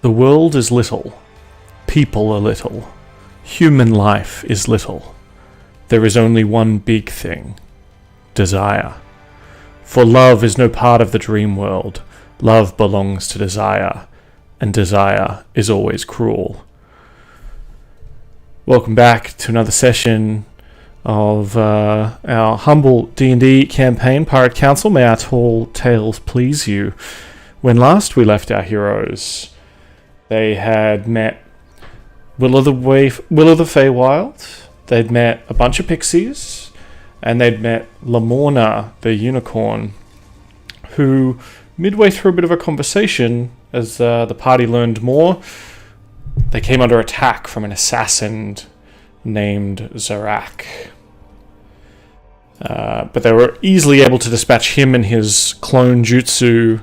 The world is little. People are little. Human life is little. There is only one big thing. Desire. For love is no part of the dream world. Love belongs to desire, and desire is always cruel. Welcome back to another session of our humble D&D campaign, Pirate Council. May our tall tales please you. When last we left our heroes, they had met Will of the Feywild, they'd met a bunch of pixies, and they'd met Lamorna, the unicorn, who, midway through a bit of a conversation, as the party learned more, they came under attack from an assassin named Zarak. But they were easily able to dispatch him and his clone jutsu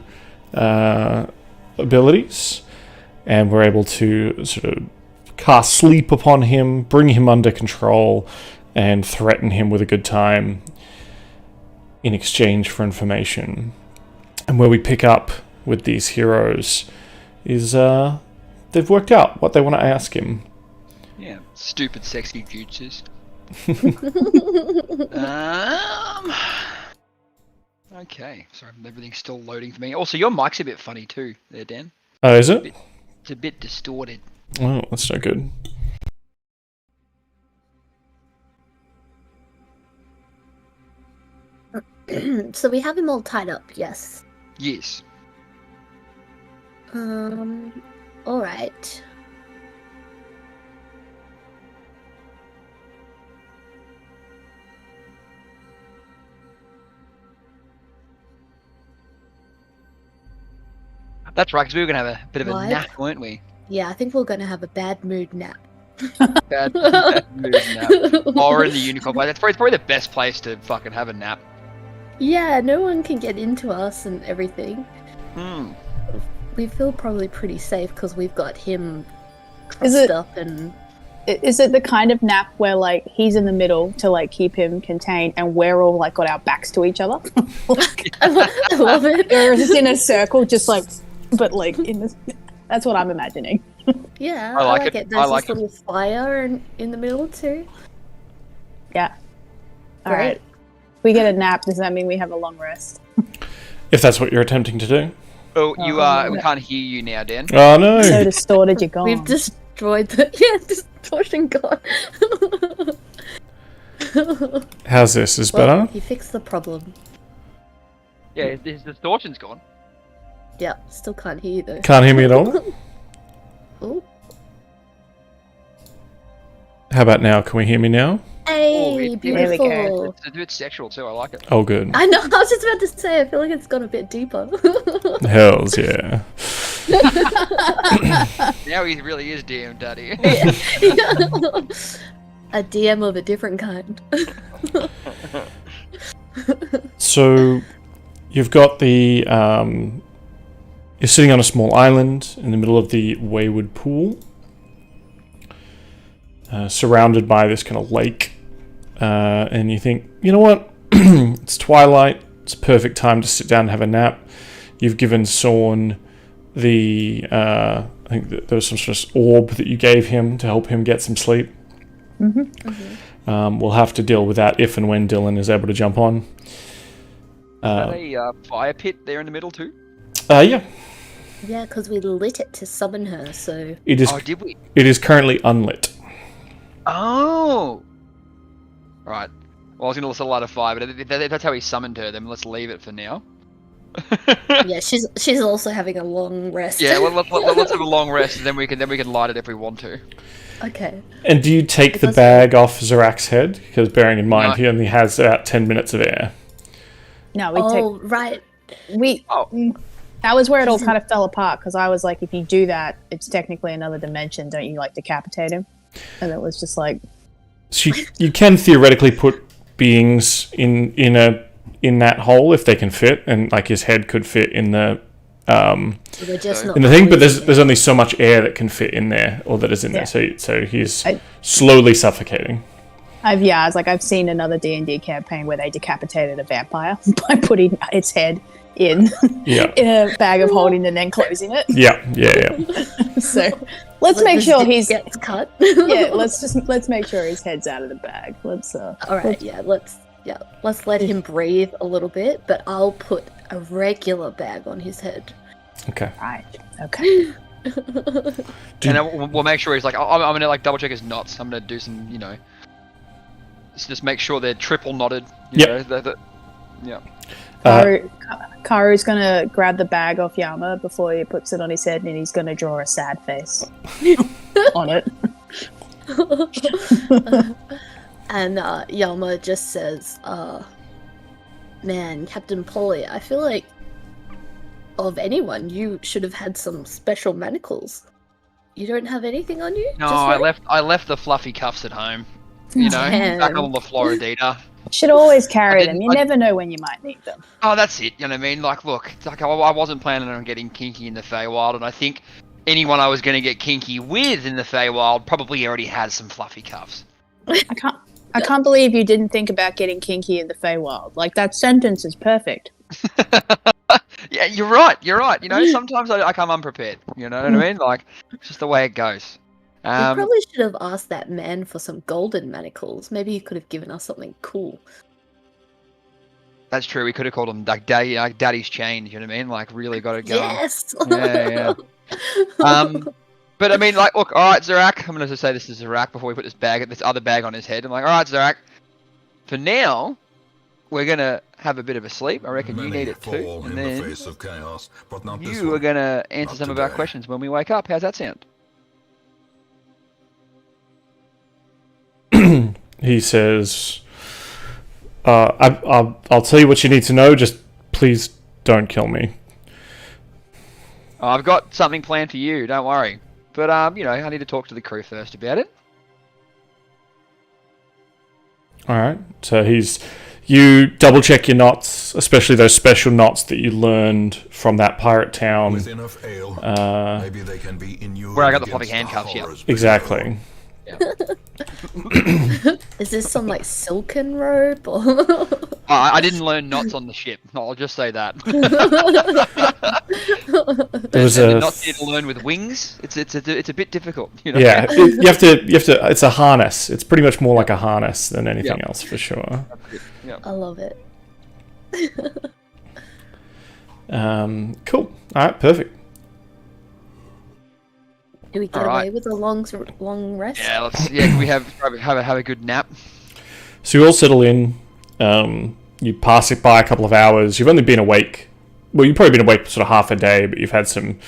abilities, and were able to sort of cast sleep upon him, bring him under control, and threaten him with a good time in exchange for information. And where we pick up with these heroes is they've worked out what they want to ask him. Yeah, stupid sexy jutsus. Okay, sorry, everything's still loading for me. Also, your mic's a bit funny too there, Dan. Oh, is it? It's a bit distorted. Oh, that's no good. So we have him all tied up, yes. Yes. Alright. That's right, because we were going to have a bit of What? a nap, weren't we? Yeah, I think we're gonna have a bad mood nap. Bad mood nap. Or in the unicorn place. It's probably the best place to fucking have a nap. Yeah, no one can get into us and everything. Hmm. We feel probably pretty safe because we've got him Is trussed it- up and... Is it the kind of nap where like he's in the middle to like keep him contained and we're all like got our backs to each other? I love it. Or is it in a circle just like, but like in this, that's what I'm imagining. Yeah, I like it. it. I There's like this little fire in the middle too. Yeah. All Great. right. We get a nap. Does that mean we have a long rest? If that's what you're attempting to do. Oh, you Oh, we no. can't hear you now, Dan. Oh, no! So distorted, you're gone. We've destroyed the... Yeah, distortion gone. How's this? Is Well, better? he fixed the problem. Yeah, his distortion's gone. Yeah, still can't hear you though. Can't hear me at all? Ooh. How about now? Can we hear me now? Hey, it- there we go. beautiful. It's a bit sexual too, I like it. Oh, good. I know, I was just about to say, I feel like it's gone a bit deeper. Hells yeah. Now he really is DM Daddy. A DM of a different kind. So, you've got the... you're sitting on a small island in the middle of the Wayward Pool, surrounded by this kind of lake, and you think, you know what? It's twilight. It's a perfect time to sit down and have a nap. You've given Sorn the... I think that there was some sort of orb that you gave him to help him get some sleep. We'll have to deal with that if and when Dylan is able to jump on. Is that a fire pit there in the middle too? Yeah. Yeah, because we lit it to summon her, so... It is. Oh, did we? It is currently unlit. Oh! Right. Well, I was going to light a fire, but if that's how he summoned her, then let's leave it for now. Yeah, she's also having a long rest. Yeah, let's have a long rest, and then we can light it if we want to. Okay. And do you take the Because- bag off Zarak's head? Because bearing in mind No. he only has about 10 minutes of air. No, we Oh, right. That was where it all kind of fell apart because I was like, if you do that, it's technically another dimension. Don't you like decapitate him? And it was just like, So you can theoretically put beings in that hole if they can fit, and like his head could fit in the So we're just not in the thing, but poisoned. there's only so much air that can fit in there, or that is in Yeah. there. So he's I- slowly suffocating. I've seen another D&D campaign where they decapitated a vampire by putting its head in a bag of holding and then closing it. Yeah. So let's make sure he's gets cut. let's make sure his head's out of the bag. Let's let's let him breathe a little bit, but I'll put a regular bag on his head. Okay. Right. Okay. And we'll make sure he's like, I'm gonna like double check his knots. I'm gonna do some, just make sure they're triple knotted. Yeah. Karu's gonna grab the bag off Yama before he puts it on his head, and he's gonna draw a sad face on it. And Yama just says, man, Captain Pauly, I feel like of anyone, you should have had some special manacles. You don't have anything on you? No, I left the fluffy cuffs at home. Back on the Floridita. Should always carry them. You never know when you might need them. Oh, that's it. You know what I mean? Like, look, it's like I wasn't planning on getting kinky in the Feywild, and I think anyone I was going to get kinky with in the Feywild probably already has some fluffy cuffs. I can't believe you didn't think about getting kinky in the Feywild. Like, that sentence is perfect. Yeah, you're right. Sometimes I come unprepared. You know what I mean? Like, it's just the way it goes. We probably should have asked that man for some golden manacles. Maybe he could have given us something cool. That's true. We could have called him like Daddy, like Daddy's chains. You know what I mean? Like, really got it going. Yes. Yeah. But I mean, like, look. All right, Zarak. I'm gonna just say this is Zarak before we put this other bag on his head. I'm like, all right, Zarak. For now, we're gonna have a bit of a sleep. I reckon you need it too. And then you are gonna answer some of our questions when we wake up. How's that sound? He says, I'll tell you what you need to know, just please don't kill me. Oh, I've got something planned for you, don't worry. But, I need to talk to the crew first about it. Alright, so you double check your knots, especially those special knots that you learned from that pirate town. With enough ale, maybe they can be inured where I got the floppy handcuffs, yeah. Exactly. Yeah. Is this some like silken rope or? I didn't learn knots on the ship. I'll just say that. There was knots here to learn with wings. It's a bit difficult. Yeah, you have to. It's a harness. It's pretty much more like a harness than anything else, for sure. Yeah. I love it. Cool. All right, perfect. Do we get away with a long rest? Yeah, can we have a good nap? So you all settle in. You pass it by a couple of hours. You've only been awake. Well, you've probably been awake sort of half a day, but you've had some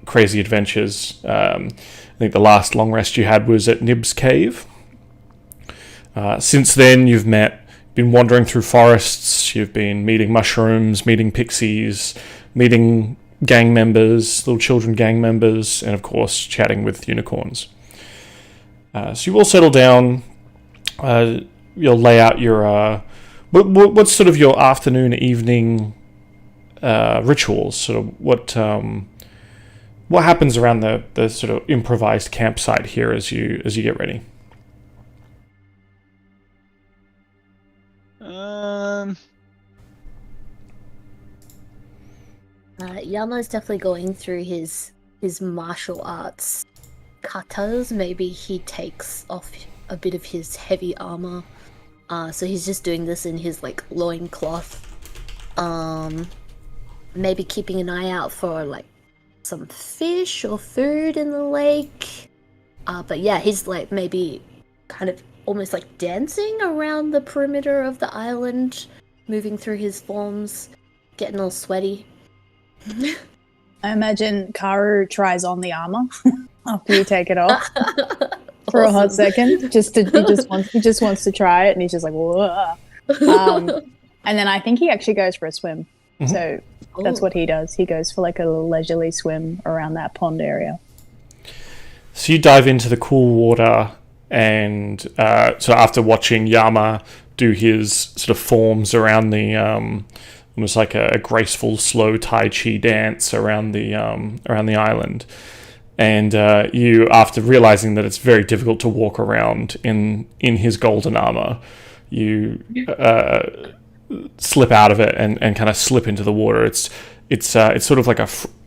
crazy adventures. I think the last long rest you had was at Nib's cave. Since then, you've been wandering through forests. You've been meeting mushrooms, meeting pixies, meeting gang members, little children gang members, and of course chatting with unicorns. So you all settle down. You'll lay out your what's sort of your afternoon, evening rituals. Sort of what happens around the sort of improvised campsite here as you get ready. Yama's definitely going through his martial arts katas. Maybe he takes off a bit of his heavy armor. So he's just doing this in his like loincloth. Maybe keeping an eye out for like some fish or food in the lake. But yeah, he's like maybe kind of almost like dancing around the perimeter of the island, moving through his forms, getting all sweaty. I imagine Karu tries on the armor after you take it off for a hot second. He just wants to try it, and he's just like, whoa. And then I think he actually goes for a swim. Mm-hmm. So that's what he does. He goes for like a leisurely swim around that pond area. So you dive into the cool water, and so after watching Yama do his sort of forms around the almost like a graceful, slow Tai Chi dance around the island, And you, after realizing that it's very difficult to walk around in his golden armor, you slip out of it and kind of slip into the water. It's sort of like a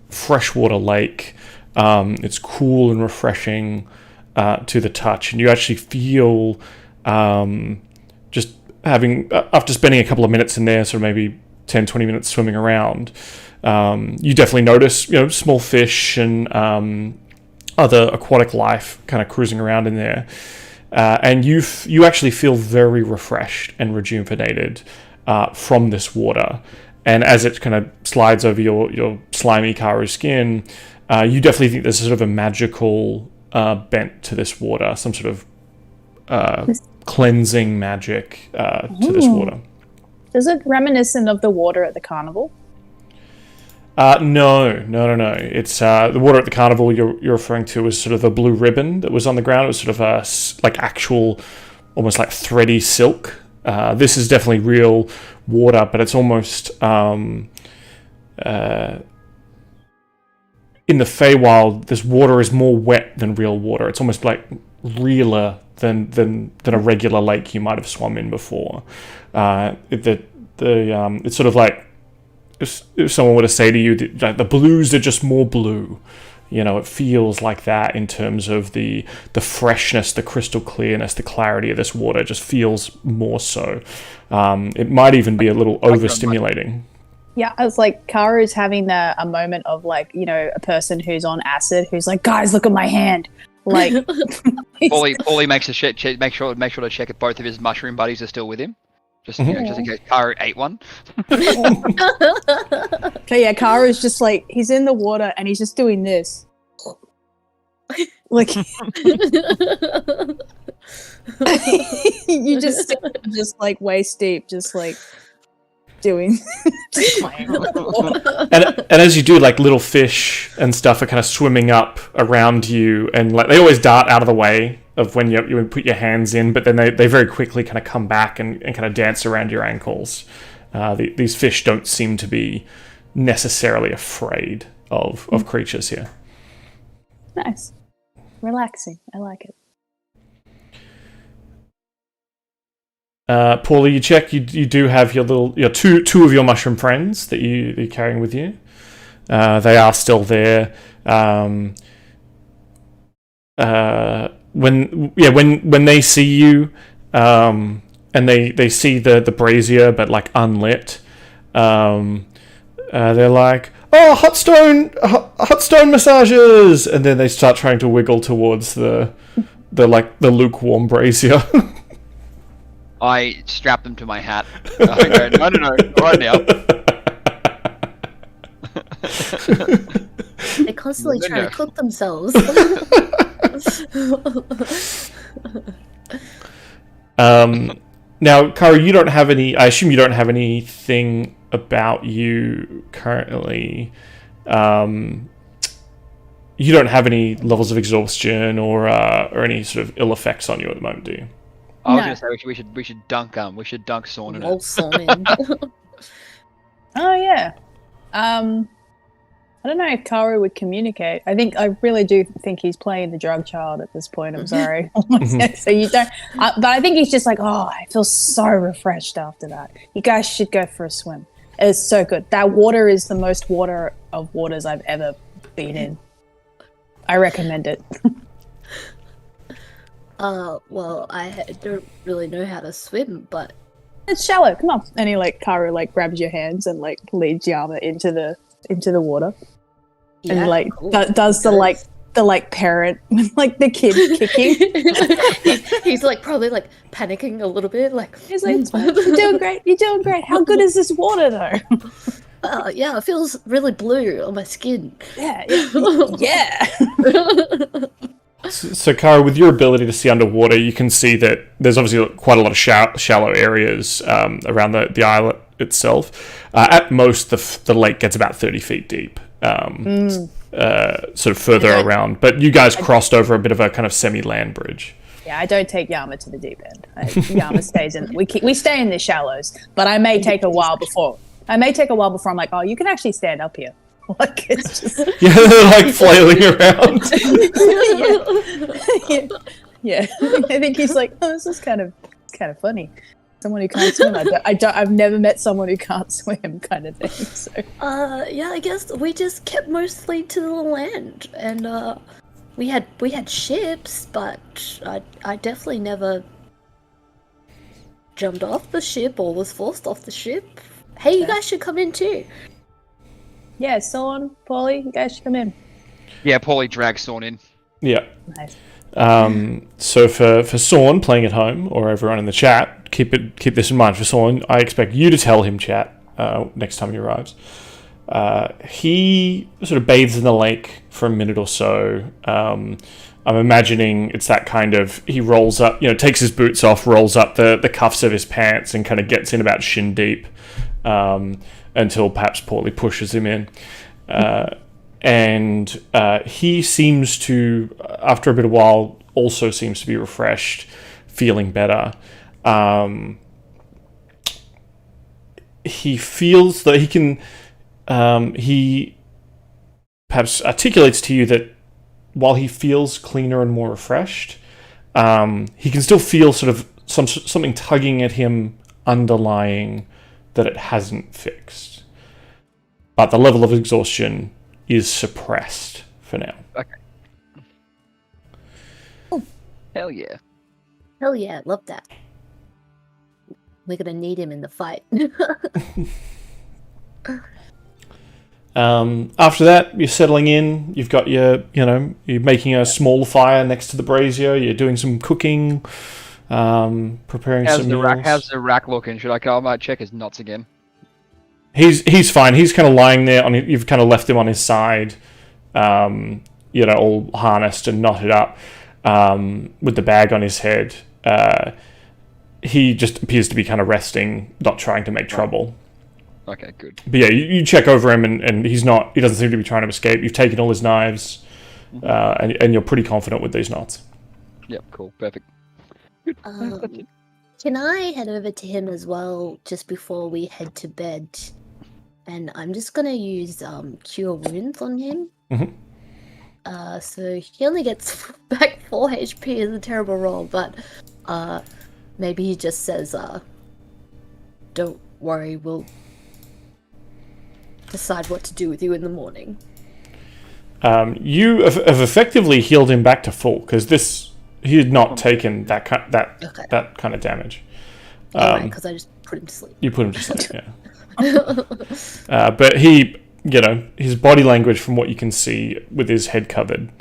freshwater lake. It's cool and refreshing to the touch, and you actually feel just having, after spending a couple of minutes in there, sort of maybe 10-20 minutes swimming around, you definitely notice, small fish and other aquatic life kind of cruising around in there, and you actually feel very refreshed and rejuvenated from this water. And as it kind of slides over your slimy Karu skin, you definitely think there's sort of a magical bent to this water, some sort of cleansing magic to this water. Is it reminiscent of the water at the carnival? No. It's the water at the carnival you're referring to was sort of a blue ribbon that was on the ground. It was sort of like actual, almost like thready silk. This is definitely real water, but it's almost in the Feywild, this water is more wet than real water. It's almost like realer than a regular lake you might have swum in before. It's sort of like if someone were to say to you that the blues are just more blue. It feels like that in terms of the freshness, the crystal clearness, the clarity of this water just feels more so. It might even be a little overstimulating. Yeah, I was like, Karu's having a moment of like, a person who's on acid who's like, guys, look at my hand. Like, Pauly makes make sure to check if both of his mushroom buddies are still with him. Just in case Karu ate one. Okay, yeah, Karu's just like, he's in the water and he's just doing this. Like, you just like waist deep, just like doing. and as you do, like little fish and stuff are kind of swimming up around you, and like they always dart out of the way of when you put your hands in, but then they very quickly kind of come back and kind of dance around your ankles. These fish don't seem to be necessarily afraid of creatures here. Nice. Relaxing. I like it. Pauly, you check. You do have your two of your mushroom friends that you're carrying with you. They are still there. When they see you, and they see the brazier but like unlit, they're like, "Oh, hot stone massages!" And then they start trying to wiggle towards the lukewarm brazier. I strap them to my hat. I go, no, right now. They're constantly trying to cook themselves. Now, Karu, you don't have any. I assume you don't have anything about you currently. You don't have any levels of exhaustion or any sort of ill effects on you at the moment, do you? I was going to say we should dunk Sorn in it. Sorn in. Oh yeah. I don't know if Karu would communicate. I really do think he's playing the drug child at this point. I'm sorry. So you don't. But I think he's just like, oh, I feel so refreshed after that. You guys should go for a swim. It's so good. That water is the most water of waters I've ever been in. I recommend it. Well, I don't really know how to swim, but it's shallow. Come on. And he Karu grabs your hands and leads Yama into the water. Yeah, and cool. Does the parent with the kid kicking. he's probably panicking a little bit. He's you're doing great. You're doing great. How good is this water though? Yeah, it feels really blue on my skin. Yeah. So, Karu, with your ability to see underwater, you can see that there's obviously quite a lot of shallow areas around the islet itself. At most, the lake gets about 30 feet deep, sort of further around. But you guys crossed over a bit of a kind of semi-land bridge. Yeah, I don't take Yama to the deep end. Yama stays in. We stay in the shallows, but I may take a while before. I'm like, oh, you can actually stand up here. Like it's just Yeah, they're like flailing around. yeah. I think he's like, oh, this is kind of funny. Someone who can't swim. I've never met someone who can't swim, kind of thing. So. Yeah, I guess we just kept mostly to the land, and we had ships, but I definitely never jumped off the ship or was forced off the ship. Hey, you guys should come in too. Yeah, Sorn, Pauly, you guys should come in. Yeah, Pauly drags Sorn in. Yeah. Nice. So for Sorn playing at home, or everyone in the chat, keep this in mind. For Sorn, I expect you to tell him, chat, next time he arrives. He sort of bathes in the lake for a minute or so. I'm imagining it's that kind of, he rolls up, takes his boots off, rolls up the cuffs of his pants, and kind of gets in about shin deep, until perhaps Pauly pushes him in. And he seems to, after a bit of while, also seems to be refreshed, feeling better. He feels that he can, he perhaps articulates to you that while he feels cleaner and more refreshed, he can still feel sort of something tugging at him underlying that it hasn't fixed. But the level of exhaustion is suppressed for now. Okay. Oh. Hell yeah. Hell yeah, love that. We're gonna need him in the fight. After that, you're settling in. You've got you're making a small fire next to the brazier. You're doing some cooking, preparing some meals. How's the rack looking? I might check his knots again. He's fine. He's kind of lying there. You've kind of left him on his side, all harnessed and knotted up, with the bag on his head. He just appears to be kind of resting, not trying to make trouble. Okay, good. But yeah, you check over him, and he doesn't seem to be trying to escape. You've taken all his knives, and you're pretty confident with these knots. Yep, cool, perfect. Can I head over to him as well just before we head to bed? And I'm just gonna use Cure Wounds on him. Mm-hmm. So he only gets back 4 HP. Is a terrible roll, but maybe he just says, "Don't worry, we'll decide what to do with you in the morning." You have effectively healed him back to full, because he had not taken that kind of damage. Because I just put him to sleep. You put him to sleep, yeah. But he, his body language, from what you can see with his head covered,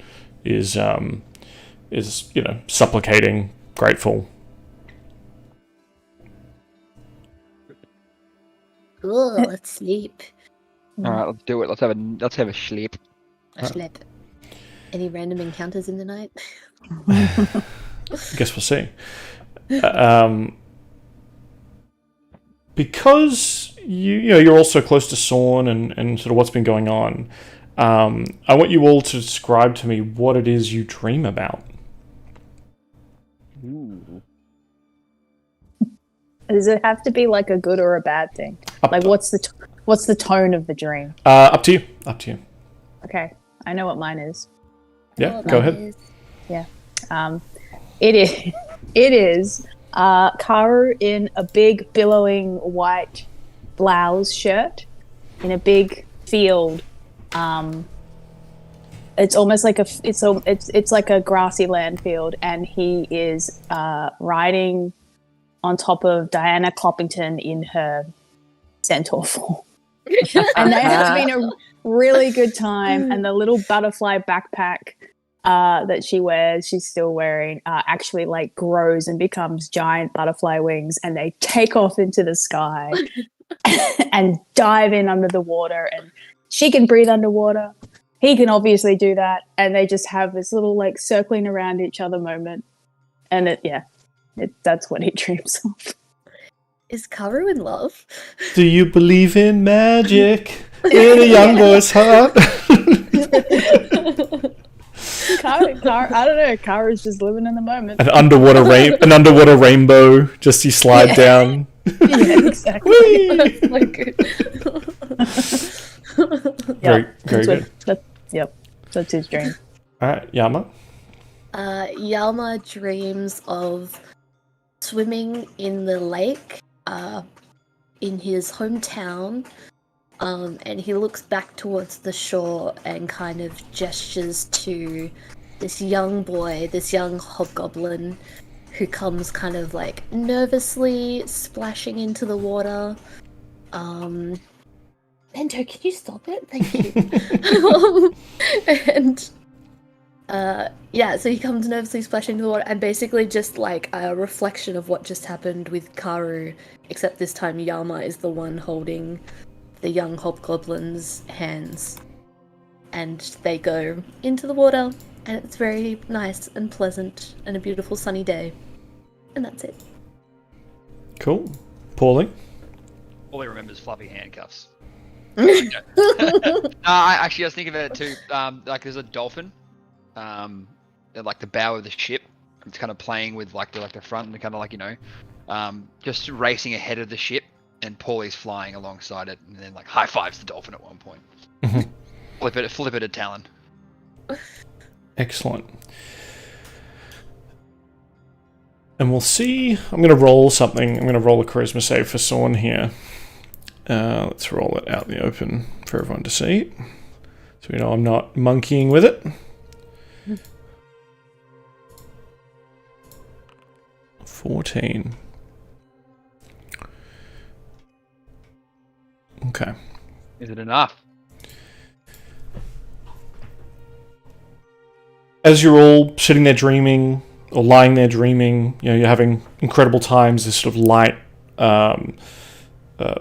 is supplicating, grateful. Cool, let's sleep. All right, let's do it. Let's have a sleep. Sleep. Any random encounters in the night? I guess we'll see. Because you're also close to Sorn and sort of what's been going on, I want you all to describe to me what it is you dream about. Ooh. Does it have to be like a good or a bad thing? What's the tone of the dream? Up to you. Okay, I know what mine is. Yeah, go ahead. Yeah. It is Karu in a big billowing white blouse shirt in a big field. It's almost like it's like a grassy land field, and he is riding on top of Diana Cloppington in her centaur form. And they have been a really good time, and the little butterfly backpack that she wears, she's still wearing, actually like grows and becomes giant butterfly wings, and they take off into the sky and dive in under the water, and she can breathe underwater. He can obviously do that, and they just have this little like circling around each other moment, and that's what he dreams of. Is Karu in love? Do you believe in magic in a young boy's heart? Karu, I don't know. Karu's just living in the moment. An underwater rainbow. Just you slide down Yeah, exactly. Whee! So good. Very That's good. That's his dream. All right, Yama. Yama dreams of swimming in the lake in his hometown, and he looks back towards the shore and kind of gestures to this young boy, this young hobgoblin, who comes kind of like nervously splashing into the water. Bento, can you stop it? Thank you. And so he comes nervously splashing into the water, and basically just like a reflection of what just happened with Karu, except this time Yama is the one holding the young hobgoblin's hands. And they go into the water, and it's very nice and pleasant and a beautiful sunny day. And that's it. Cool. Pauly. All he remembers fluffy handcuffs. I was thinking about it too. Like there's a dolphin, at like the bow of the ship. It's kind of playing with like the front and kind of like just racing ahead of the ship, and Pauly's flying alongside it, and then like high fives the dolphin at one point. Flip it a talon. Excellent. And we'll see. I'm going to roll something. I'm going to roll a charisma save for Sorn here. Let's roll it out in the open for everyone to see. So we know I'm not monkeying with it. 14. Okay. Is it enough? As you're all sitting there dreaming, or lying there dreaming, you're having incredible times, this sort of light,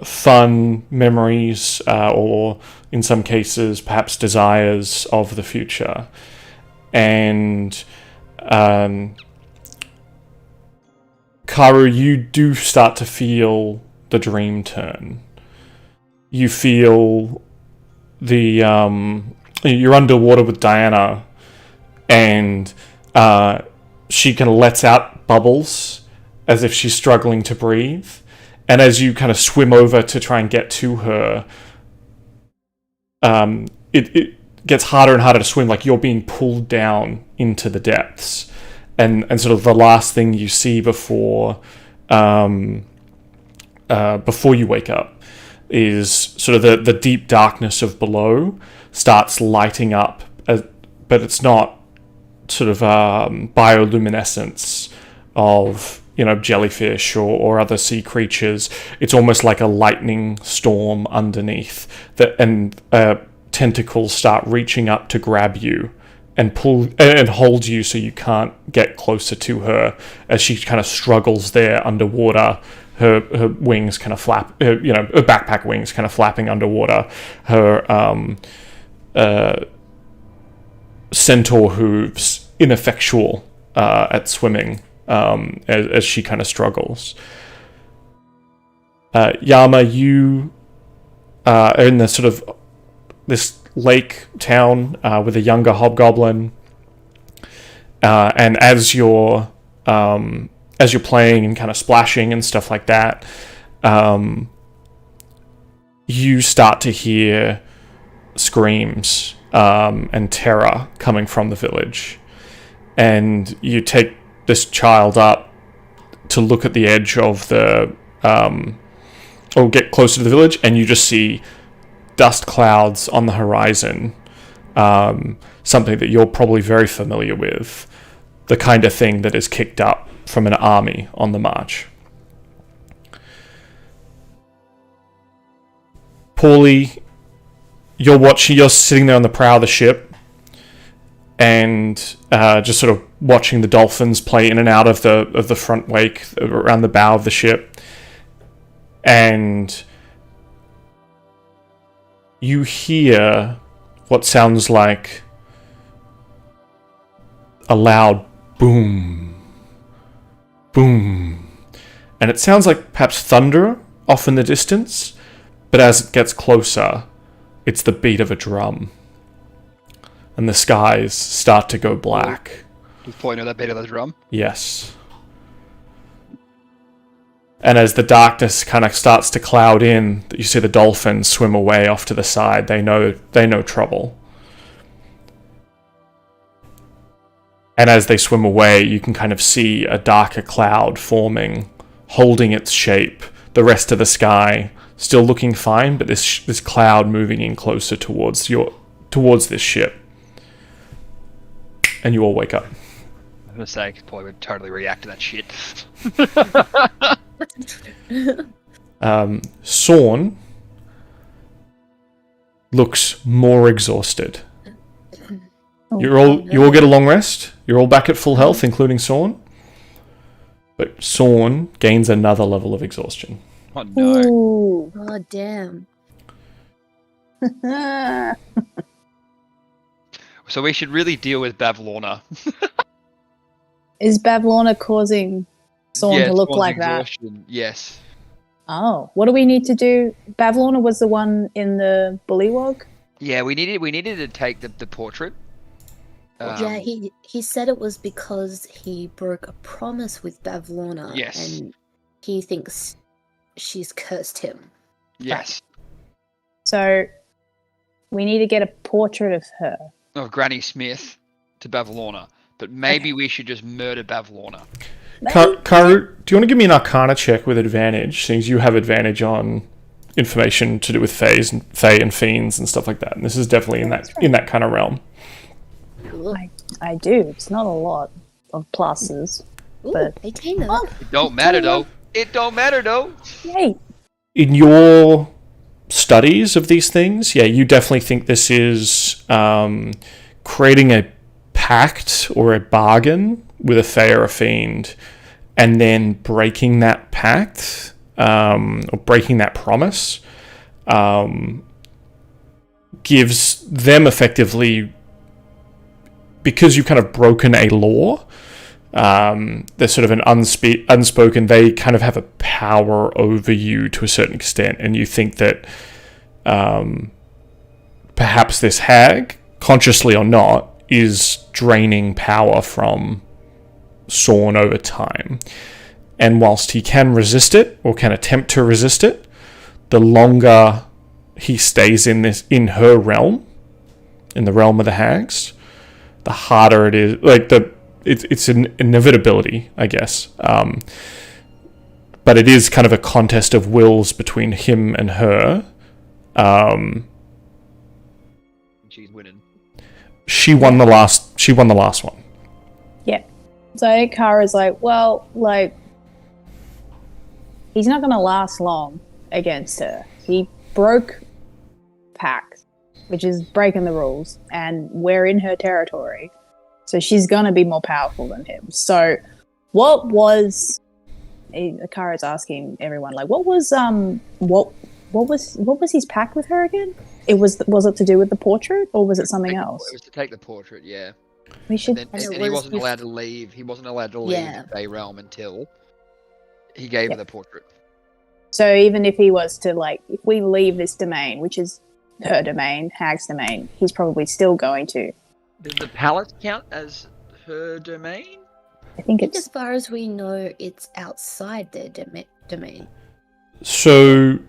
fun memories, or in some cases, perhaps desires of the future. And Karu, you do start to feel the dream turn. You feel you're underwater with Diana, and she kind of lets out bubbles as if she's struggling to breathe. And as you kind of swim over to try and get to her, it gets harder and harder to swim, like you're being pulled down into the depths. And sort of the last thing you see before you wake up is sort of the deep darkness of below starts lighting up, but it's not sort of bioluminescence of jellyfish or other sea creatures. It's almost like a lightning storm underneath that, and tentacles start reaching up to grab you and pull and hold you so you can't get closer to her as she kind of struggles there underwater. Her wings kind of flap, her backpack wings kind of flapping underwater. Her centaur hooves ineffectual at swimming as she kind of struggles. Yama, you are in the sort of this lake town with a younger hobgoblin, and as you're playing and kind of splashing and stuff like that, you start to hear screams and terror coming from the village, and you take this child up to look at the edge of the or get closer to the village, and you just see dust clouds on the horizon, something that you're probably very familiar with, the kind of thing that is kicked up from an army on the march. Pauly, you're sitting there on the prow of the ship, and just sort of watching the dolphins play in and out of the front wake around the bow of the ship, and you hear what sounds like a loud boom, boom, and it sounds like perhaps thunder off in the distance, but as it gets closer, it's the beat of a drum, and the skies start to go black. Does Pauly know that beat of the drum? Yes. And as the darkness kind of starts to cloud in, you see the dolphins swim away off to the side. They know trouble. And as they swim away, you can kind of see a darker cloud forming, holding its shape. The rest of the sky still looking fine, but this cloud moving in closer towards this ship. And you all wake up. I'm gonna say, Pauly would totally react to that shit. Sorn looks more exhausted. You all get a long rest. You're all back at full health, including Sorn. But Sorn gains another level of exhaustion. Oh no. Ooh. Oh, damn. So we should really deal with Bavlorna. Is Bavlorna causing Sorn to look Sorn's like that? exhaustion, yes. Oh, what do we need to do? Bavlorna was the one in the bullywog? Yeah, we needed to take the portrait. Yeah, he said it was because he broke a promise with Bavlorna. Yes. And he thinks she's cursed him. Yes. So we need to get a portrait of her. Of Granny Smith to Bavlorna. But maybe we should just murder Bavlorna. Karu, do you want to give me an Arcana check with advantage, since you have advantage on information to do with Fae and fiends and stuff like that? And this is definitely in that kind of realm. I do. It's not a lot of pluses. Ooh, But 18. It don't matter though. It don't matter though. yay! In your studies of these things, yeah, you definitely think this is creating a pact or a bargain with a Fae or a fiend, and then breaking that pact or breaking that promise gives them effectively, because you've kind of broken a law, there's sort of an unspoken, they kind of have a power over you to a certain extent, and you think that perhaps this hag, consciously or not, is draining power from Sorn over time. And whilst he can resist it, or can attempt to resist it, the longer he stays in her realm, in the realm of the hags, the harder it is. Like it's an inevitability, I guess. But it is kind of a contest of wills between him and her. She's winning. She won the last one. Yeah. So Kara's like, well, like, he's not going to last long against her. He broke pact, which is breaking the rules, and we're in her territory. So she's going to be more powerful than him. So what was... Kara's asking everyone, like, what was his pact with her again? Was it to do with the portrait, or was it something else? It was to take the portrait, yeah. We should. And he wasn't allowed to leave. He wasn't allowed to leave the Fae realm until he gave her the portrait. So even if he was to, like, if we leave this domain, which is her domain, Hag's domain, he's probably still going to. Does the palace count as her domain? I think As it's. far as we know, it's outside their domain. So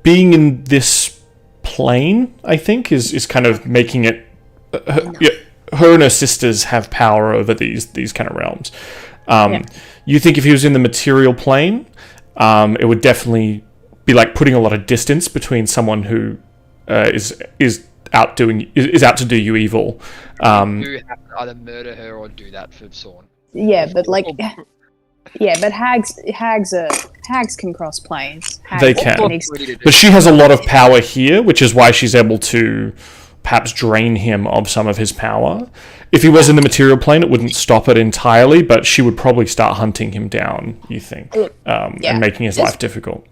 being in this plane, I think, is kind of making it. Her and her sisters have power over these kind of realms. You think if he was in the material plane, it would definitely be like putting a lot of distance between someone who is out to do you evil. You have to either murder her or do that for Sorn. Yeah, but like. Yeah, but hags can cross planes. They can. But she has a lot of power here, which is why she's able to perhaps drain him of some of his power. If he was in the material plane, it wouldn't stop it entirely, but she would probably start hunting him down, you think, and making his life difficult.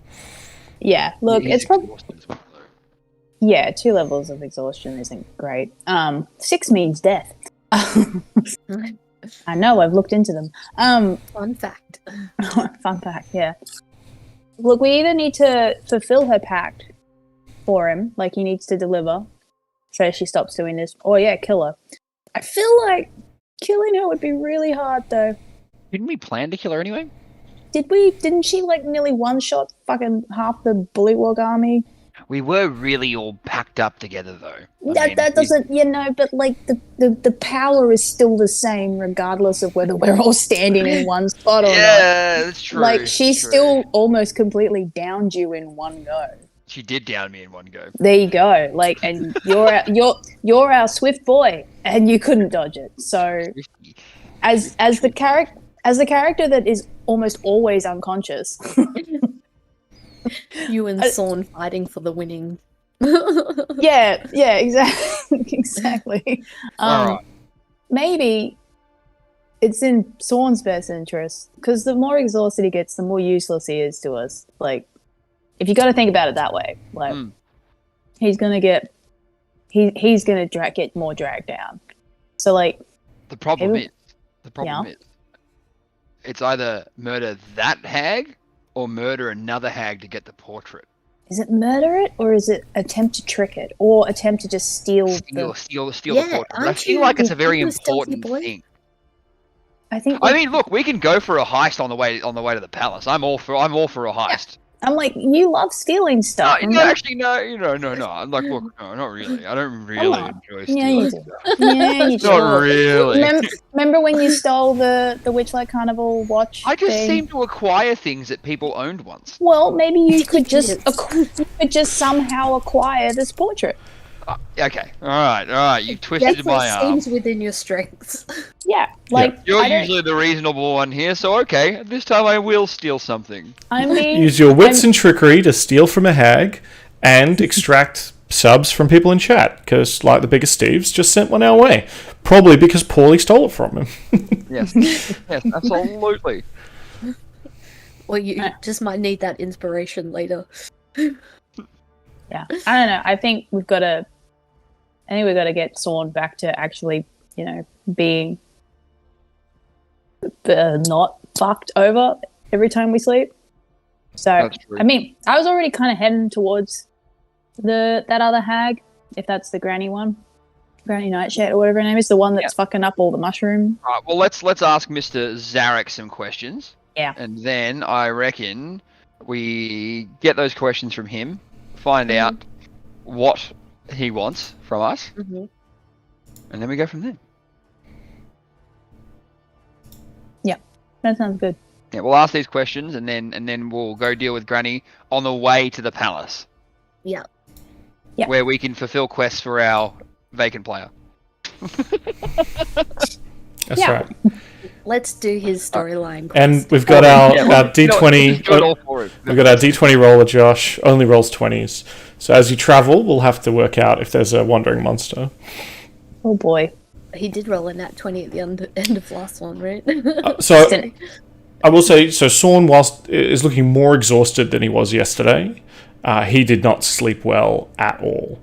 Yeah, look, it's probably... Yeah, 2 levels of exhaustion isn't great. 6 means death. I know, I've looked into them. Fun fact. Fun fact, yeah. Look, we either need to fulfill her pact for him, like he needs to deliver, so she stops doing this, or kill her. I feel like killing her would be really hard, though. Didn't we plan to kill her anyway? Didn't she like nearly one-shot fucking half the Bullywog army? We were really all packed up together, though. That doesn't, but like the power is still the same regardless of whether we're all standing in one spot or not. Yeah, that's true. Like she still almost completely downed you in one go. She did down me in one go. There you go. Like, and you're our swift boy, and you couldn't dodge it. So, as the character that is almost always unconscious. You and Sorn fighting for the winning. yeah, exactly. Alright. Maybe it's in Sorn's best interest because the more exhausted he gets, the more useless he is to us. Like, if you got to think about it that way, like he's gonna get get more dragged down. So, like, the problem is, it's either murder that hag or murder another hag to get the portrait. Is it murder it, or is it attempt to trick it, or attempt to just steal the portrait? But I feel like it's a very important thing. I mean, look, we can go for a heist on the way to the palace. I'm all for a heist. I'm like, you love stealing stuff. No. I'm like, look, no, not really. I don't really enjoy stealing. Yeah, you do. Yeah, you do. Not really. Remember when you stole the Witchlight Carnival watch? I just thing? seem to acquire things that people owned once. Well, maybe you could just somehow acquire this portrait. Okay, all right. You twisted my arm. Seems within your strengths. Yeah, like you're usually the reasonable one here, so okay. This time I will steal something. I mean, use your wits and trickery to steal from a hag and extract subs from people in chat. Because, like the biggest Steve's, just sent one our way. Probably because Pauly stole it from him. Yes, absolutely. Well, you just might need that inspiration later. Yeah, I don't know. I think we've got to get Sorn back to actually, being not fucked over every time we sleep. So, I mean, I was already kind of heading towards that other hag, if that's the granny one, Granny Nightshade or whatever her name is, the one that's fucking up all the mushroom. All right, well, let's ask Mr. Zarek some questions. Yeah, and then I reckon we get those questions from him, find out what he wants from us, and then we go from there. Yeah, that sounds good. Yeah, we'll ask these questions, and then we'll go deal with Granny on the way to the palace. Yeah. Where we can fulfill quests for our vacant player. That's right. Let's do his storyline. And we've got our D20. We've got our D20 roller, Josh. Only rolls 20s. So as you travel, we'll have to work out if there's a wandering monster. Oh boy. He did roll a nat 20 at the end of last one, right? So I will say, Sorn is looking more exhausted than he was yesterday. He did not sleep well at all.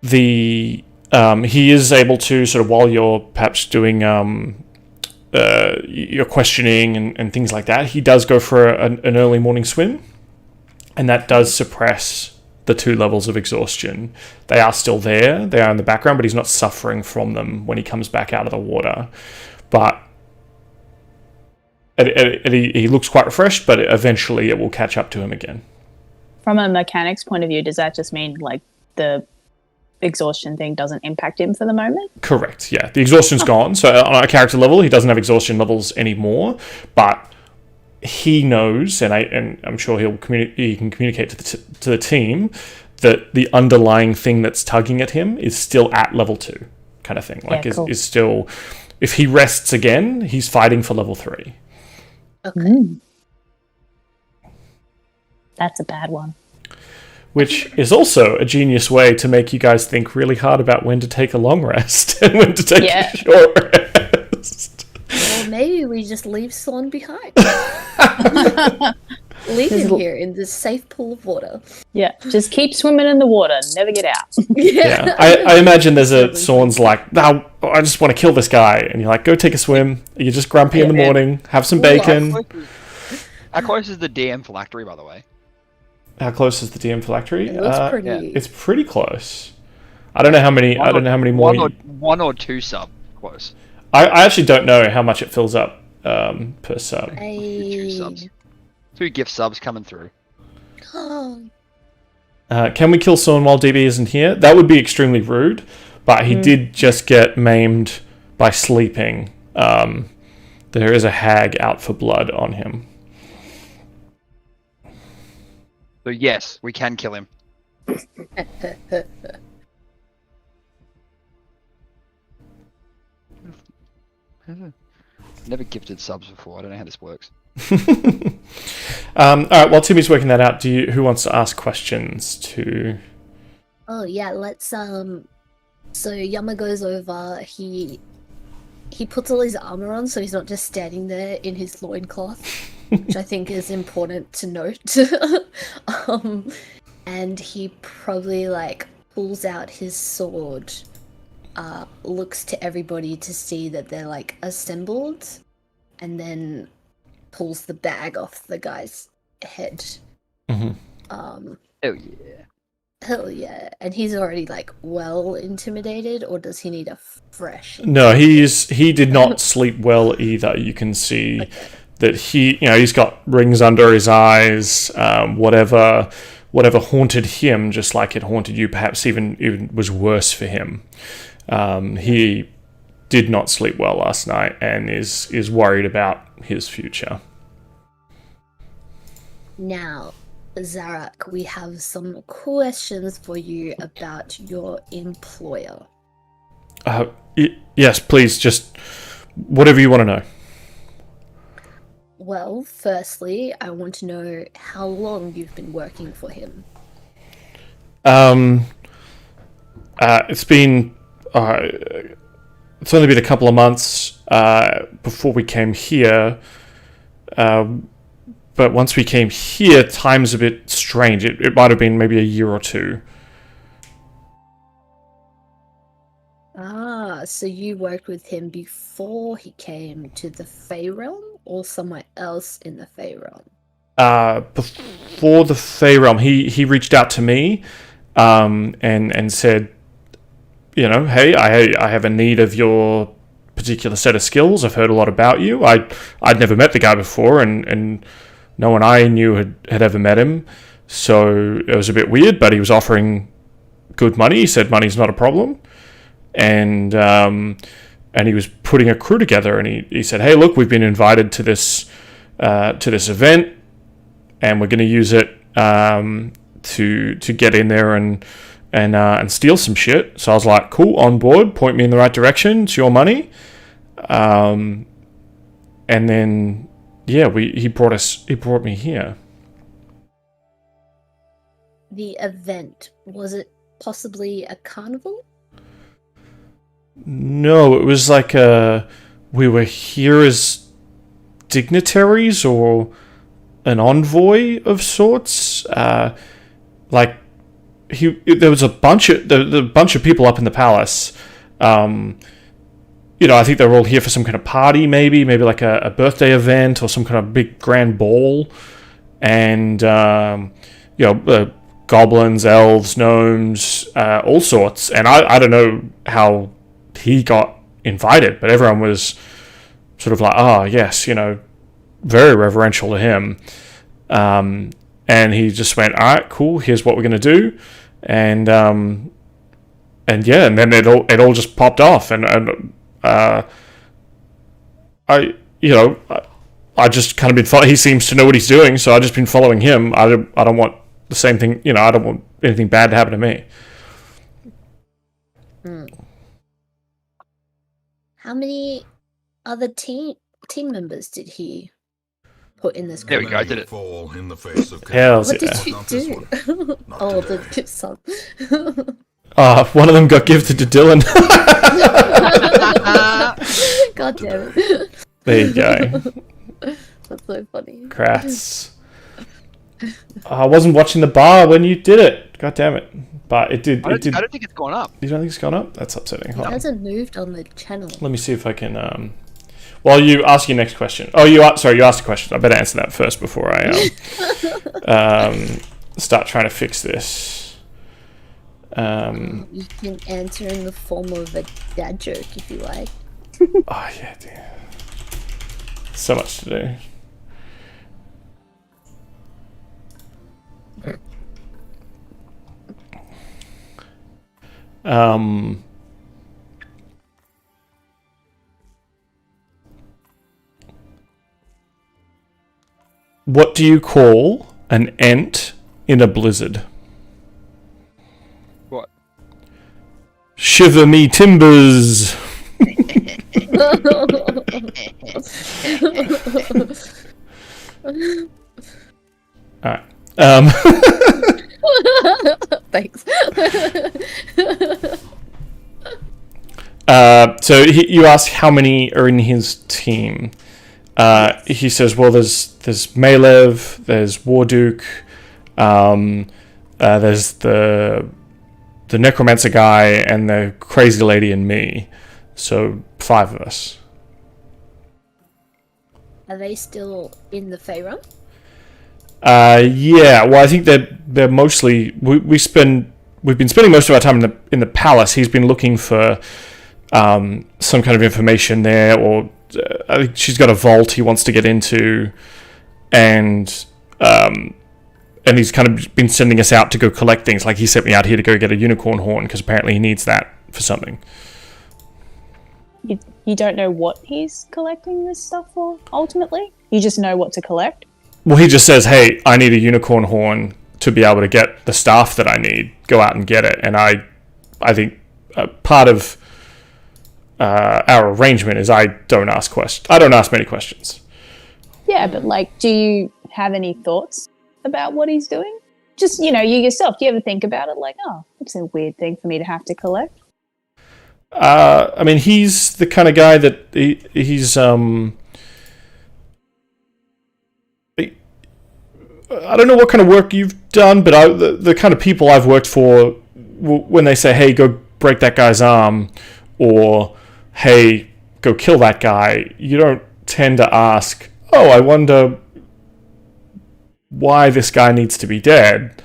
He is able to, sort of, while you're perhaps doing your questioning and things like that, he does go for an early morning swim, and that does suppress the 2 levels of exhaustion. They are still there, they are in the background, but he's not suffering from them when he comes back out of the water. But he looks quite refreshed, but eventually it will catch up to him again. From a mechanics point of view, does that just mean, like, the exhaustion thing doesn't impact him for the moment? Correct, yeah. The exhaustion's gone, so on a character level, he doesn't have exhaustion levels anymore, but he knows, and I'm sure he can communicate to the team that the underlying thing that's tugging at him is still at level 2, kind of thing. Like, cool. is still, if he rests again, he's fighting for level 3. Okay. That's a bad one. Which is also a genius way to make you guys think really hard about when to take a long rest and when to take a short rest. Well, maybe we just leave Sorn behind. Leave him here in this safe pool of water. Yeah, just keep swimming in the water, never get out. Yeah, I imagine there's a Sorn's like, no, I just want to kill this guy. And you're like, go take a swim. You're just grumpy in the morning, have some bacon. How close is the DM phylactery, by the way? How close is the DM phylactery? It looks pretty. It's pretty close. I don't know how many. More. One or two sub close. I actually don't know how much it fills up per sub. 2 subs. 2 gift subs coming through. Can we kill Sorn while DB isn't here? That would be extremely rude, but he did just get maimed by sleeping. There is a hag out for blood on him. So yes, we can kill him. Never gifted subs before. I don't know how this works. All right. While Timmy's working that out, who wants to ask questions to? Oh yeah, let's So Yama goes over. He puts all his armor on, so he's not just standing there in his loincloth, which I think is important to note. And he probably like pulls out his sword, looks to everybody to see that they're like assembled, and then pulls the bag off the guy's head. Mm-hmm. Oh yeah. Hell yeah. And he's already like well intimidated, or does he need a fresh? No, he did not sleep well either. You can see that he's got rings under his eyes. Whatever haunted him, just like it haunted you, perhaps even was worse for him. He did not sleep well last night and is worried about his future. Now, Zarak, we have some questions for you about your employer. Yes, please, just whatever you want to know. Well, firstly, I want to know how long you've been working for him. It's been it's only been a couple of months before we came here. But once we came here, time's a bit strange. It might have been maybe a year or 2. Ah, so you worked with him before he came to the Fey Realm, or somewhere else in the Fey Realm? Before the Fey Realm, he reached out to me, and said, hey, I have a need of your particular set of skills. I've heard a lot about you. I'd never met the guy before, and no one I knew had ever met him, so it was a bit weird, but he was offering good money. He said money's not a problem, and he was putting a crew together, and he said, hey, look, we've been invited to this event, and we're going to use it to get in there and steal some shit. So I was like, cool, on board, point me in the right direction, it's your money. And then he brought me here. The event, was it possibly a carnival? No, it was like we were here as dignitaries or an envoy of sorts. There was a bunch of people up in the palace. I think they were all here for some kind of party, maybe like a birthday event or some kind of big grand ball. And, goblins, elves, gnomes, all sorts. And I don't know how he got invited, but everyone was sort of like, oh, yes, very reverential to him. And he just went, all right, cool, here's what we're going to do. And then it all just popped off. And I just kind of been he seems to know what he's doing, so I've just been following him. I don't want the same thing, I don't want anything bad to happen to me. How many other team members did he put in this group? There we go, I did it. Fall in the face of Hells What yeah. did you Not this do? one. Not Oh, today. the son. One of them got gifted to Dylan. God damn it. There you go. That's so funny. Crats. I wasn't watching the bar when you did it. God damn it. But it did. I don't think it's gone up. You don't think it's gone up? That's upsetting. Hold It on. hasn't moved on the channel. Let me see if I can. Well, you ask your next question. Oh, you asked a question. I better answer that first before I start trying to fix this. You can answer in the form of a dad joke if you like. Oh yeah, dude. So much to do. What do you call an ant in a blizzard? What? Shiver me timbers. Alright. Thanks. So you ask how many are in his team. He says, well, there's Malev, there's Warduke, there's the necromancer guy, and the crazy lady and me. So 5 of us. Are they still in the Faerun? Yeah. Well, I think they're mostly we've been spending most of our time in the palace. He's been looking for some kind of information there, or I think she's got a vault he wants to get into, and he's kind of been sending us out to go collect things. Like he sent me out here to go get a unicorn horn because apparently he needs that for something. You don't know what he's collecting this stuff for, ultimately? You just know what to collect? Well, he just says, hey, I need a unicorn horn to be able to get the staff that I need. Go out and get it. And I think part of our arrangement is I don't ask many questions. Yeah, but do you have any thoughts about what he's doing? Just, you yourself, do you ever think about it it's a weird thing for me to have to collect? I mean, he's the kind of guy that he's I don't know what kind of work you've done, but the kind of people I've worked for, when they say, hey, go break that guy's arm, or hey, go kill that guy, you don't tend to ask, oh, I wonder why this guy needs to be dead.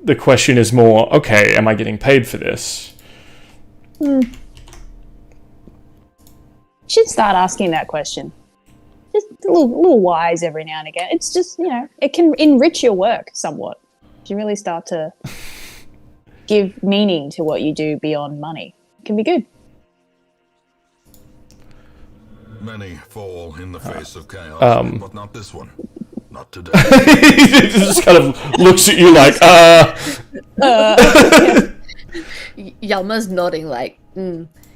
The question is more, okay, am I getting paid for this? Should start asking that question. Just a little wise every now and again. It's just, it can enrich your work somewhat. You really start to give meaning to what you do beyond money. It can be good. Many fall in the face of chaos, but not this one. Not today. He just kind of looks at you like, Yama's nodding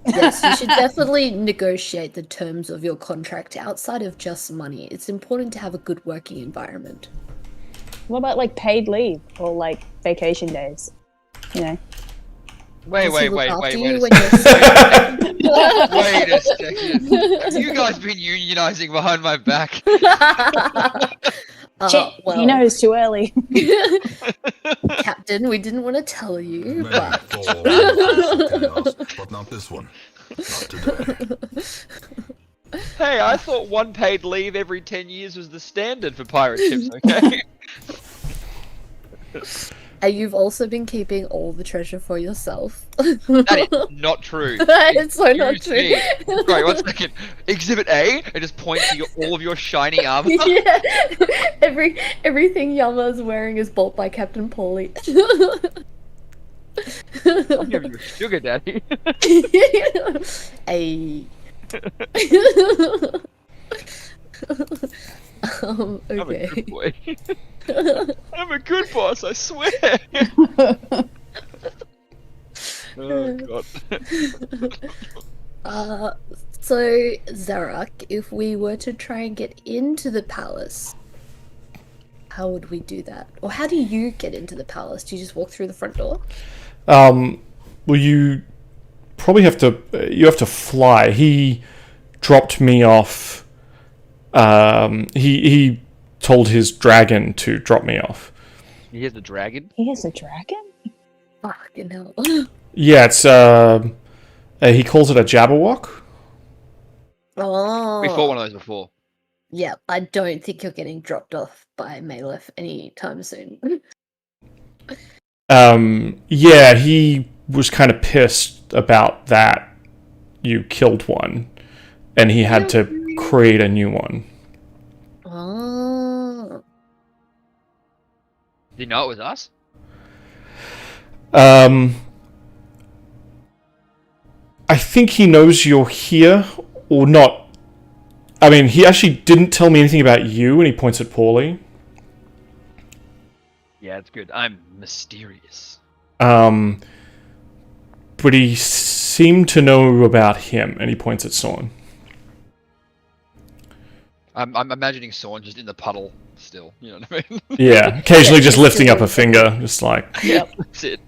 yes, you should definitely negotiate the terms of your contract outside of just money. It's important to have a good working environment. What about paid leave or vacation days? Wait Does he a look after second. you when you're sick? Wait a second. Have you guys been unionizing behind my back? Shit, he knows too early. Captain, we didn't want to tell you, Many but fall in the face of chaos, but not this one. Not today. Hey, I thought one paid leave every 10 years was the standard for pirate ships, okay? and you've also been keeping all the treasure for yourself. That is not true. It's so not Excuse true. me. Right, 1 second. Exhibit A, and just point to all of your shiny armor. Yeah, everything Yama's wearing is bought by Captain Pauly. I'll give you a sugar daddy. Hey. I'm a Okay. good boy. I'm a good boss, I swear. Oh god. So Zarak, if we were to try and get into the palace, how would we do that? Or how do you get into the palace? Do you just walk through the front door? well, you probably have to fly. He dropped me off. He told his dragon to drop me off. He has a dragon? He has a dragon? Fucking hell. Yeah, it's he calls it a Jabberwock. Oh. We fought one of those before. Yeah, I don't think you're getting dropped off by Malef anytime soon. Yeah, he was kind of pissed about that. You killed one, and he had to create a new one. Oh. Did you know it was us? I think he knows you're here, or not. I mean, he actually didn't tell me anything about you, and he points at Pauly. Yeah, it's good. I'm mysterious. But he seemed to know about him, and he points at Sorn. I'm imagining Sorn just in the puddle still. You know what I mean? Yeah, occasionally just lifting up a finger, just like... Yep. That's it.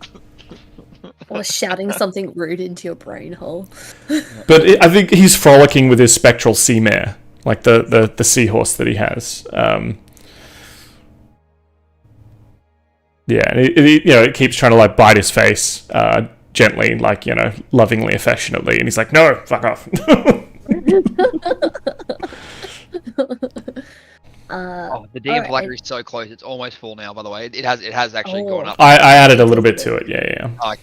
Or shouting something rude into your brain hole. But I think he's frolicking with his spectral sea mare, like the seahorse that he has. Yeah, and it keeps trying to like bite his face gently, like lovingly, affectionately, and he's like, "No, fuck off." The DM for Blacker is so close; it's almost full now. By the way, it has actually gone up. I added a little bit to it. Yeah. Okay.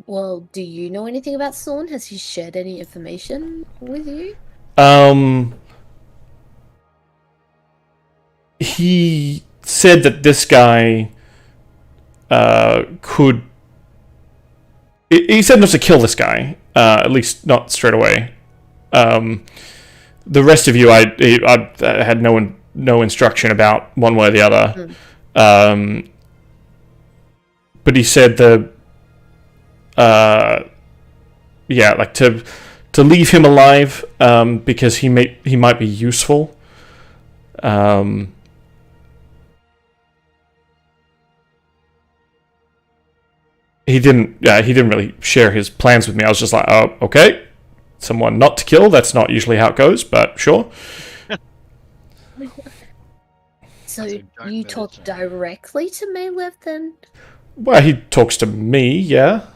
Well, do you know anything about Sorn? Has he shared any information with you? He said that this guy could... He said not to kill this guy, at least not straight away. The rest of you, I had no instruction about one way or the other. But he said like to leave him alive because he might be useful. He didn't really share his plans with me. I was just like, oh, okay, someone not to kill. That's not usually how it goes, but sure. So you talked directly to Maylev then? Well, he talks to me, yeah.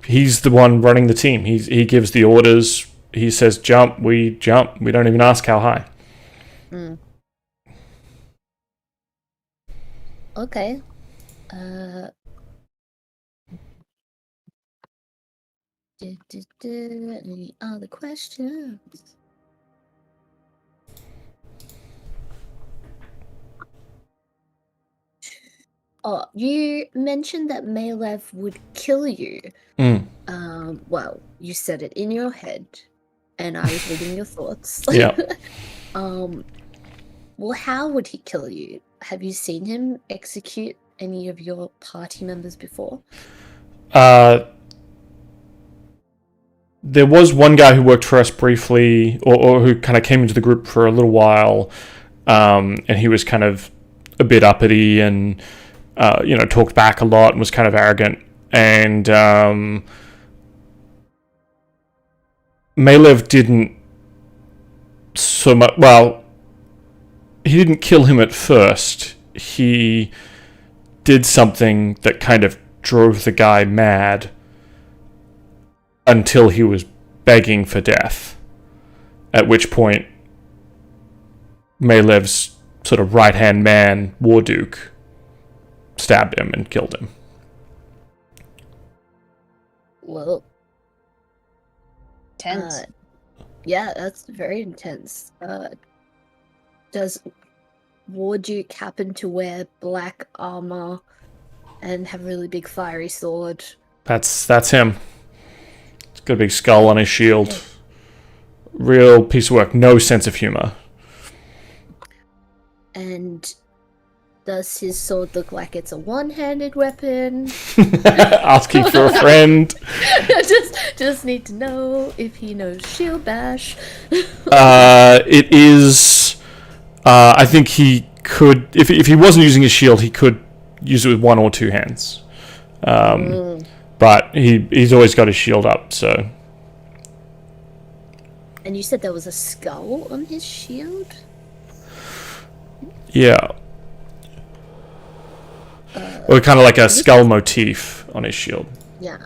He's the one running the team. He gives the orders. He says jump, we jump. We don't even ask how high. Okay. Any other questions? Oh, you mentioned that Maylev would kill you. Well, you said it in your head, and I was reading your thoughts. Yeah. Well, how would he kill you? Have you seen him execute any of your party members before? There was one guy who worked for us briefly, or who kind of came into the group for a little while, and he was kind of a bit uppity and, talked back a lot and was kind of arrogant. And Maylev didn't so much... Well, he didn't kill him at first. He did something that kind of drove the guy mad until he was begging for death. At which point, Maylev's sort of right-hand man, Warduke, stabbed him and killed him. Well, Tense. Yeah, that's very intense. Does Warduke happen to wear black armor and have a really big fiery sword? That's him. He's got a big skull on his shield. Real piece of work. No sense of humor. And does his sword look like it's a one-handed weapon? Asking for a friend. just need to know if he knows shield bash. It is... I think he could... If he wasn't using his shield, he could use it with one or two hands. But he's always got his shield up, so... And you said there was a skull on his shield? Yeah. Or kind of like a skull motif on his shield. Yeah.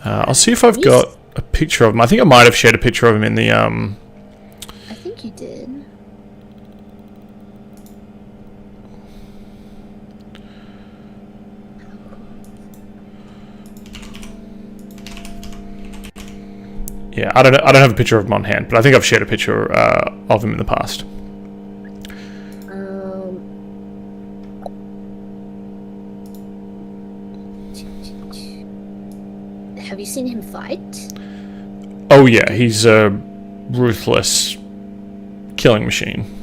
I'll see if I've got a picture of him. I think I might have shared a picture of him in the... I think you did. Yeah, I don't have a picture of him on hand, but I think I've shared a picture of him in the past. Have you seen him fight? Oh yeah, he's a ruthless killing machine.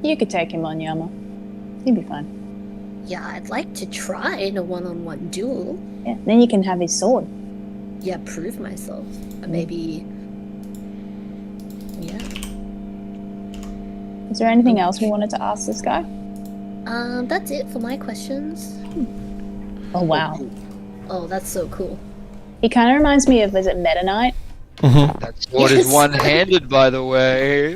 You could take him on, Yama. He'd be fine. Yeah, I'd like to try in a one-on-one duel. Yeah, then you can have his sword. Yeah, prove myself. Maybe... Yeah. Is there anything else we wanted to ask this guy? That's it for my questions. Oh, wow. Oh, that's so cool. He kind of reminds me of, is it Meta Knight? Mm-hmm. That sword is one-handed, by the way.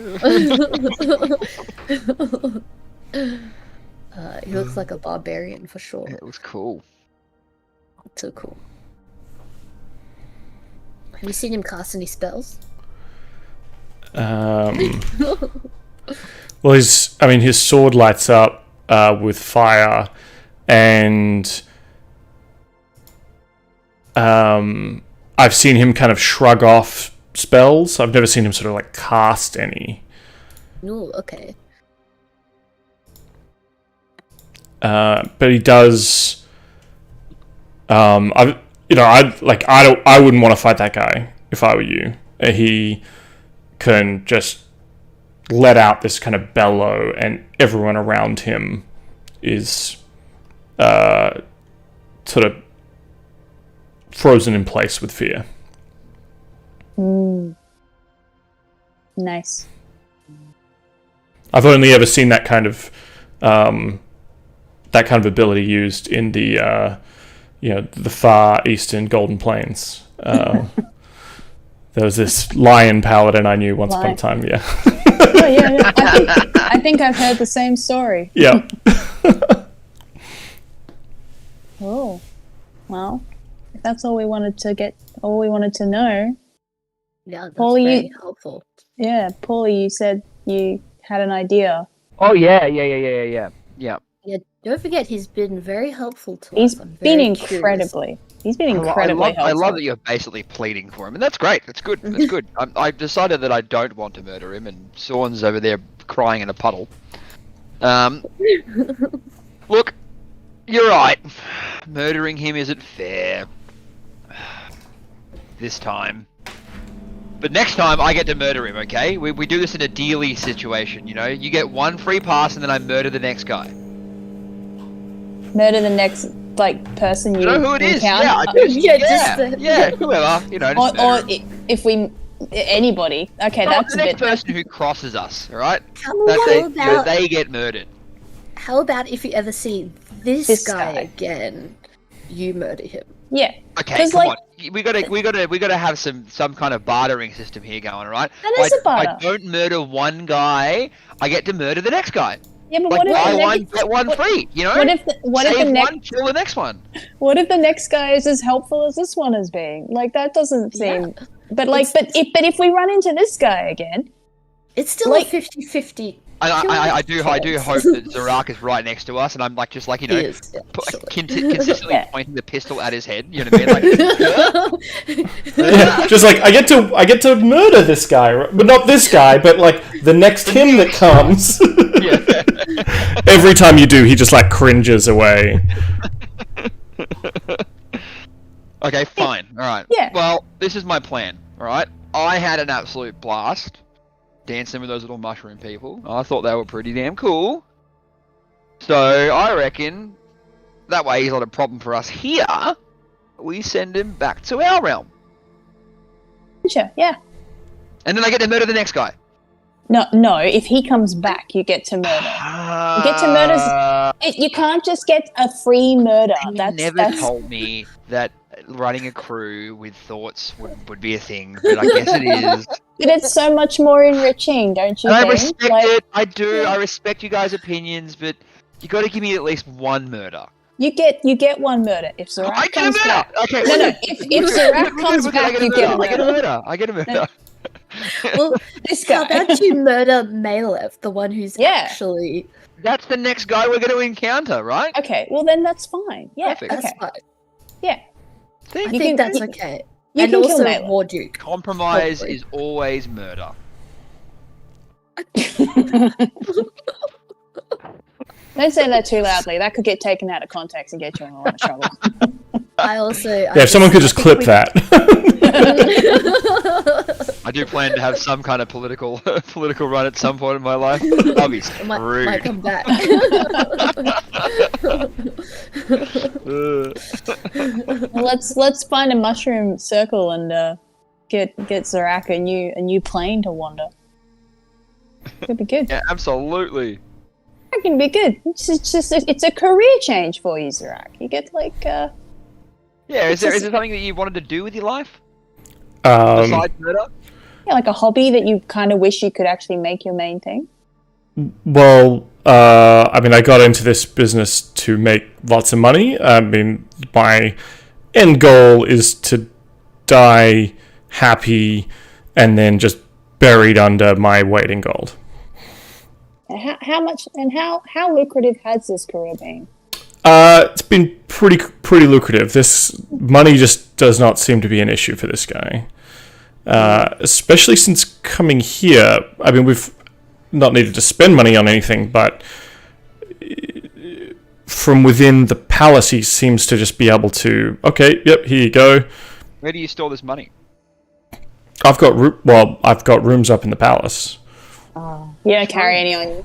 He looks like a barbarian for sure. It was cool. So cool. Have you seen him cast any spells? Well, his sword lights up with fire, and I've seen him kind of shrug off spells. I've never seen him sort of like cast any. No, okay. But he does. I wouldn't want to fight that guy if I were you. He can just let out this kind of bellow, and everyone around him is sort of frozen in place with fear. Nice. I've only ever seen that kind of ability used in the the far eastern Golden Plains. There was this lion paladin I knew once upon a time. Yeah. Oh yeah. I think I've heard the same story. Yeah. Oh, well, if that's all we wanted to know. Yeah, that's Pauly, very helpful. Yeah, Pauly, you said you had an idea. Oh yeah. Yeah, don't forget he's been very helpful to He's us. I'm been very incredibly. He's been I incredibly helpful. I love that you're basically pleading for him, and that's great. That's good. That's good. I've decided that I don't want to murder him, and Sorn's over there crying in a puddle. Look, you're right. Murdering him isn't fair. This time. But next time, I get to murder him, okay? We do this in a dealy situation, you know? You get one free pass, and then I murder the next guy. Murder the next person you know who it is? encounter? Yeah, whoever. You know, just or murder him. if we anybody. Okay, that's the a next bit. person who crosses us, all right? How They get murdered. How about if you ever see this guy again, you murder him? Yeah. Okay, come on. We gotta have some kind of bartering system here going, right? That is a barter. I don't murder one guy, I get to murder the next guy. Yeah, but Like, what if buy the one, next, get one free, you know? What if the Save next one, kill the next one. What if the next guy is as helpful as this one is being? Like, that doesn't seem. But if we run into this guy again, it's still a 50-50. I do hope that Zarak is right next to us, and I'm consistently pointing the pistol at his head. You know what I mean? Yeah, just I get to murder this guy, but not this guy, but the next him that comes. Every time you do, he just cringes away. Okay, fine. All right. Yeah. Well, this is my plan. All right. I had an absolute blast dancing with those little mushroom people. I thought they were pretty damn cool. So I reckon that way he's not a problem for us here. We send him back to our realm. Sure, yeah. And then I get to murder the next guy. No. If he comes back, you get to murder. You get to murder. You can't just get a free murder. You never told me that running a crew with thoughts would be a thing, but I guess it is. But it's so much more enriching, don't you think? I respect it. I do. I respect you guys' opinions, but you got to give me at least one murder. You get one murder if Zarak comes back. Okay. No. If Zarak comes back, you get a murder. I get a murder. Well, this guy. How about you murder Malev, the one who's actually... That's the next guy we're going to encounter, right? Okay, well then that's fine. Yeah, Perfect. That's okay. fine. Yeah. I think that's okay. And can kill also Mela. War Duke. Compromise Hopefully. is always murder. Don't say that too loudly. That could get taken out of context and get you in a lot of trouble. I also. If someone could just clip that. I do plan to have some kind of political run at some point in my life. I'll be screwed. Might come back. Well, let's find a mushroom circle and get Zorak a new plane to wander. Could be good. Yeah, absolutely. That can be good. It's a career change for you, Zorak. You get like Yeah, is there something that you wanted to do with your life Um, besides murder? like a hobby that you kind of wish you could actually make your main thing. well, I mean, I got into this business to make lots of money. I mean, my end goal is to die happy and then just buried under my weight in gold. How much and how lucrative has this career been? It's been pretty lucrative. This money just does not seem to be an issue for this guy. Especially since coming here, I mean, we've not needed to spend money on anything, but from within the palace, he seems to just be able to, okay, yep, here you go. Where do you store this money? I've got rooms up in the palace. You don't carry any on you.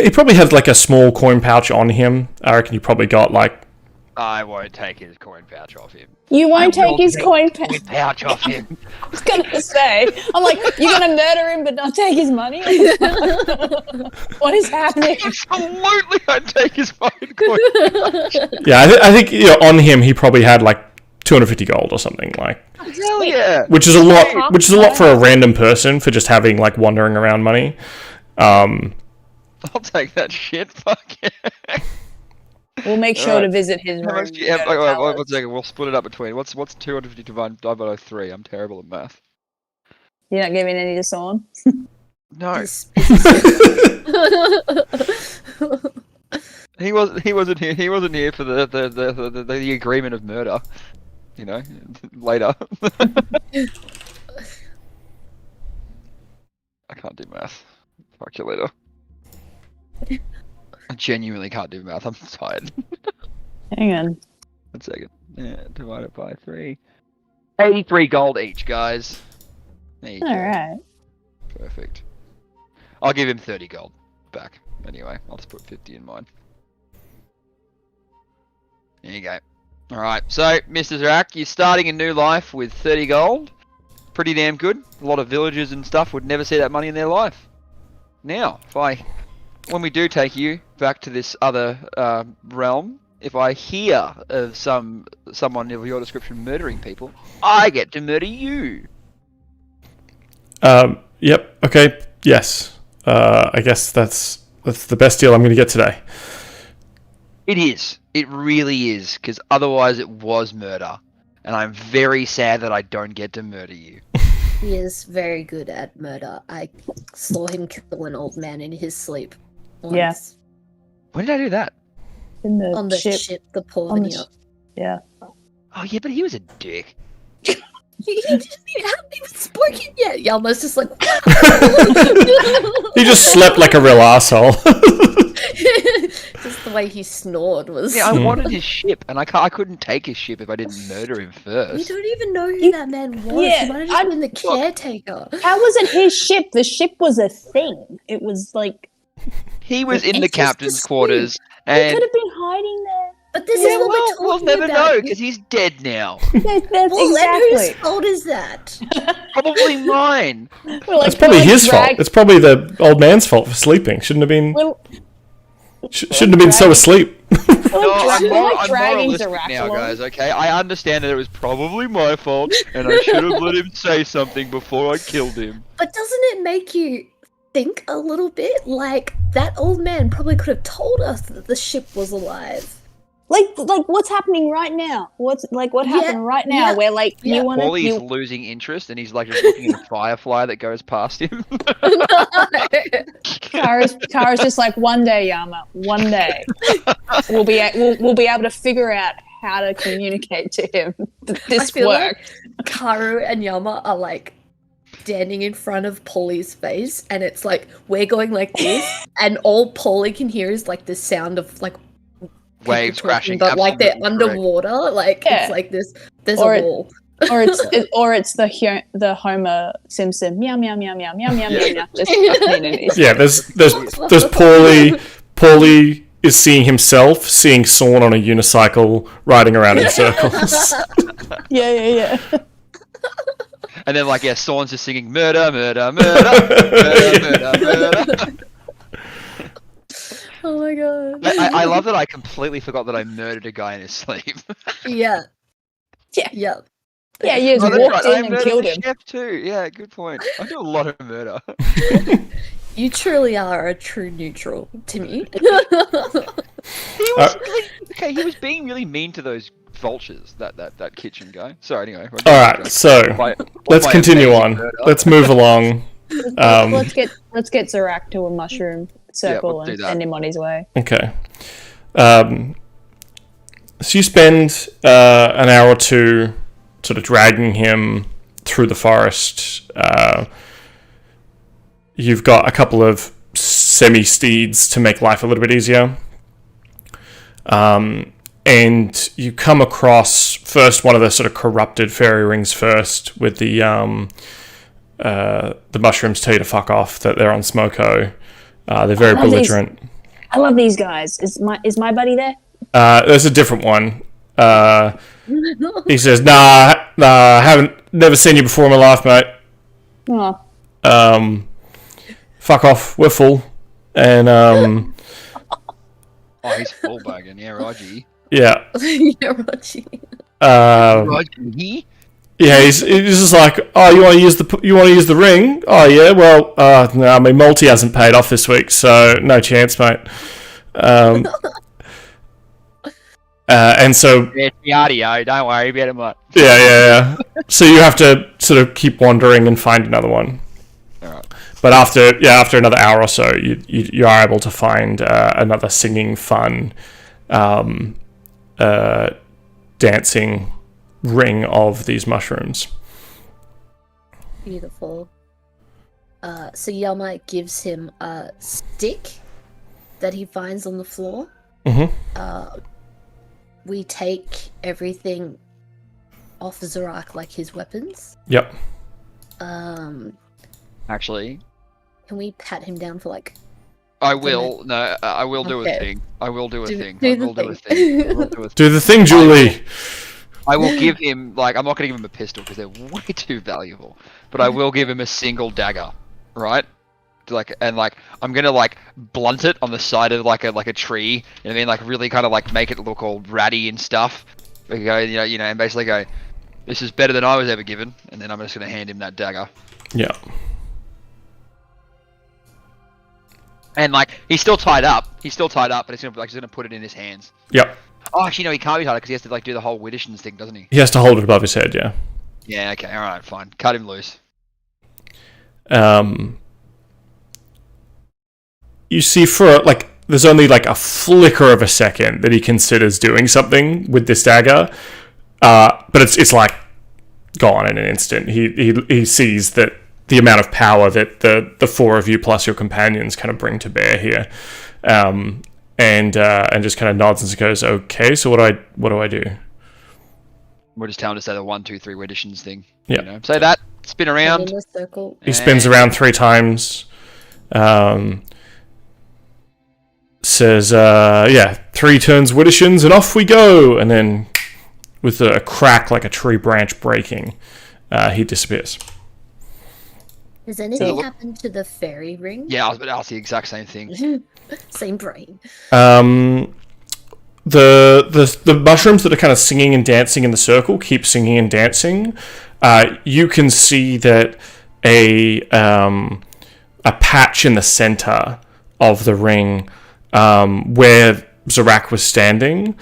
He probably had like a small coin pouch on him. I reckon he probably got like. I won't take his coin pouch off him. You won't take his coin Coin pouch off him. I was gonna say, I'm like, you're gonna murder him but not take his money? What is happening? Absolutely, I'd take his fucking coin pouch. Yeah, I think on him he probably had like 250 gold or something like. Hell yeah. Which is a lot. Which is a lot for a random person for just having like wandering around money. I'll take that shit. Fuck yeah. We'll make sure Alright. to visit his How room. much do you have? One second. We'll split it up between. What's 250 divided by 3? I'm terrible at math. You're not giving any to Sorn? No. He wasn't here. He wasn't here for the agreement of murder. You know, later. I can't do math. Calculator. I genuinely can't do math. I'm tired. Hang on. 1 second. Yeah, divided by 3. 83 gold each, guys. There you go. Alright. Perfect. I'll give him 30 gold back. Anyway, I'll just put 50 in mine. There you go. Alright, so, Mr. Zarak, you're starting a new life with 30 gold. Pretty damn good. A lot of villagers and stuff would never see that money in their life. Now, when we do take you back to this other realm, if I hear of someone of your description murdering people, I get to murder you. Yep. Okay. Yes. I guess that's the best deal I'm going to get today. It is. It really is, because otherwise it was murder. And I'm very sad that I don't get to murder you. He is very good at murder. I saw him kill an old man in his sleep. Once. Yeah. When did I do that? In the On the ship. ship, the On the Pauly. Yeah. Oh yeah, but he was a dick. He hadn't even spoken yet. Yama's just like. He just slept like a real asshole. Just the way he snored was. Yeah, I wanted his ship, and I couldn't take his ship if I didn't murder him We first. don't even know who that man was. Yeah, He might have just been the caretaker. How was it his ship? The ship was a thing. It was like He was in It's the just captain's a quarters, he and could have been hiding there. But this yeah, is what well, we're we'll talking never about. know because he's dead now. That's Well, then whose exactly. fault is that? Probably mine. It's probably his fault. It's probably the old man's fault for sleeping. Shouldn't have been. Shouldn't have been so asleep. No, I'm like dragging moralistic Zarak now, along. guys. Okay, I understand that it was probably my fault, and I should have let him say something before I killed him. But doesn't it make you think a little bit? Like, that old man probably could have told us that the ship was alive. Like what's happening right now? What happened right now? yeah, Where like yeah. you want Pauly's to losing interest, and he's like just looking at a firefly that goes past him. Karu's just like one day, Yama, one day we'll be able to figure out how to communicate to him that I this feel worked. like Karu and Yama are like standing in front of Pauly's face, and it's like we're going like this, and all Pauly can hear is like the sound of like Waves people talking, crashing, but like they're absolutely correct. underwater. Like Yeah. it's like this. There's Or a it- wall. Or it's the Homer Simpson meow meow meow meow meow meow meow meow. Just fucking in his Yeah, there's Pauly. Pauly is seeing himself, seeing Sorn on a unicycle, riding around in circles. yeah. And then like Sorn's just singing murder, murder, murder, murder, murder, murder. Oh my god. I love that I completely forgot that I murdered a guy in his sleep. Yeah. Yeah. Yeah. Yeah, you just Oh, walked I in and murdered killed the him. chef too. Yeah, good point. I do a lot of murder. You truly are a true neutral, Timmy. He was okay. He was being really mean to those vultures. That kitchen guy. Sorry. Anyway. All right, so let's continue on. Let's move along. Let's get Zorak to a mushroom circle we'll do and that. send him on his way. Okay. So you spend an hour or two sort of dragging him through the forest. You've got a couple of semi-steeds to make life a little bit easier. And you come across first one of the sort of corrupted fairy rings first with the mushrooms tell you to fuck off, that they're on Smoko. They're very belligerent. I love these guys. Is my buddy there? There's a different one. He says, nah, haven't never seen you before in my life, mate. Oh. Fuck off, we're full. And, Oh, he's full bagging. Yeah, Raji. yeah. Yeah, Raji. Raji? Yeah, he's just like, oh, you want to use the ring? Oh yeah, well, no, I mean, multi hasn't paid off this week, so no chance, mate. And so It's the audio. Don't worry about it, mate. yeah. So you have to sort of keep wandering and find another one. All right. But after another hour or so, you are able to find another singing, fun, dancing ring of these mushrooms. Beautiful. So Yama gives him a stick that he finds on the floor. Mm-hmm. We take everything off Zorak, like his weapons. Yep. Actually, Can we pat him down for like? I will. No, I will do Okay. a thing. I will do a thing. do I the will do a thing. thing. I will do a thing. Do the thing, Julie. I will give him, like, I'm not going to give him a pistol because they're way too valuable, but I will give him a single dagger, right? I'm going to, like, blunt it on the side of, like a tree, you know what I mean? Like, really kind of, like, make it look all ratty and stuff. We go, you know, and basically go, this is better than I was ever given, and then I'm just going to hand him that dagger. Yeah. And, like, he's still tied up, but he's going to put it in his hands. Yep. Oh, actually, no, he can't be tied up because he has to, like, do the whole Widdershins thing, doesn't he? He has to hold it above his head. Yeah. Yeah, okay, alright, fine. Cut him loose. You see there's only like a flicker of a second that he considers doing something with this dagger, but it's like gone in an instant. He sees that the amount of power that the four of you plus your companions kind of bring to bear here, and just kind of nods and goes, okay, so what do I do? We'll just tell him to say the 1, 2, 3 Widdershins thing. Yeah. You know? Say that, spin around. In a circle. He spins around 3 times, says, 3 turns Widdershins and off we go, and then with a crack like a tree branch breaking, he disappears. Has anything happened to the fairy ring? Yeah, I was about to ask the exact same thing. Same brain. The mushrooms that are kind of singing and dancing in the circle keep singing and dancing. You can see that a patch in the center of the ring, where Zorak was standing,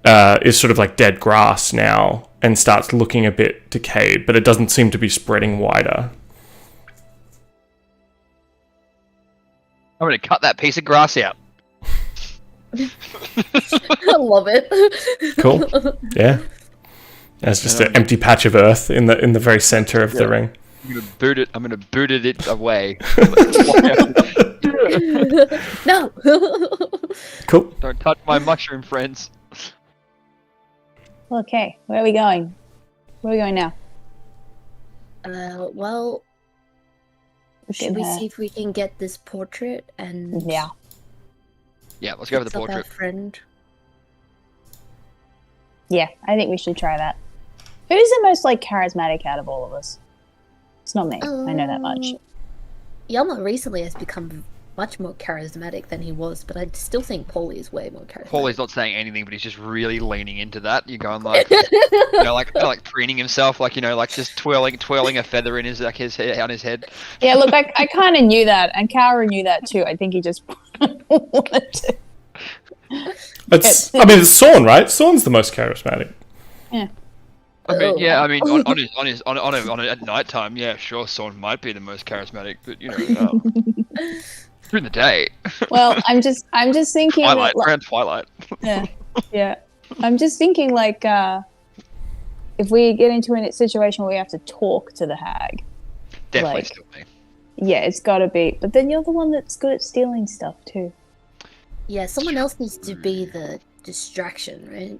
is sort of like dead grass now and starts looking a bit decayed, but it doesn't seem to be spreading wider. I'm going to cut that piece of grass out. I love it. Cool. Yeah. There's just an empty patch of earth in the very center of the ring. I'm gonna boot it away. No. Cool. Don't touch my mushroom friends. Okay, where are we going? Where are we going now? Well, should we see if we can get this portrait and Yeah, let's go for the fix up our portrait. friend? yeah, I think we should try that. Who's the most like charismatic out of all of us? It's not me. I know that much. Yama recently has become much more charismatic than he was, but I still think Pauly is way more charismatic. Pauly's not saying anything, but he's just really leaning into that. You're going like, you know, like preening himself, like, you know, like just twirling a feather in his like his hair on his head. Yeah, look, I kind of knew that, and Karu knew that too. I think he just wanted to. It's Sorn, right? Sorn's the most charismatic. Yeah. I mean, yeah, I mean, on at night time, yeah, sure, Sorn might be the most charismatic, but you know, during the day. Well, I'm just thinking. Twilight, that, around Twilight. yeah. I'm just thinking like, if we get into a situation where we have to talk to the hag, Definitely like, still me. yeah, it's got to be. But then you're the one that's good at stealing stuff too. Yeah, someone else needs to be the distraction, right?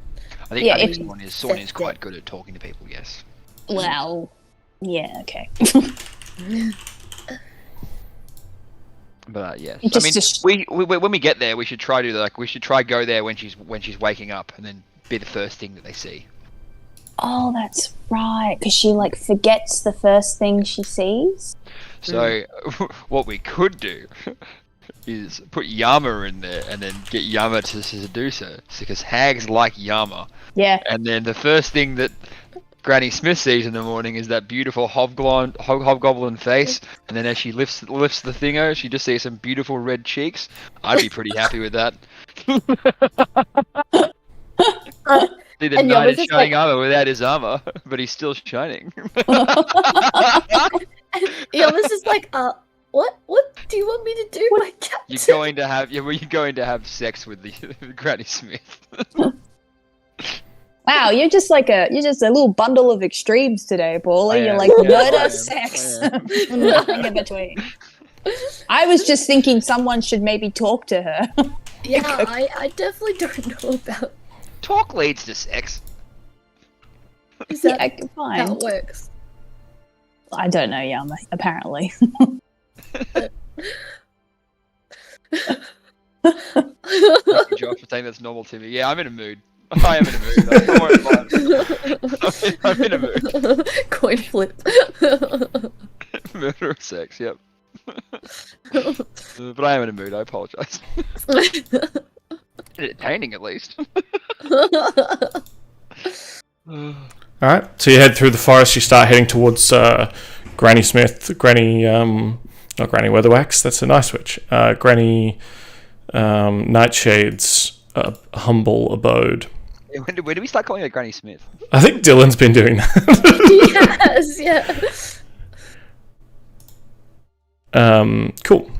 I think Sorn is quite good at talking to people. Yes. Well, yeah, okay. But yes, Just- I mean, we when we get there, we should try go there when she's waking up, and then be the first thing that they see. Oh, that's right. Because she like forgets the first thing she sees. So what we could do is put Yama in there, and then get Yama to seduce her, because hags like Yama. Yeah. And then the first thing that Granny Smith sees in the morning is that beautiful hobgoblin face, and then as she lifts the thingo, she just sees some beautiful red cheeks. I'd be pretty happy with that. See, the And knight is Yama's showing like- armor without his armor, but he's still shining. Yama's just like, what do you want me to do, my captain? You're going to have sex with the Granny Smith. Wow, you're just a little bundle of extremes today, Pauly. You're like murder, sex, nothing in between. I was just thinking someone should maybe talk to her. Yeah, I definitely don't know about Talk leads to sex. is that Yeah, fine. how it works. I don't know, Yama. Apparently. Thank you, Josh, for saying that's normal to me. Yeah, I'm in a mood. I am in a mood. I'm in a mood. Coin flip. Murder or sex, yep. But I am in a mood, I apologise. Entertaining, at least. Alright, so you head through the forest, you start heading towards Granny Smith, not Granny Weatherwax, that's a nice witch. Granny Nightshade's humble abode. When do we start calling her Granny Smith? I think Dylan's been doing that. Yes, yeah. Cool.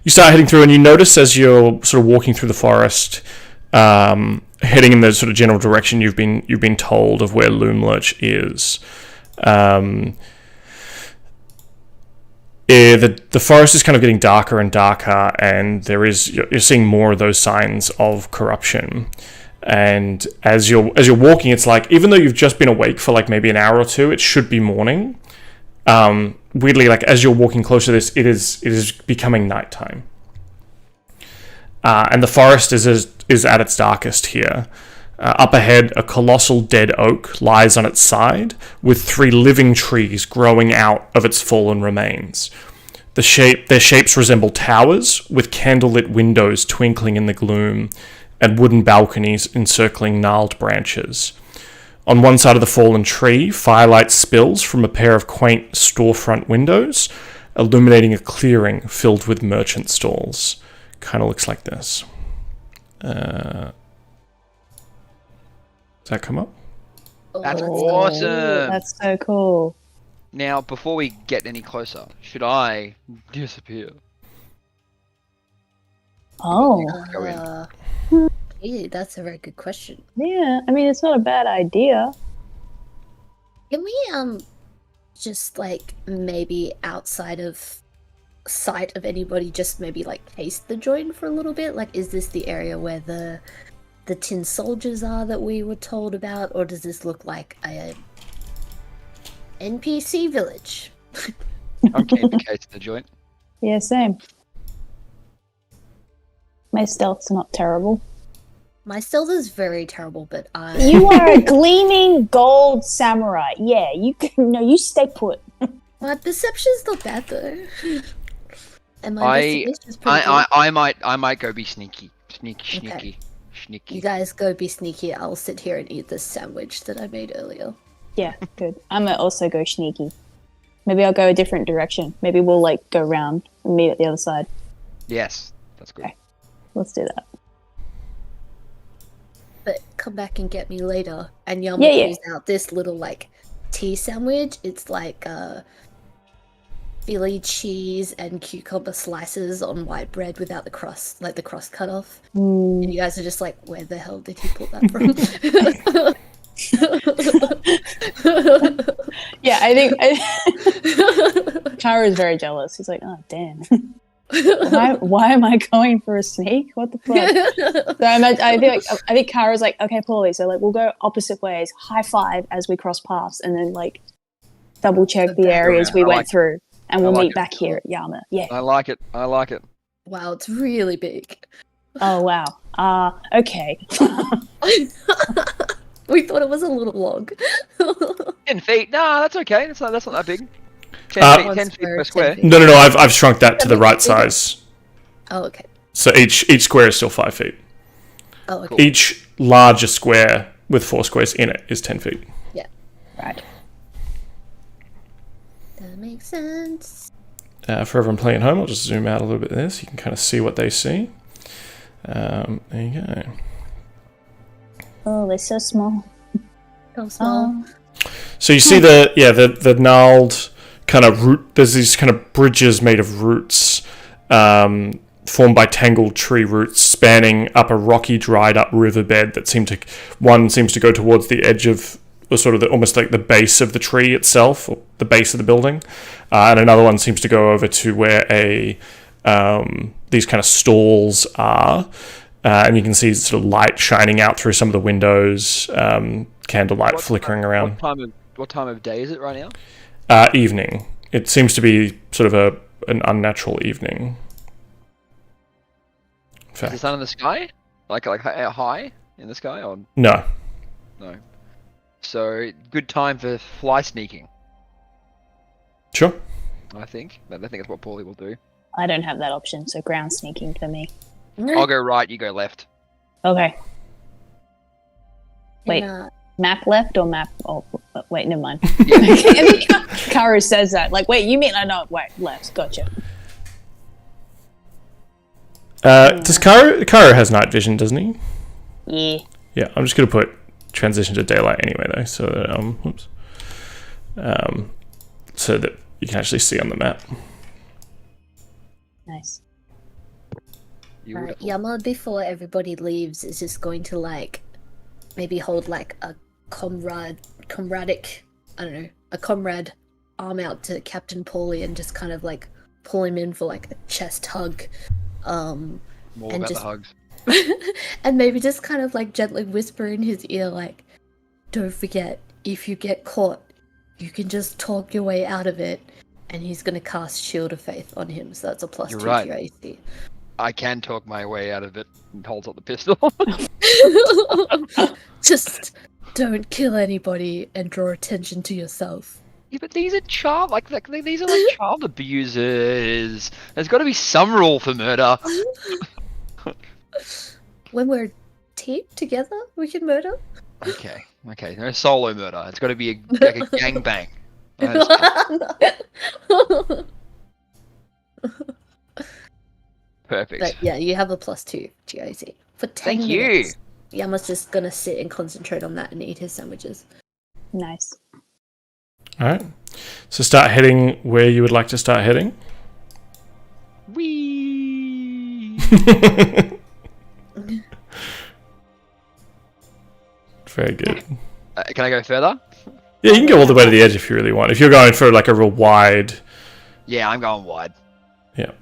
You start heading through and you notice as you're sort of walking through the forest, heading in the sort of general direction you've been told of where Loomlurch is. The forest is kind of getting darker and darker, and you're seeing more of those signs of corruption. And as you're walking, it's like, even though you've just been awake for like maybe an hour or two, it should be morning. Weirdly, like as you're walking closer to this, it is becoming nighttime. And the forest is at its darkest here. Up ahead, a colossal dead oak lies on its side, with 3 living trees growing out of its fallen remains. Their shapes resemble towers, with candlelit windows twinkling in the gloom, and wooden balconies encircling gnarled branches. On one side of the fallen tree, firelight spills from a pair of quaint storefront windows, illuminating a clearing filled with merchant stalls. Kind of looks like this. Does that come up? That's Oh, awesome. That's so cool. Now, before we get any closer, should I disappear? Oh, Go in. Yeah, that's a very good question. yeah. I mean, it's not a bad idea. Can we just like maybe outside of sight of anybody, just maybe like taste the joint for a little bit? Like, is this the area where the tin soldiers are that we were told about, or does this look like a NPC village? I'm keen for Cait in the joint. Yeah, same. My stealth's not terrible. My stealth is very terrible, but I. You are a gleaming gold samurai. Yeah, you can. No, you stay put. My perception's not bad though. And my investigation's pretty good. I might go be sneaky. Sneaky. You Sneaky. guys go be sneaky. I'll sit here and eat this sandwich that I made earlier. Yeah, good. I'm gonna also go sneaky. Maybe I'll go a different direction. Maybe we'll like go round and meet at the other side. Yes, that's good. Okay. Let's do that. But come back and get me later. And Yama pulls out this little like tea sandwich. It's like Philly cheese and cucumber slices on white bread without the crust, like the crust cut off. And you guys are just like, where the hell did he pull that from? Yeah, I think Karu is very jealous. He's like, oh damn. Why am I going for a sneak? What the fuck? So I think Karu's like, okay, Pauly, so like we'll go opposite ways, high five as we cross paths, and then like double check the areas we went through, and we'll meet back here at Yama. Yeah. I like it. Wow, it's really big. Oh wow. Okay. We thought it was a little long. 10 feet. Nah, that's okay. That's not that big. 10 feet per square. No. I've shrunk that to the right size. Oh, okay. So each square is still 5 feet. Oh, okay. Each larger square with 4 squares in it is 10 feet. Yeah. Right. That makes sense. For everyone playing at home, I'll just zoom out a little bit there so you can kind of see what they see. There you go. Oh, they're so small. So small. So you see the gnarled kind of root. There's these kind of bridges made of roots, formed by tangled tree roots spanning up a rocky, dried up riverbed that seems to go towards the edge of, or sort of almost like the base of the tree itself, or the base of the building, and another one seems to go over to where these kind of stalls are. And you can see sort of light shining out through some of the windows, candlelight flickering around. What time of day is it right now? Evening. It seems to be sort of an unnatural evening. Is the sun in the sky? Like high in the sky? Or no. No. So, good time for fly sneaking. Sure. I think that's what Pauly will do. I don't have that option, so ground sneaking for me. I'll go right, you go left. Okay. Wait, And, map left or map? Oh, wait, never mind. Yeah. Karu says that. Like, wait, you mean I know? Wait, left. Gotcha. Does Karu has night vision, doesn't he? Yeah. Yeah, I'm just gonna put transition to daylight anyway, though, so that so that you can actually see on the map. Nice. Right, Yama, before everybody leaves, is just going to like maybe hold like a comrade arm out to Captain Pauly and just kind of like pull him in for like a chest hug. More and about just, the hugs. and maybe just kind of like gently whisper in his ear like, don't forget, if you get caught, you can just talk your way out of it. And he's gonna cast Shield of Faith on him, so that's a +2 to your AC. I can talk my way out of it, and holds up the pistol. Just don't kill anybody and draw attention to yourself. Yeah, but these are these are like child abusers. There's got to be some rule for murder. When we're teamed together, we can murder. Okay, no solo murder. It's got to be a gangbang. Perfect. But yeah, you have a +2 to your AC. For 10 Thank minutes. you. Yama's just gonna sit and concentrate on that and eat his sandwiches. Nice. Alright. So start heading where you would like to start heading. Whee! Very good. Can I go further? Yeah, you can go all the way to the edge if you really want. If you're going for like a real wide... Yeah, I'm going wide. Yeah.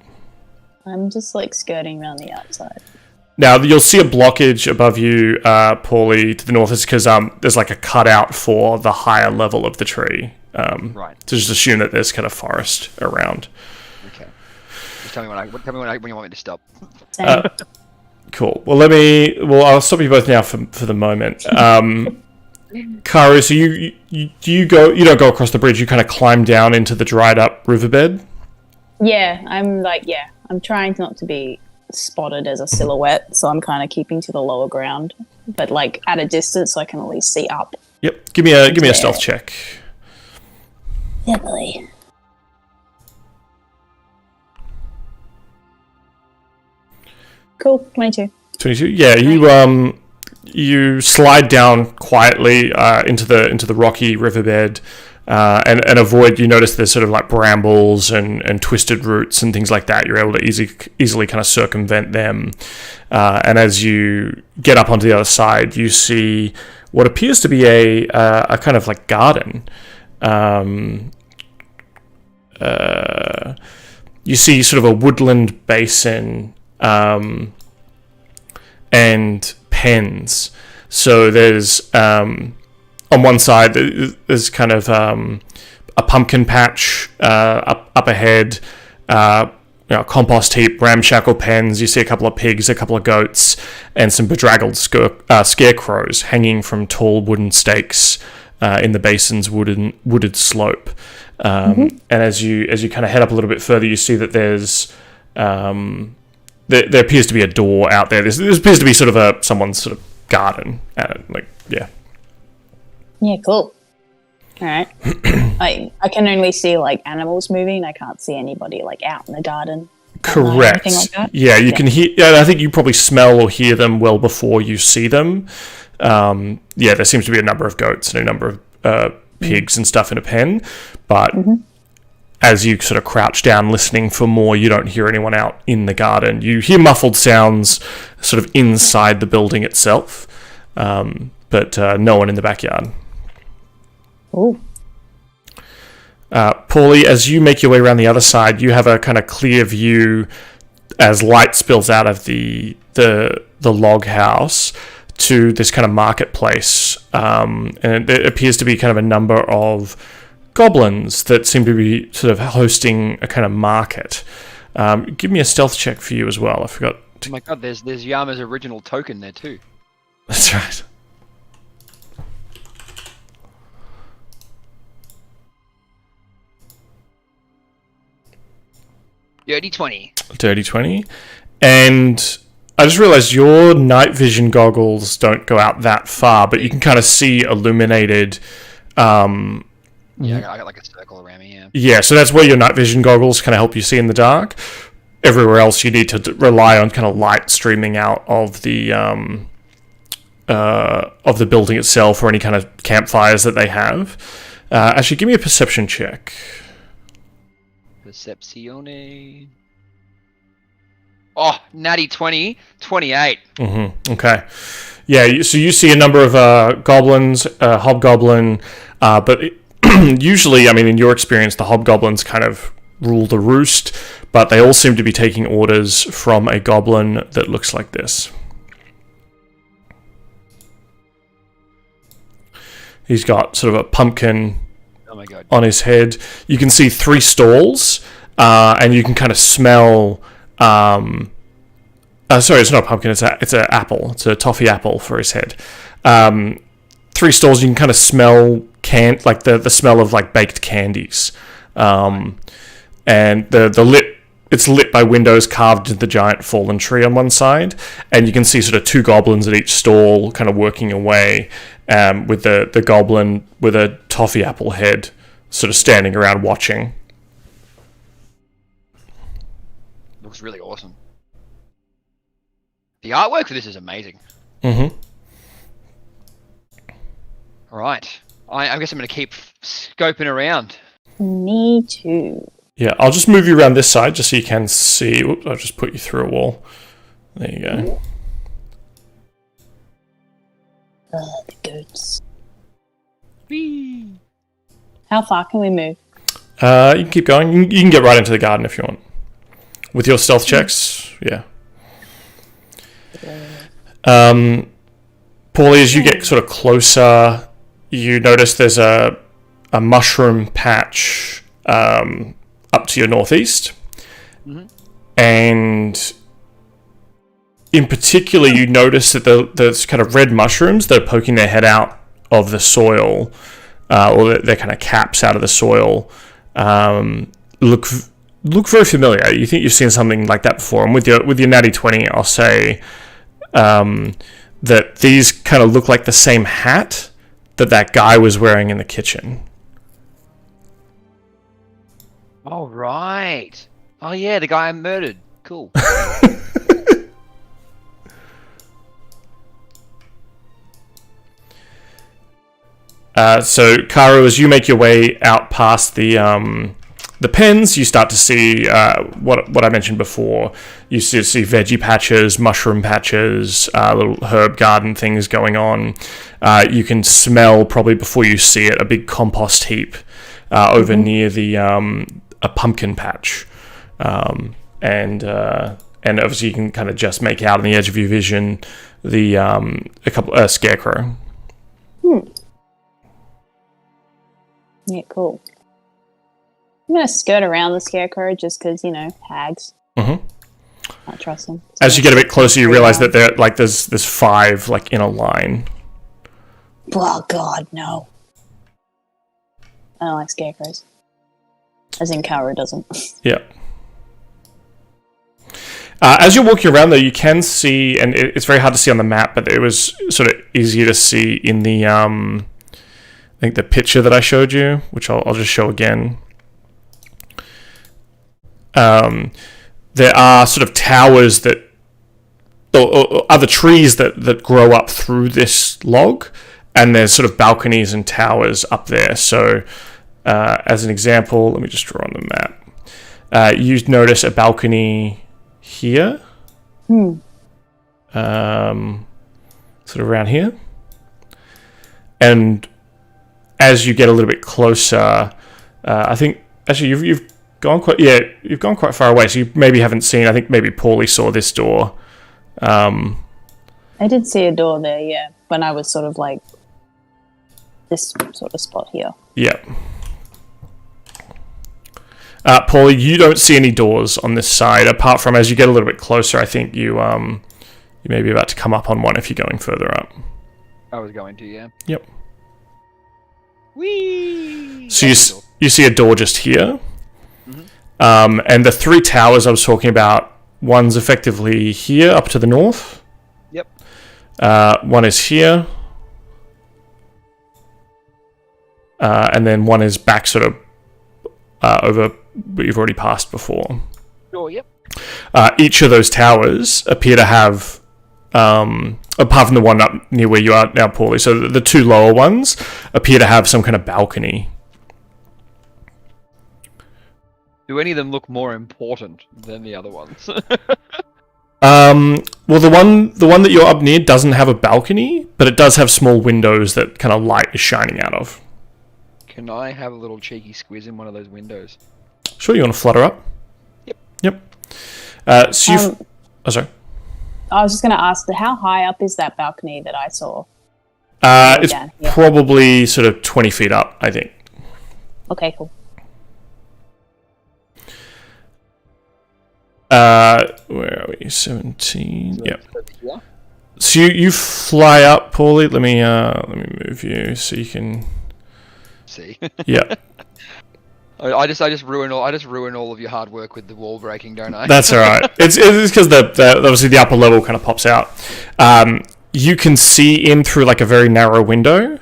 I'm just like skirting around the outside. Now, you'll see a blockage above you, Pauly, to the north. It's because there's like a cutout for the higher level of the tree. Right. So just assume that there's kind of forest around. Okay. Just tell me when you want me to stop. Same. Cool. Well, I'll stop you both now for the moment. Karu, so you don't go across the bridge. You kind of climb down into the dried up riverbed. Yeah, I'm trying not to be spotted as a silhouette, so I'm kind of keeping to the lower ground, but like at a distance, so I can at least see up. Yep. Give me a stealth check. Definitely. Cool. 22. 22. Yeah, you slide down quietly into the rocky riverbed. And avoid. You notice there's sort of like brambles and twisted roots and things like that. You're able to easily kind of circumvent them. And as you get up onto the other side, you see what appears to be a kind of like garden. You see sort of a woodland basin and pens. So there's on one side, there's kind of a pumpkin patch up ahead, compost heap, ramshackle pens. You see a couple of pigs, a couple of goats, and some bedraggled scarecrows hanging from tall wooden stakes in the basin's wooded slope. And as you kind of head up a little bit further, you see that there's there appears to be a door out there. This appears to be sort of someone's sort of garden. Yeah, cool. All right. I can only see like animals moving. I can't see anybody like out in the garden. Correct. Anything like that. Yeah, you can hear. Yeah, I think you probably smell or hear them well before you see them. There seems to be a number of goats and a number of pigs and stuff in a pen, but as you sort of crouch down listening for more, you don't hear anyone out in the garden. You hear muffled sounds sort of inside the building itself, but no one in the backyard. Oh. Pauly, as you make your way around the other side, you have a kind of clear view as light spills out of the log house to this kind of marketplace, and it appears to be kind of a number of goblins that seem to be sort of hosting a kind of market. Give me a stealth check for you as well. I forgot. Oh my god, there's Yama's original token there too. That's right. Dirty 20. Dirty 20. And I just realized your night vision goggles don't go out that far, but you can kind of see illuminated. Yeah, I got like a circle around me, yeah. Yeah, so that's where your night vision goggles kind of help you see in the dark. Everywhere else, you need to rely on kind of light streaming out of the building itself or any kind of campfires that they have. Actually, give me a perception check. Percepzione. Oh, natty 20, 28. Okay. Yeah, so you see a number of goblins, hobgoblin, but usually, I mean, in your experience, the hobgoblins kind of rule the roost, but they all seem to be taking orders from a goblin that looks like this. He's got sort of a pumpkin on his head. You can see 3 stalls, and you can kind of smell... sorry, it's not a pumpkin, it's an apple. It's a toffee apple for his head. 3 stalls, you can kind of smell like the smell of like baked candies. And it's lit by windows carved into the giant fallen tree on one side, and you can see sort of 2 goblins at each stall kind of working away, with the goblin with a toffee apple head sort of standing around watching. Looks really awesome. The artwork for this is amazing. Mm-hmm. Alright. I guess I'm going to keep scoping around. Me too. Yeah, I'll just move you around this side just so you can see. Oops, I'll just put you through a wall. There you go. The goats. Whee! How far can we move? You can keep going. You can get right into the garden if you want. With your stealth checks, yeah. Pauly, as you get sort of closer, you notice there's a mushroom patch up to your northeast. Mm-hmm. And in particular, you notice that there's kind of red mushrooms that are poking their head out of the soil, or they're kind of caps out of the soil. Look very familiar. You think you've seen something like that before. And with your natty 20, I'll say that these kind of look like the same hat that guy was wearing in the kitchen. Oh, right. Oh, yeah, the guy I murdered. Cool. So, Karu, as you make your way out past the pens, you start to see what I mentioned before. You see veggie patches, mushroom patches, little herb garden things going on. You can smell, probably before you see it, a big compost heap over near a pumpkin patch. And obviously you can kind of just make out on the edge of your vision a scarecrow. Yeah, cool. I'm gonna skirt around the scarecrow just because, hags. Mm-hmm. I trust them. So as you get a bit closer, you realize that there's 5 in a line. Oh God, no! I don't like scarecrows. As in, Karu doesn't. Yeah. As you're walking around, though, you can see, and it's very hard to see on the map, but it was sort of easier to see in the I think the picture that I showed you, which I'll just show again. There are sort of towers that, or other trees that grow up through this log, and there's sort of balconies and towers up there. So, as an example, let me just draw on the map. You notice a balcony here, sort of around here, and as you get a little bit closer, I think actually you've gone quite far away. So you maybe haven't seen. I think maybe Pauly saw this door. I did see a door there, yeah, when I was sort of like this sort of spot here. Yeah. Pauly, you don't see any doors on this side, apart from as you get a little bit closer. I think you may be about to come up on one if you're going further up. I was going to, yeah. Yep. Whee! So you see a door just here. Mm-hmm. And the 3 towers I was talking about, one's effectively here up to the north. Yep. One is here. And then one is back sort of over what you've already passed before. Sure, yep. Each of those towers appear to have, apart from the one up near where you are now, Pauly, so the 2 lower ones appear to have some kind of balcony. Do any of them look more important than the other ones? Well, the one that you're up near doesn't have a balcony, but it does have small windows that kind of light is shining out of. Can I have a little cheeky squiz in one of those windows? Sure, you want to flutter up? Yep. So you've... oh, sorry. I was just going to ask, how high up is that balcony that I saw? It's probably sort of 20 feet up, I think. Okay, cool. Where are we? 17. Yep. So you fly up, Pauly. Let me move you so you can see. Yeah. I just ruin all of your hard work with the wall breaking, don't I? That's all right. It's because obviously the upper level kind of pops out. You can see in through like a very narrow window.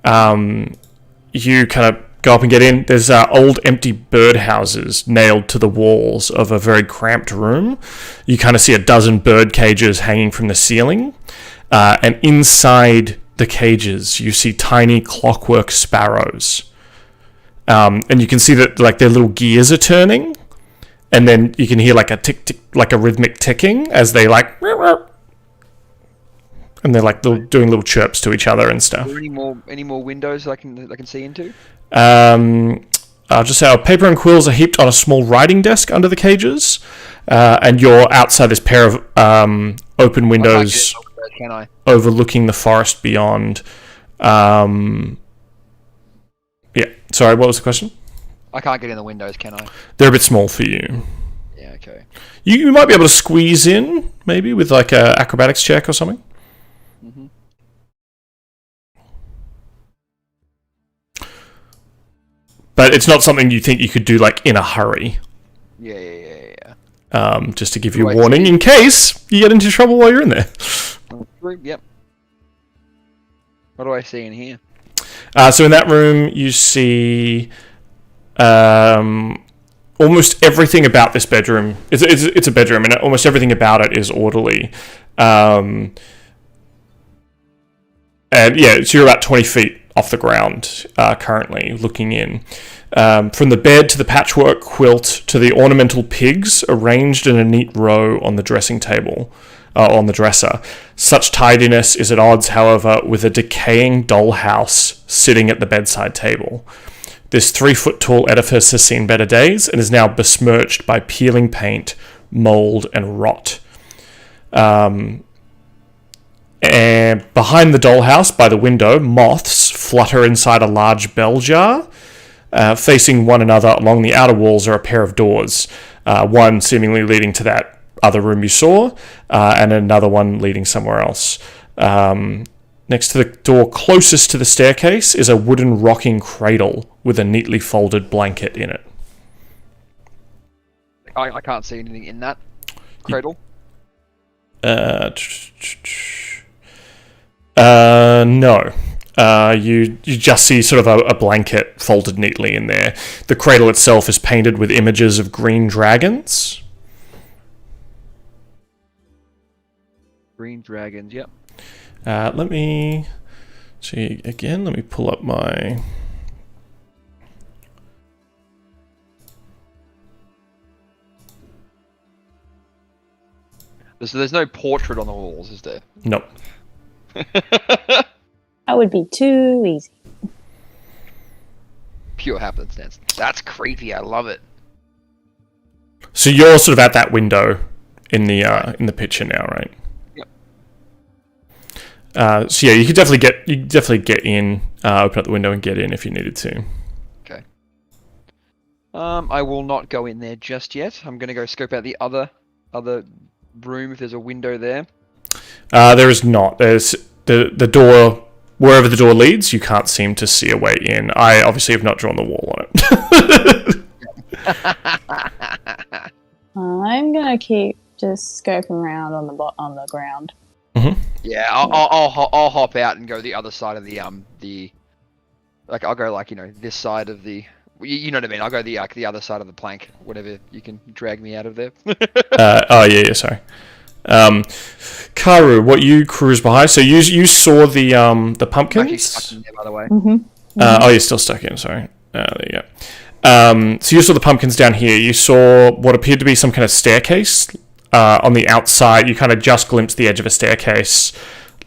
You kind of go up and get in. There's old empty birdhouses nailed to the walls of a very cramped room. You kind of see a dozen bird cages hanging from the ceiling. And inside the cages, you see tiny clockwork sparrows. And you can see that like their little gears are turning. and then you can hear like a tick tick, like a rhythmic ticking as they like, and they're like doing little chirps to each other and stuff. Are there any more windows I can see into? I'll just say our paper and quills are heaped on a small writing desk under the cages, and you're outside this pair of open windows Can I? overlooking the forest beyond. Yeah, sorry, what was the question? I can't get in the windows, can I? They're a bit small for you. Yeah, okay. You might be able to squeeze in, maybe, with like a acrobatics check or something. Mm-hmm. But it's not something you think you could do like in a hurry. Yeah. Just to give you a warning in case you get into trouble while you're in there. Yep. What do I see in here? So in that room, you see almost everything about this bedroom. It's a bedroom, and almost everything about it is orderly. And yeah, so you're about 20 feet off the ground currently, looking in. From the bed to the patchwork quilt to the ornamental pigs arranged in a neat row on the dressing table, on the dresser. Such tidiness is at odds, however, with a decaying dollhouse sitting at the bedside table. This 3-foot-tall edifice has seen better days and is now besmirched by peeling paint, mold, and rot. And behind the dollhouse, by the window, moths flutter inside a large bell jar. Facing one another along the outer walls are a pair of doors, one seemingly leading to that other room you saw, and another one leading somewhere else. Next to the door closest to the staircase is a wooden rocking cradle with a neatly folded blanket in it. I can't see anything in that cradle. No. You just see sort of a blanket folded neatly in there. The cradle itself is painted with images of green dragons. Green dragons, yep. Let me see again. Let me pull up my... So there's no portrait on the walls, is there? Nope. That would be too easy. Pure happenstance. That's creepy. I love it. So you're sort of at that window in the picture now, right? Yep. So yeah, you could definitely get in, open up the window and get in if you needed to. Okay. I will not go in there just yet. I'm gonna go scope out the other room if there's a window there. There is not. There's the door. Wherever the door leads, you can't seem to see a way in. I obviously have not drawn the wall on it. I'm gonna keep just scoping around on the ground. Mm-hmm. Yeah, I'll hop out and go the other side of the like I'll go this side of the you know what I mean. I'll go the other side of the plank, whatever you can drag me out of there. Yeah, sorry. Karu, what you cruise behind? So you saw the pumpkins. I'm actually stuck in there, by the way. Mm-hmm. Oh, you're still stuck in. Sorry. There you go. So you saw the pumpkins down here. You saw what appeared to be some kind of staircase on the outside. You kind of just glimpsed the edge of a staircase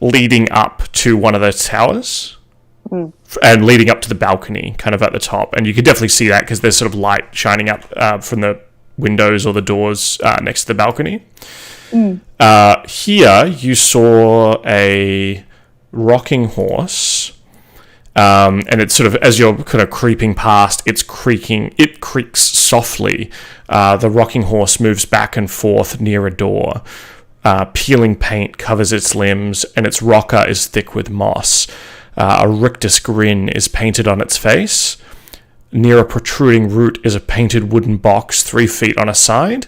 leading up to one of the towers, and leading up to the balcony, kind of at the top. And you could definitely see that because there's sort of light shining up from the windows or the doors next to the balcony. Here you saw a rocking horse, and it's sort of, as you're kind of creeping past, it creaks softly. The rocking horse moves back and forth near a door. Peeling paint covers its limbs, and its rocker is thick with moss. A rictus grin is painted on its face. Near a protruding root is a painted wooden box 3 feet on a side,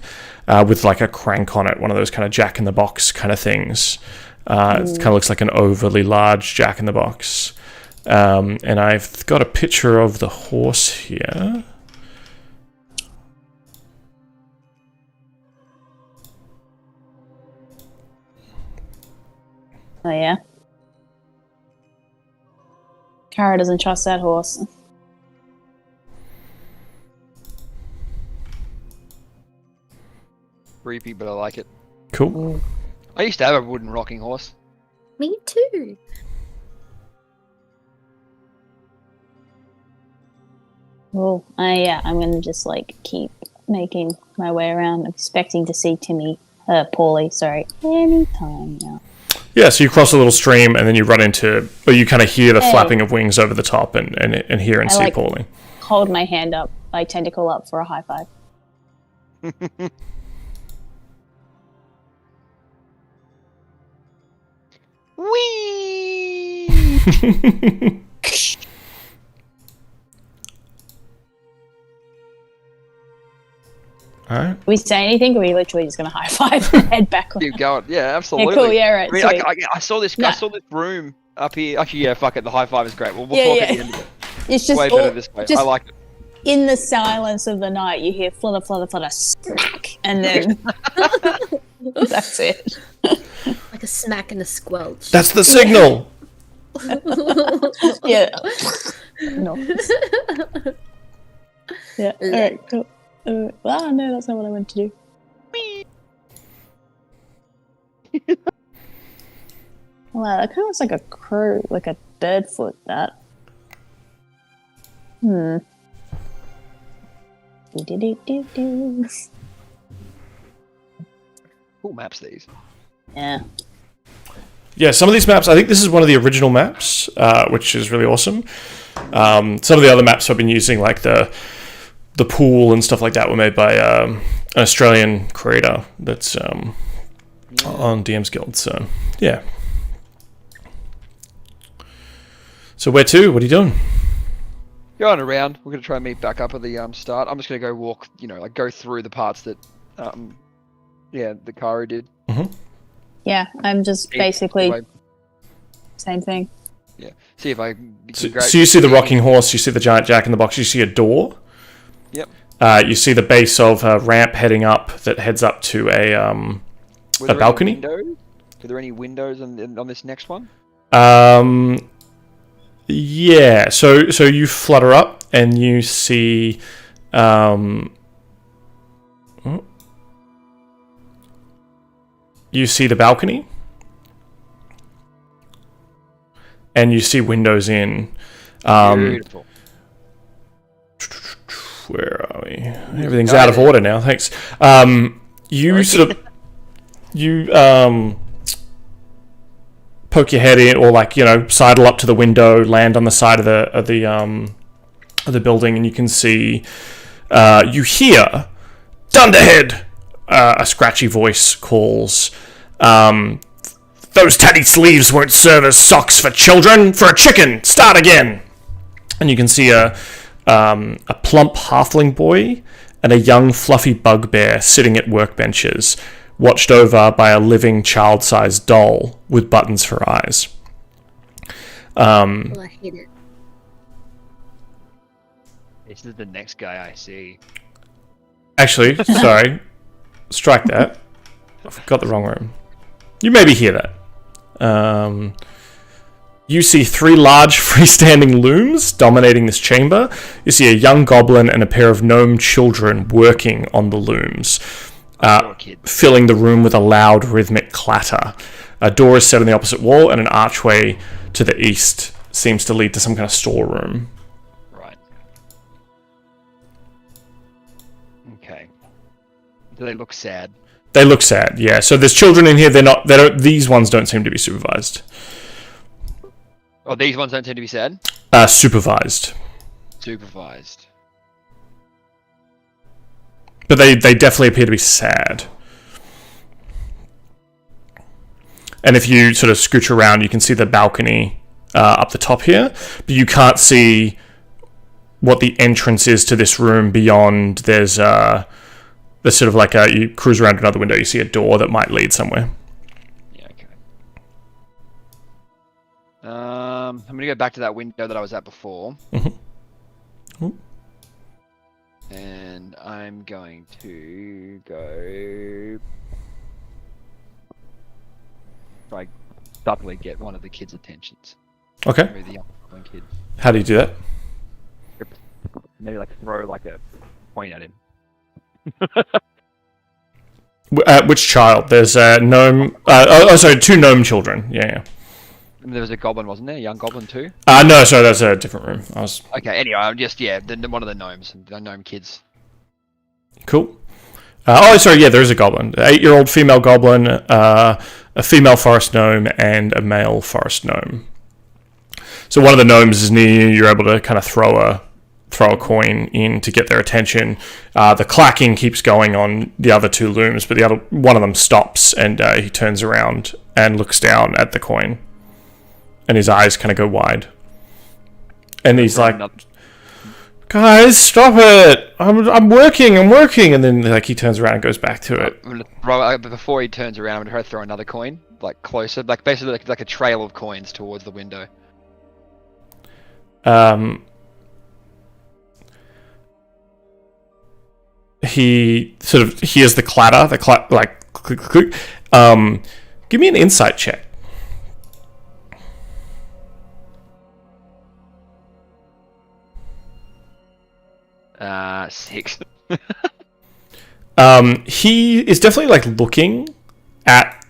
with like a crank on it, one of those kind of jack-in-the-box kind of things. It kind of looks like an overly large jack-in-the-box. And I've got a picture of the horse here. Oh yeah. Kara doesn't trust that horse. creepy, but I like it. Cool. I used to have a wooden rocking horse. Me too. Well, I'm gonna just like keep making my way around. I'm expecting to see Pauly, anytime now. Yeah, so you cross a little stream and then you run into, or you kind of hear the flapping of wings over the top and hear and see Pauly. Hold my hand up, like tentacle up for a high five. Whee! All right. Do we say anything, or are we literally just gonna high five and head back? Keep going. Yeah, absolutely. Yeah, cool. Yeah, right. I mean, I saw this. I saw this room up here. Actually, yeah, fuck it. The high five is great. We'll talk at the end of it. It's just way better this way. I like it. In the silence of the night, you hear flutter, flutter, flutter, smack, and then that's it. Like a smack and a squelch. That's the signal. Yeah. No. Yeah. All right. Cool. Well, no, that's not what I meant to do. Wow, that kind of looks like a crow, like a bird foot. That. Do. Cool maps, these. Yeah. Yeah, some of these maps, I think this is one of the original maps, which is really awesome. Some of the other maps I've been using, like the pool and stuff like that, were made by an Australian creator that's on DM's Guild. So, yeah. So where to? What are you doing? Going around. We're going to try and meet back up at the start. I'm just going to go walk, like go through the parts that, the Karu did. Mm-hmm. Yeah, I'm just basically same thing. Yeah. See if I. So you see the rocking horse, you see the giant Jack in the Box, you see a door. Yep. You see the base of a ramp heading up that heads up to a balcony. Were there any windows on this next one? Yeah. So you flutter up and you see. You see the balcony, and you see windows in. Beautiful. Where are we? Everything's out of order now. Thanks. You sort of poke your head in, or sidle up to the window, land on the side of the building, and you can see. You hear Dunderhead. A scratchy voice calls, "Those tatty sleeves won't serve as socks for children. For a chicken, start again." And you can see a plump halfling boy and a young fluffy bugbear sitting at workbenches, watched over by a living child-sized doll with buttons for eyes. I hate it. This is the next guy I see. Actually, sorry. Strike that. I've got the wrong room. You maybe hear that. You see 3 large freestanding looms dominating this chamber. You see a young goblin and a pair of gnome children working on the looms, filling the room with a loud rhythmic clatter. A door is set on the opposite wall, and an archway to the east seems to lead to some kind of storeroom. Right. Okay. Do they look sad? They look sad, yeah. So there's children in here. These ones don't seem to be supervised. Oh, these ones don't seem to be sad? Supervised. Supervised. But they definitely appear to be sad. And if you sort of scooch around, you can see the balcony up the top here. But you can't see what the entrance is to this room beyond. There's sort of you cruise around another window, you see a door that might lead somewhere. Yeah, okay. I'm going to go back to that window that I was at before. Mm-hmm. And I'm going to go... try subtly get one of the kids' attentions. Okay. Maybe the young kid. How do you do that? Maybe throw a point at him. Which child? There's a gnome. Sorry, 2 gnome children. Yeah. There was a goblin, wasn't there? A young goblin too? No, sorry, that's a different room. Okay, anyway, I'm just, one of the gnomes, the gnome kids. Cool. Sorry, yeah, there is a goblin. 8-year-old female goblin, a female forest gnome, and a male forest gnome. So one of the gnomes is near you. You're able to kind of throw a coin in to get their attention. The clacking keeps going on the other 2 looms, but one of them stops, and he turns around and looks down at the coin. And his eyes kind of go wide. And he's like, guys, stop it! I'm working! And then he turns around and goes back to it. Before he turns around, I'm going to throw another coin, closer, basically like a trail of coins towards the window. He sort of hears the clatter, click, click. Give me an insight check. 6. He is definitely looking at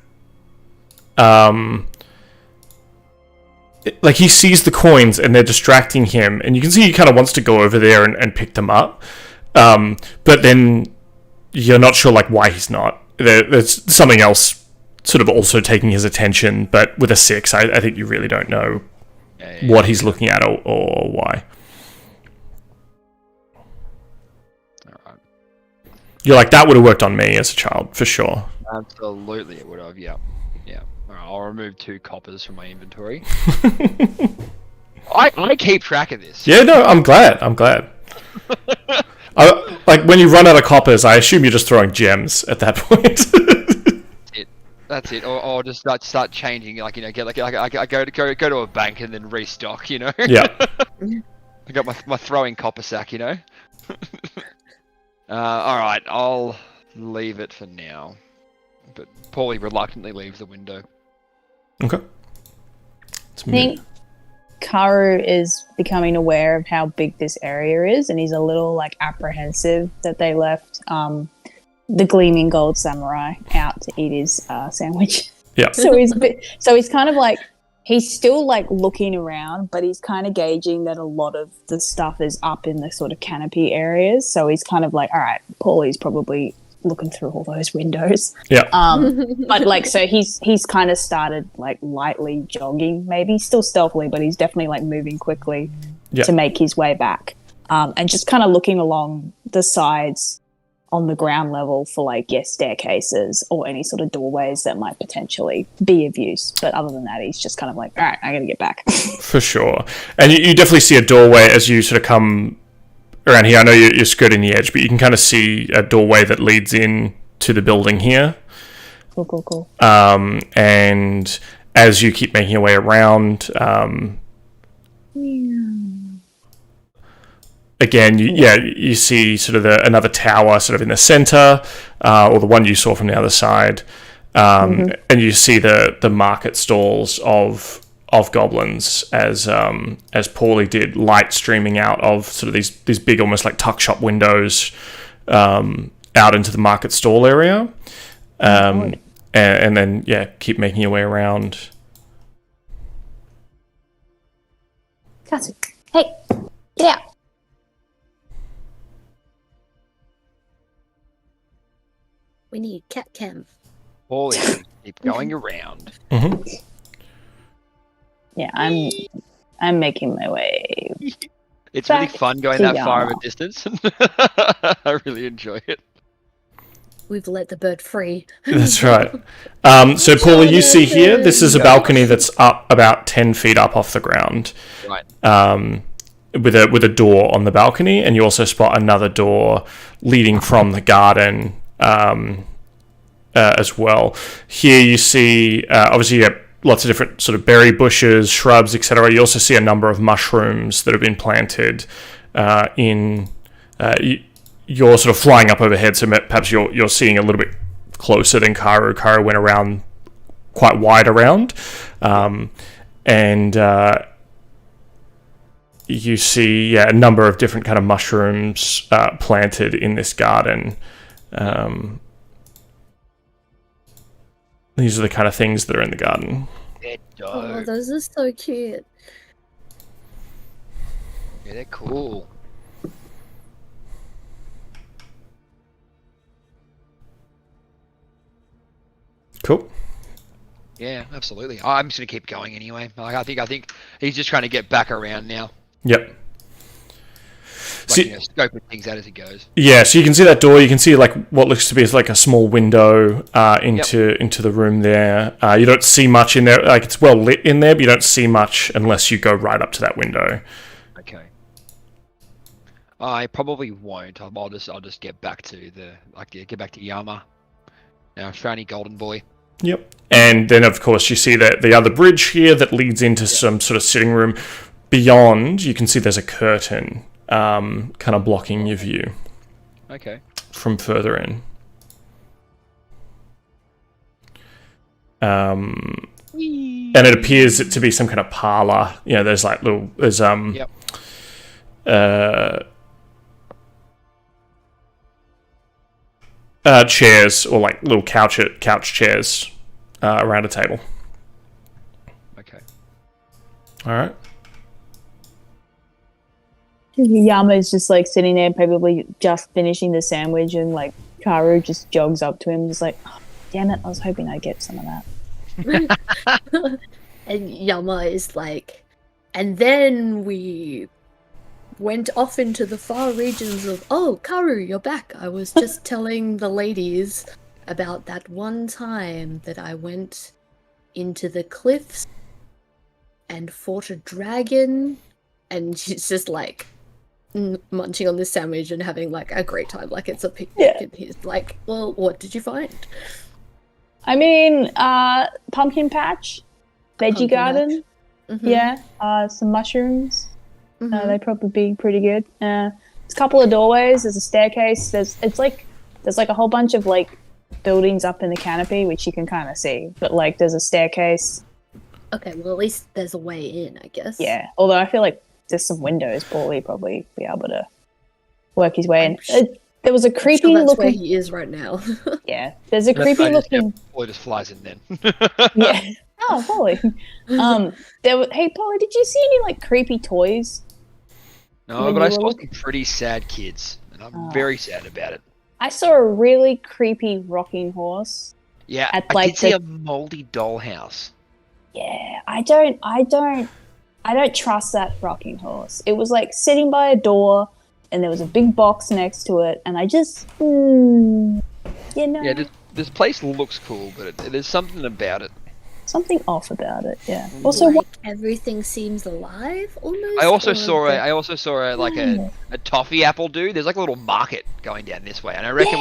he sees the coins and they're distracting him, and you can see he kind of wants to go over there and pick them up, but then you're not sure why he's not. There's something else sort of also taking his attention, but with a 6 I think you really don't know what he's looking at or why. You're like, that would have worked on me as a child, for sure. Absolutely, it would have, yeah. Alright, I'll remove 2 coppers from my inventory. I keep track of this. Yeah, no, I'm glad. When you run out of coppers, I assume you're just throwing gems at that point. That's it. Or just start changing, I go to a bank and then restock, Yeah. I got my throwing copper sack, Alright, I'll leave it for now. But Pauly reluctantly leaves the window. Okay. I think Karu is becoming aware of how big this area is, and he's a little apprehensive that they left the gleaming gold samurai out to eat his sandwich. Yeah. So he's kind of he's still looking around, but he's kind of gauging that a lot of the stuff is up in the sort of canopy areas. So he's kind of all right, Pauly's probably looking through all those windows. Yeah. But so he's kind of started lightly jogging, maybe still stealthily, but he's definitely moving quickly to make his way back. And just kind of looking along the sides on the ground level for staircases or any sort of doorways that might potentially be of use. But other than that, he's just kind of all right, I gotta get back. For sure. And you definitely see a doorway as you sort of come around here. I know you're skirting the edge, but you can kind of see a doorway that leads in to the building here. Cool. And as you keep making your way around, again, you see sort of another tower sort of in the center, or the one you saw from the other side, and you see the market stalls of goblins as Pauly did, light streaming out of sort of these big, almost tuck shop windows out into the market stall area, and then keep making your way around. Kazu, hey, get out. We need cat cam. Pauly, keep going around. Mm-hmm. Yeah, I'm making my way. It's really fun going that far of a distance. I really enjoy it. We've let the bird free. That's right. So, Pauly, you see here, this is a balcony that's up about 10 feet up off the ground. Right. With a door on the balcony, and you also spot another door leading from the garden as well. Here you see, obviously, lots of different sort of berry bushes, shrubs, etc. You also see a number of mushrooms that have been planted you're sort of flying up overhead, so perhaps you're seeing a little bit closer than Karu. Karu went around quite wide around, and you see a number of different kind of mushrooms planted in this garden. these are the kind of things that are in the garden. They're Oh, dope. those are so cute. Yeah, they're cool. Cool. Yeah, absolutely. I'm just gonna keep going anyway. Like, I think he's just trying to get back around now. Yep. Like, See- scoping things out as he goes. Yeah, so you can see that door. You can see like what looks to be like a small window into the room there. You don't see much in there. Like it's well lit in there, but you don't see much unless you go right up to that window. Okay. I probably won't. I'll just get back to get back to Yama. Now, shiny golden boy. Yep. And then of course you see that the other bridge here that leads into some sort of sitting room. Beyond, you can see there's a curtain kind of blocking your view. Okay. From further in. And it appears it to be some kind of parlor. You know, there's like Yep. Chairs or like little couch chairs around a table. Okay. All right. Yama is just like sitting there, probably just finishing the sandwich, and like Karu just jogs up to him, just like, oh, damn it, I was hoping I'd get some of that. And Yama is like, and then we went off into the far regions of, oh, Karu, you're back. I was just telling the ladies about that one time that I went into the cliffs and fought a dragon. And she's just like munching on this sandwich and having like a great time, like it's a picnic. Yeah. And he's like, well, what did you find? I mean, pumpkin patch, veggie Pumpkin garden, Mhm. yeah, some mushrooms. Mhm. They'd probably be pretty good. There's a couple of doorways. There's a staircase. There's like a whole bunch of like buildings up in the canopy, which you can kind of see. But like, there's a staircase. Okay, well, at least there's a way in, I guess. Yeah. Although I feel like there's some windows. Pauly probably be able to work his way in. There was a I'm creepy sure that's where looking. he is right now. Yeah. There's a creepy looking. Boy just flies in then. Yeah. Oh, Pauly. Hey, Pauly, did you see any like creepy toys? No, When but you I were saw looking- some pretty sad kids, and I'm Oh. very sad about it. I saw a really creepy rocking horse. Yeah, At, I like, did see the- a moldy dollhouse. Yeah, I don't trust that rocking horse. It was like sitting by a door, and there was a big box next to it, and I just, Yeah, this place looks cool, but there's something about it. something off about it. Yeah. Mm. Also, like everything seems alive, almost. I also or saw the- a toffee apple dude. There's like a little market going down this way, and I reckon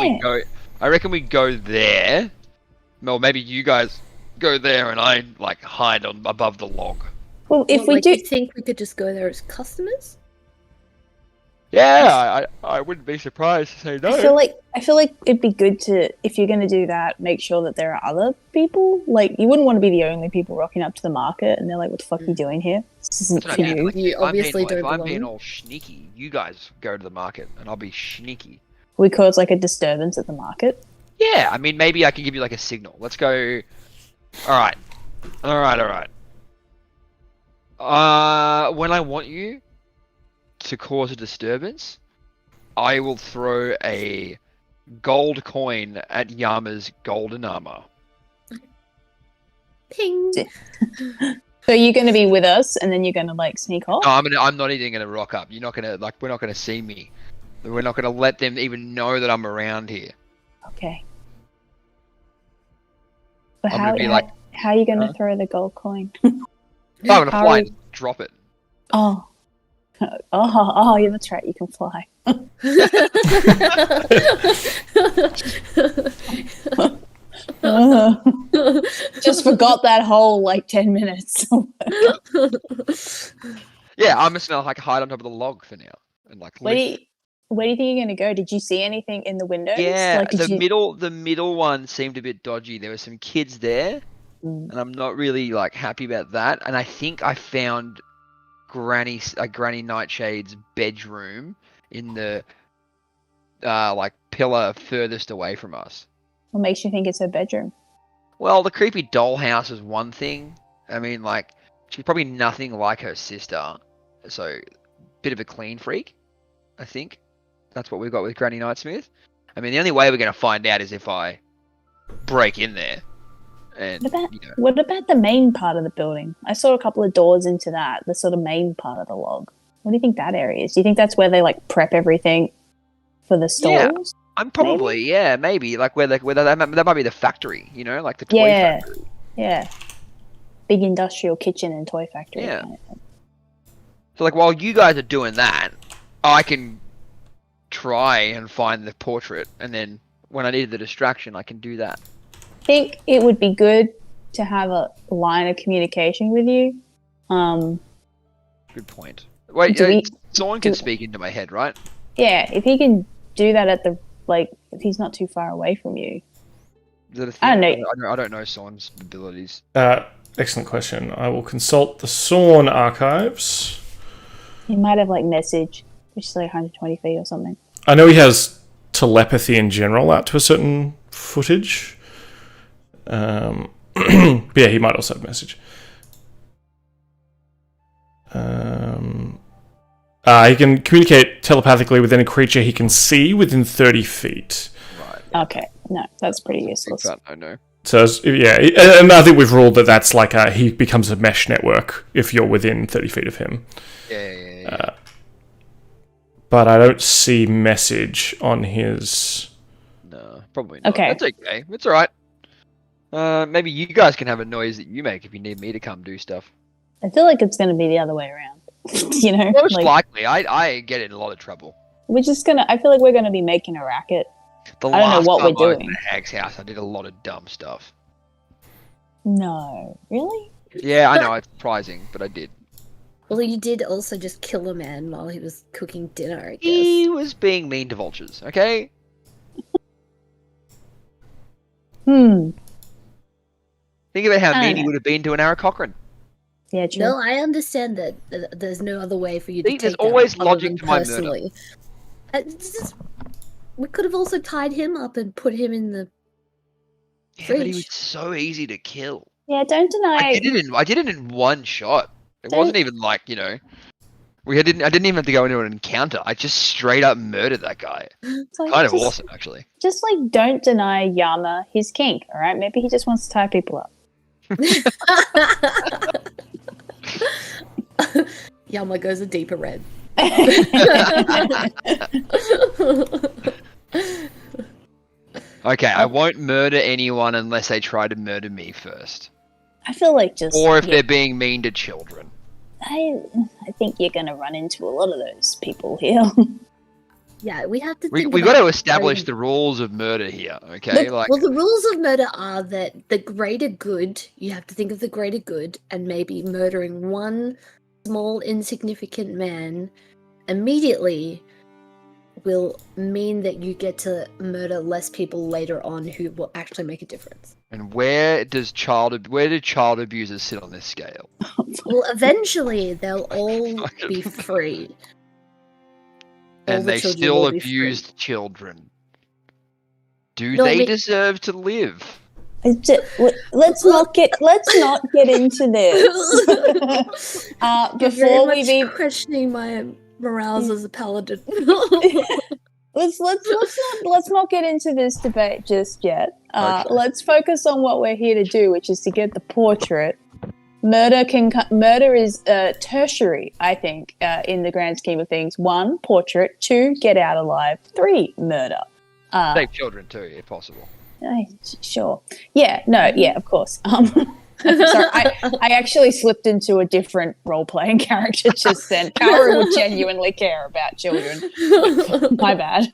we go there. Well, maybe you guys go there, and I like hide on above the log. well, if Well, we like, do, you think we could just go there as customers? Yeah, I wouldn't be surprised to say no. I feel like it'd be good to, if you're going to do that, make sure that there are other people. Like, you wouldn't want to be the only people rocking up to the market, and they're like, "What the fuck are you doing here? This isn't That's for what I mean, you." like, You if I'm obviously being, don't if I'm being belong. all sneaky, you guys go to the market, and I'll be sneaky. We cause like a disturbance at the market. Yeah, I mean, maybe I can give you like a signal. Let's go. All right. When I want you to cause a disturbance, I will throw a gold coin at Yama's golden armor. Ping. So you're going to be with us, and then you're going to like sneak off. No, I'm not even gonna rock up. You're not gonna we're not gonna see me. We're not gonna let them even know that I'm around here. Okay. But I'm gonna be like, how are you going to Huh? throw the gold coin? I'm gonna How fly are- and drop it. Oh. Oh, yeah, that's right. You can fly. Just forgot that whole like 10 minutes. Yeah, I'm just gonna like hide on top of the log for now and like. Where do live. you think you're going to go? Did you see anything in the windows? Yeah, Like, did the middle one seemed a bit dodgy. There were some kids there, Mm. and I'm not really like happy about that. And I think I found Granny Nightshade's bedroom in the like pillar furthest away from us. What makes you think it's her bedroom? Well, the creepy dollhouse is one thing. I mean, like, she's probably nothing like her sister. So, bit of a clean freak, I think. That's what we've got with Granny Nightsmith. I mean, the only way we're going to find out is if I break in there. And, what about the main part of the building? I saw a couple of doors into that, the sort of main part of the log. What do you think that area is? Do you think that's where they, like, prep everything for the stores? Yeah, I'm probably, maybe. Like, where that might be the factory, you know? Like the toy factory. Yeah. Big industrial kitchen and toy factory. Yeah. So, like, while you guys are doing that, I can try and find the portrait, and then when I need the distraction, I can do that. I think it would be good to have a line of communication with you. Good point. Wait, Sorn can speak into my head, right? Yeah, if he can do that at the, like, if he's not too far away from you. Is that a thing? I don't know Sorn's abilities. Excellent question. I will consult the Sorn archives. He might have, like, message, which is like 120 feet or something. I know he has telepathy in general out to a certain footage. But yeah, he might also have message. He can communicate telepathically with any creature he can see within 30 feet. Right. Okay. No, that's pretty useless. I know. So, yeah, and I think we've ruled that that's like he becomes a mesh network if you're within 30 feet of him. Yeah. But I don't see message on his... No, probably not. Okay. That's okay. It's alright. Maybe you guys can have a noise that you make if you need me to come do stuff. I feel like it's going to be the other way around. You know? Most likely. I get in a lot of trouble. I feel like we're going to be making a racket. I don't know what we're doing. At the Hag's house, I did a lot of dumb stuff. No. Really? Yeah, I know. It's surprising, but I did. Well, you did also just kill a man while he was cooking dinner, I guess. He was being mean to vultures, okay? Think about how mean he would have been to an Aarakocra. Yeah, true. No, I understand that there's no other way for you to take there's that always other logic than to my personally. We could have also tied him up and put him in the fridge. But he was so easy to kill. Yeah, don't deny. I did it in one shot. It wasn't even like, you know, I didn't even have to go into an encounter. I just straight up murdered that guy. It's like, kind of awesome, actually. Just like, don't deny Yama his kink. All right, maybe he just wants to tie people up. Yama goes a deeper red. Okay, I won't murder anyone unless they try to murder me first. I feel like or if they're being mean to children. I think you're going to run into a lot of those people here. Yeah, we have to. We got to establish the rules of murder here, okay? Well, the rules of murder are that the greater good. You have to think of the greater good, and maybe murdering one small insignificant man immediately will mean that you get to murder less people later on who will actually make a difference. And where do child abusers sit on this scale? Well, eventually they'll all be free. And they still abused children. Do they deserve to live? Let's not get into this. Before we be questioning my morals as a paladin. let's not get into this debate just yet. Okay. Let's focus on what we're here to do, which is to get the portrait. Murder is tertiary, I think, in the grand scheme of things. 1, portrait. 2, get out alive. 3, murder. Save children too, if possible. Sure. Yeah. No. Yeah. Of course. Sorry, I actually slipped into a different role-playing character just then. Karu would genuinely care about children. My bad.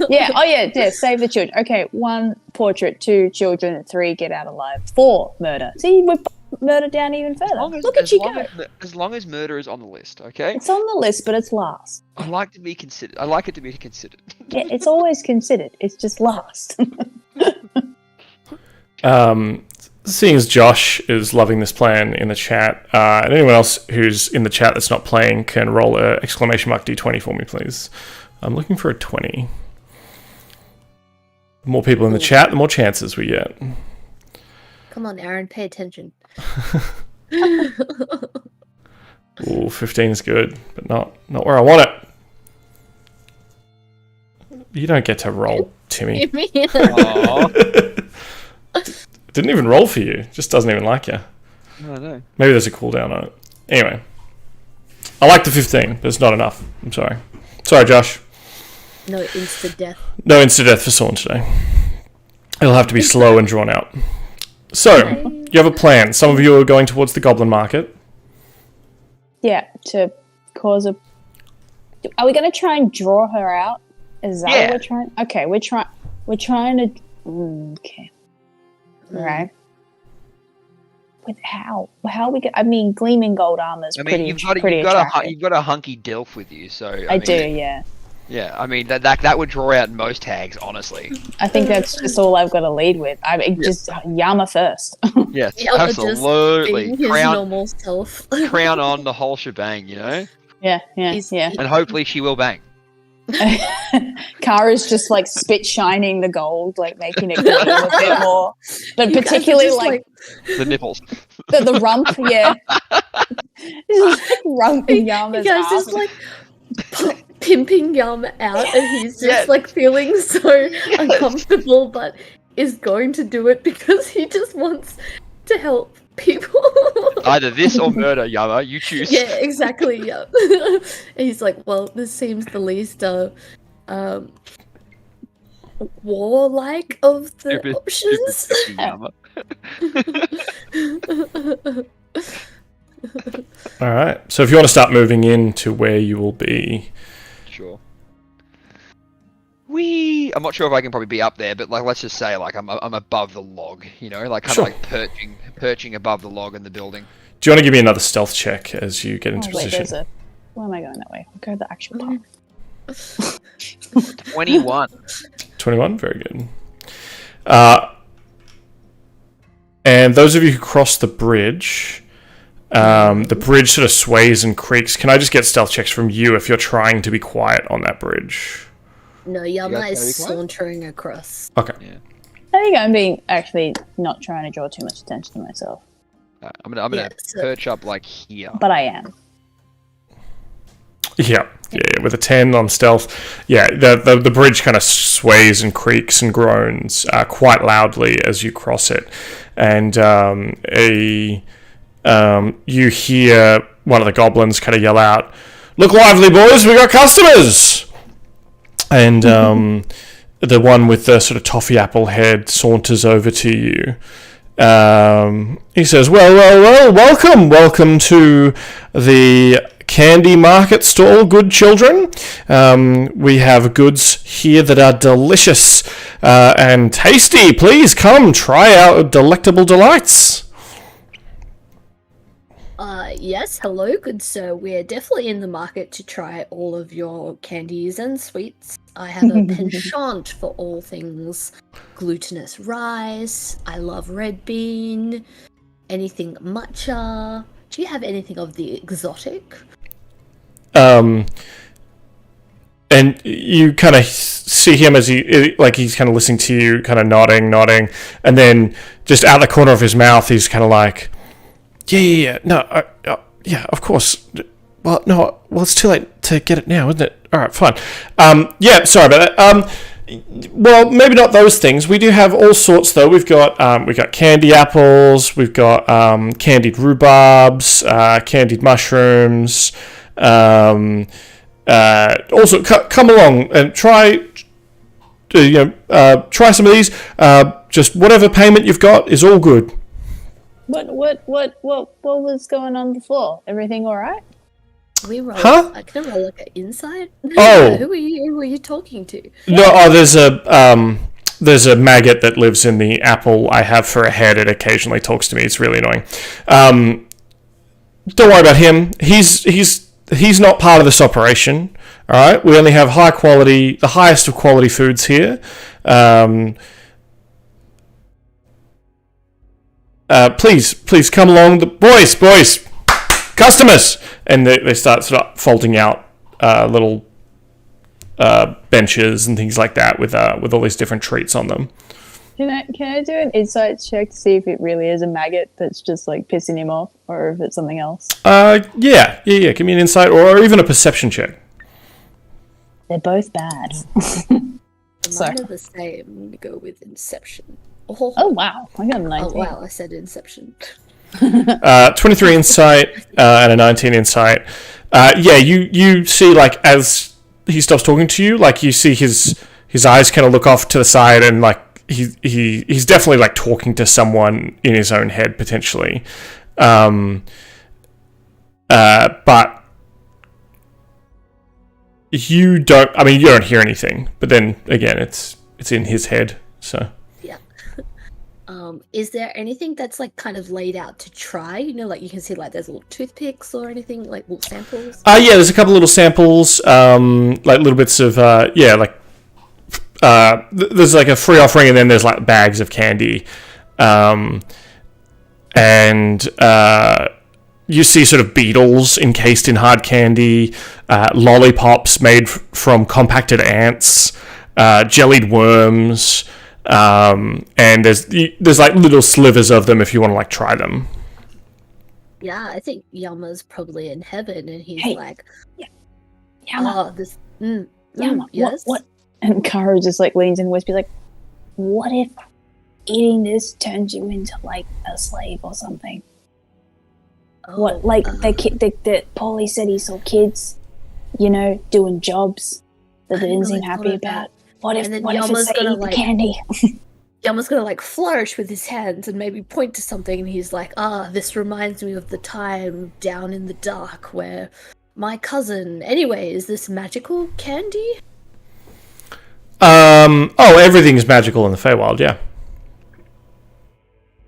Yeah. Oh, yeah. Save the children. Okay. 1, portrait. 2, children. 3, get out alive. 4, murder. See, we're murder down even further. Look at you go. As long as murder is on the list, okay? It's on the list, but it's last. I like it to be considered. Yeah, it's always considered. It's just last. Seeing as Josh is loving this plan in the chat, and anyone else who's in the chat that's not playing can roll a exclamation mark D20 for me, please. I'm looking for a 20. The more people in the chat, the more chances we get. come on, Aaron, pay attention. Ooh, 15 is good, but not where I want it. You don't get to roll, Timmy. Didn't even roll for you. Just doesn't even like you. No. Maybe there's a cooldown on it. Anyway. I like the 15, but it's not enough. I'm sorry. Sorry, Josh. No insta-death. No insta-death for Sorn today. It'll have to be slow and drawn out. So, you have a plan. Some of you are going towards the goblin market. Yeah, to cause a... Are we going to try and draw her out? Is that what we're trying... Okay, we're trying to... Okay. Right. With how? How are we I mean, gleaming gold armor is pretty you've attractive. got a hunky dilf with you, so... I do, yeah. Yeah, I mean, that would draw out most tags, honestly. I think that's just all I've got to lead with. Just Yama first. Yes, Yama absolutely. Just being his normal self. Crown on the whole shebang, you know? Yeah. And hopefully she will bang. Karu's just like spit shining the gold, like making it gleam a bit more. But particularly like the nipples. The rump, yeah. Just like rumping Yama's You guys ass. just like pimping Yama out, and he's just like feeling so uncomfortable, but is going to do it because he just wants to help people. Either this or murder, Yama. You choose. Yeah, exactly. Yeah. And he's like, well, this seems the least warlike of the options. Yama. All right. So if you want to start moving into where you will be, Sure. I'm not sure if I can probably be up there, but like, let's just say like I'm above the log, you know, like kind of like perching above the log in the building. Do you want to give me another stealth check as you get into position? Where am I going that way? I'll go the actual path. 21. 21, very good. And those of you who cross the bridge sort of sways and creaks. Can I just get stealth checks from you if you're trying to be quiet on that bridge? No, Yama is sauntering across. Okay. Yeah. I think I'm being actually not trying to draw too much attention to myself. I'm gonna perch up like here. But I am. Yeah, with a 10 on stealth. Yeah, the bridge kind of sways and creaks and groans quite loudly as you cross it. And you hear one of the goblins kind of yell out, "Look lively, boys, we got customers!" And the one with the sort of toffee apple head saunters over to you. He says, well, welcome to the candy market stall, good children. We have goods here that are delicious and tasty. Please come try our delectable delights. Yes, hello, good sir. We're definitely in the market to try all of your candies and sweets. I have a penchant for all things glutinous rice. I love red bean. Anything matcha. Do you have anything of the exotic? And you kind of see him as he's kind of listening to you, kind of nodding, and then just out the corner of his mouth, he's kind of like, yeah, of course. Well, it's too late to get it now, isn't it? All right, fine. Sorry about that. Well, maybe not those things. We do have all sorts, though. We've got candy apples, we've got candied rhubarbs, candied mushrooms. Also, come along and try some of these. Just whatever payment you've got is all good. What was going on before? Everything all right? We roll. Huh? I can roll like an inside. Oh. Who are you talking to? No, there's a maggot that lives in the apple I have for a head. It occasionally talks to me. It's really annoying. Don't worry about him. He's not part of this operation. All right. We only have the highest of quality foods here. Please come along. The boys, customers, and they start sort of folding out little benches and things like that with all these different treats on them. Can I do an insight check to see if it really is a maggot that's just like pissing him off, or if it's something else? Yeah. Give me an insight or even a perception check. They're both bad. Mine are the same. I'm gonna go with Inception. Oh wow, I got a 19. Oh wow, I said Inception. 23 insight and a 19 insight. You see, like, as he stops talking to you, like, you see his eyes kind of look off to the side, and like he's definitely like talking to someone in his own head potentially. But you don't. I mean, you don't hear anything. But then again, it's in his head. So yeah. Is there anything that's like kind of laid out to try? You know, like you can see like there's little toothpicks or anything, like little samples. Yeah, there's a couple little samples, like little bits of there's like a free offering, and then there's like bags of candy, and you see sort of beetles encased in hard candy, lollipops made from compacted ants, jellied worms, and there's like little slivers of them if you want to like try them. Yeah, I think Yama's probably in heaven, and he's like, Yama, Yama, yes. What? And Karu just like leans in and whispers like, "What if eating this turns you into like a slave or something?" What, like the Pauly said he saw kids, you know, doing jobs that they didn't seem happy about. What if it's gonna like candy? Yama's gonna like flourish with his hands and maybe point to something, and he's like, this reminds me of the time down in the dark where my cousin. Anyway, is this magical candy? Everything's magical in the Feywild, yeah.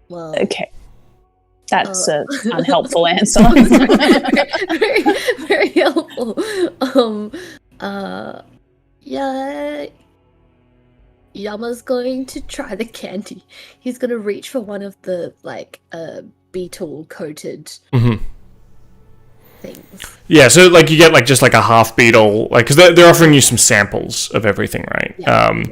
Well, okay. That's an unhelpful answer. very, very helpful. Yeah. Yama's going to try the candy. He's going to reach for one of the, like, beetle-coated things. Yeah, so, like, you get, like, just, like, a half beetle, like, because they're offering you some samples of everything, right? Yeah.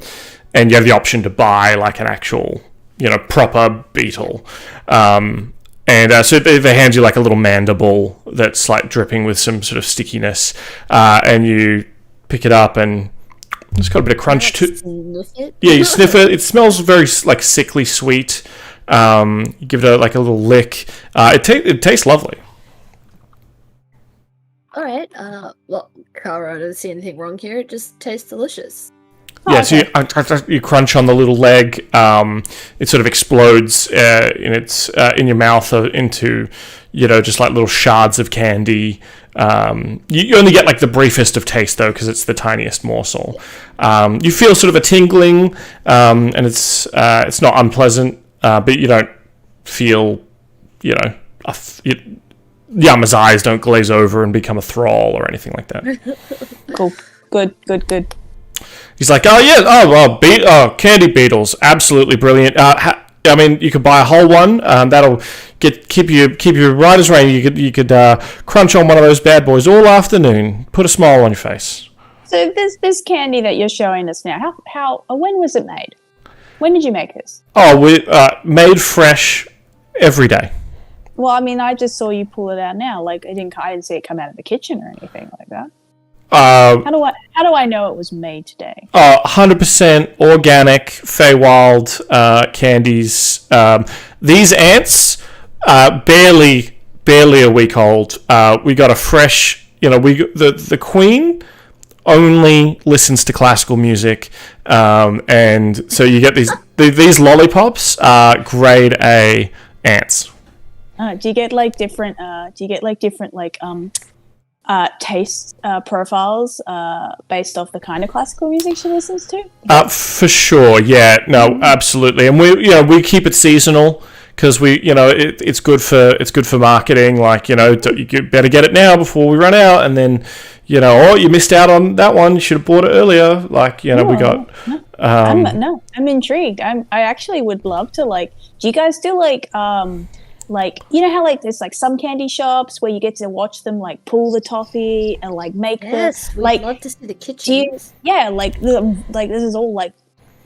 And you have the option to buy, like, an actual, you know, proper beetle. So they hand you, like, a little mandible that's, like, dripping with some sort of stickiness, and you pick it up, and it's got a bit of crunch to it. Yeah, you sniff it. It smells very, like, sickly sweet. You give it, like, a little lick. It tastes lovely. Alright, well, Karu, I don't see anything wrong here. It just tastes delicious. Yeah, so you crunch on the little leg. It sort of explodes in your mouth into, you know, just like little shards of candy. You only get like the briefest of taste though, because it's the tiniest morsel. You feel sort of a tingling, and it's not unpleasant, but you don't feel, you know, Yama's eyes don't glaze over and become a thrall or anything like that. Cool. Good. He's like, candy beetles, absolutely brilliant. I mean, you could buy a whole one. That'll keep you right as rain. You could crunch on one of those bad boys all afternoon. Put a smile on your face. So this candy that you're showing us now, when was it made? When did you make this? Oh, we made fresh every day. Well, I mean, I just saw you pull it out now. Like I didn't see it come out of the kitchen or anything like that. How do I know it was made today? 100% organic Feywild candies. These ants, barely a week old. We got a fresh. You know, the queen only listens to classical music, and so you get these lollipops are grade A ants. Do you get like different taste profiles based off the kind of classical music she listens to? For sure, yeah, no, absolutely, and we keep it seasonal because it's good for marketing. Like, you better get it now before we run out, and then you missed out on that one. You should have bought it earlier. Like, we got. I'm intrigued. I actually would love to do you guys do how there's some candy shops where you get to watch them pull the toffee and make we'd love to see the kitchen. This is all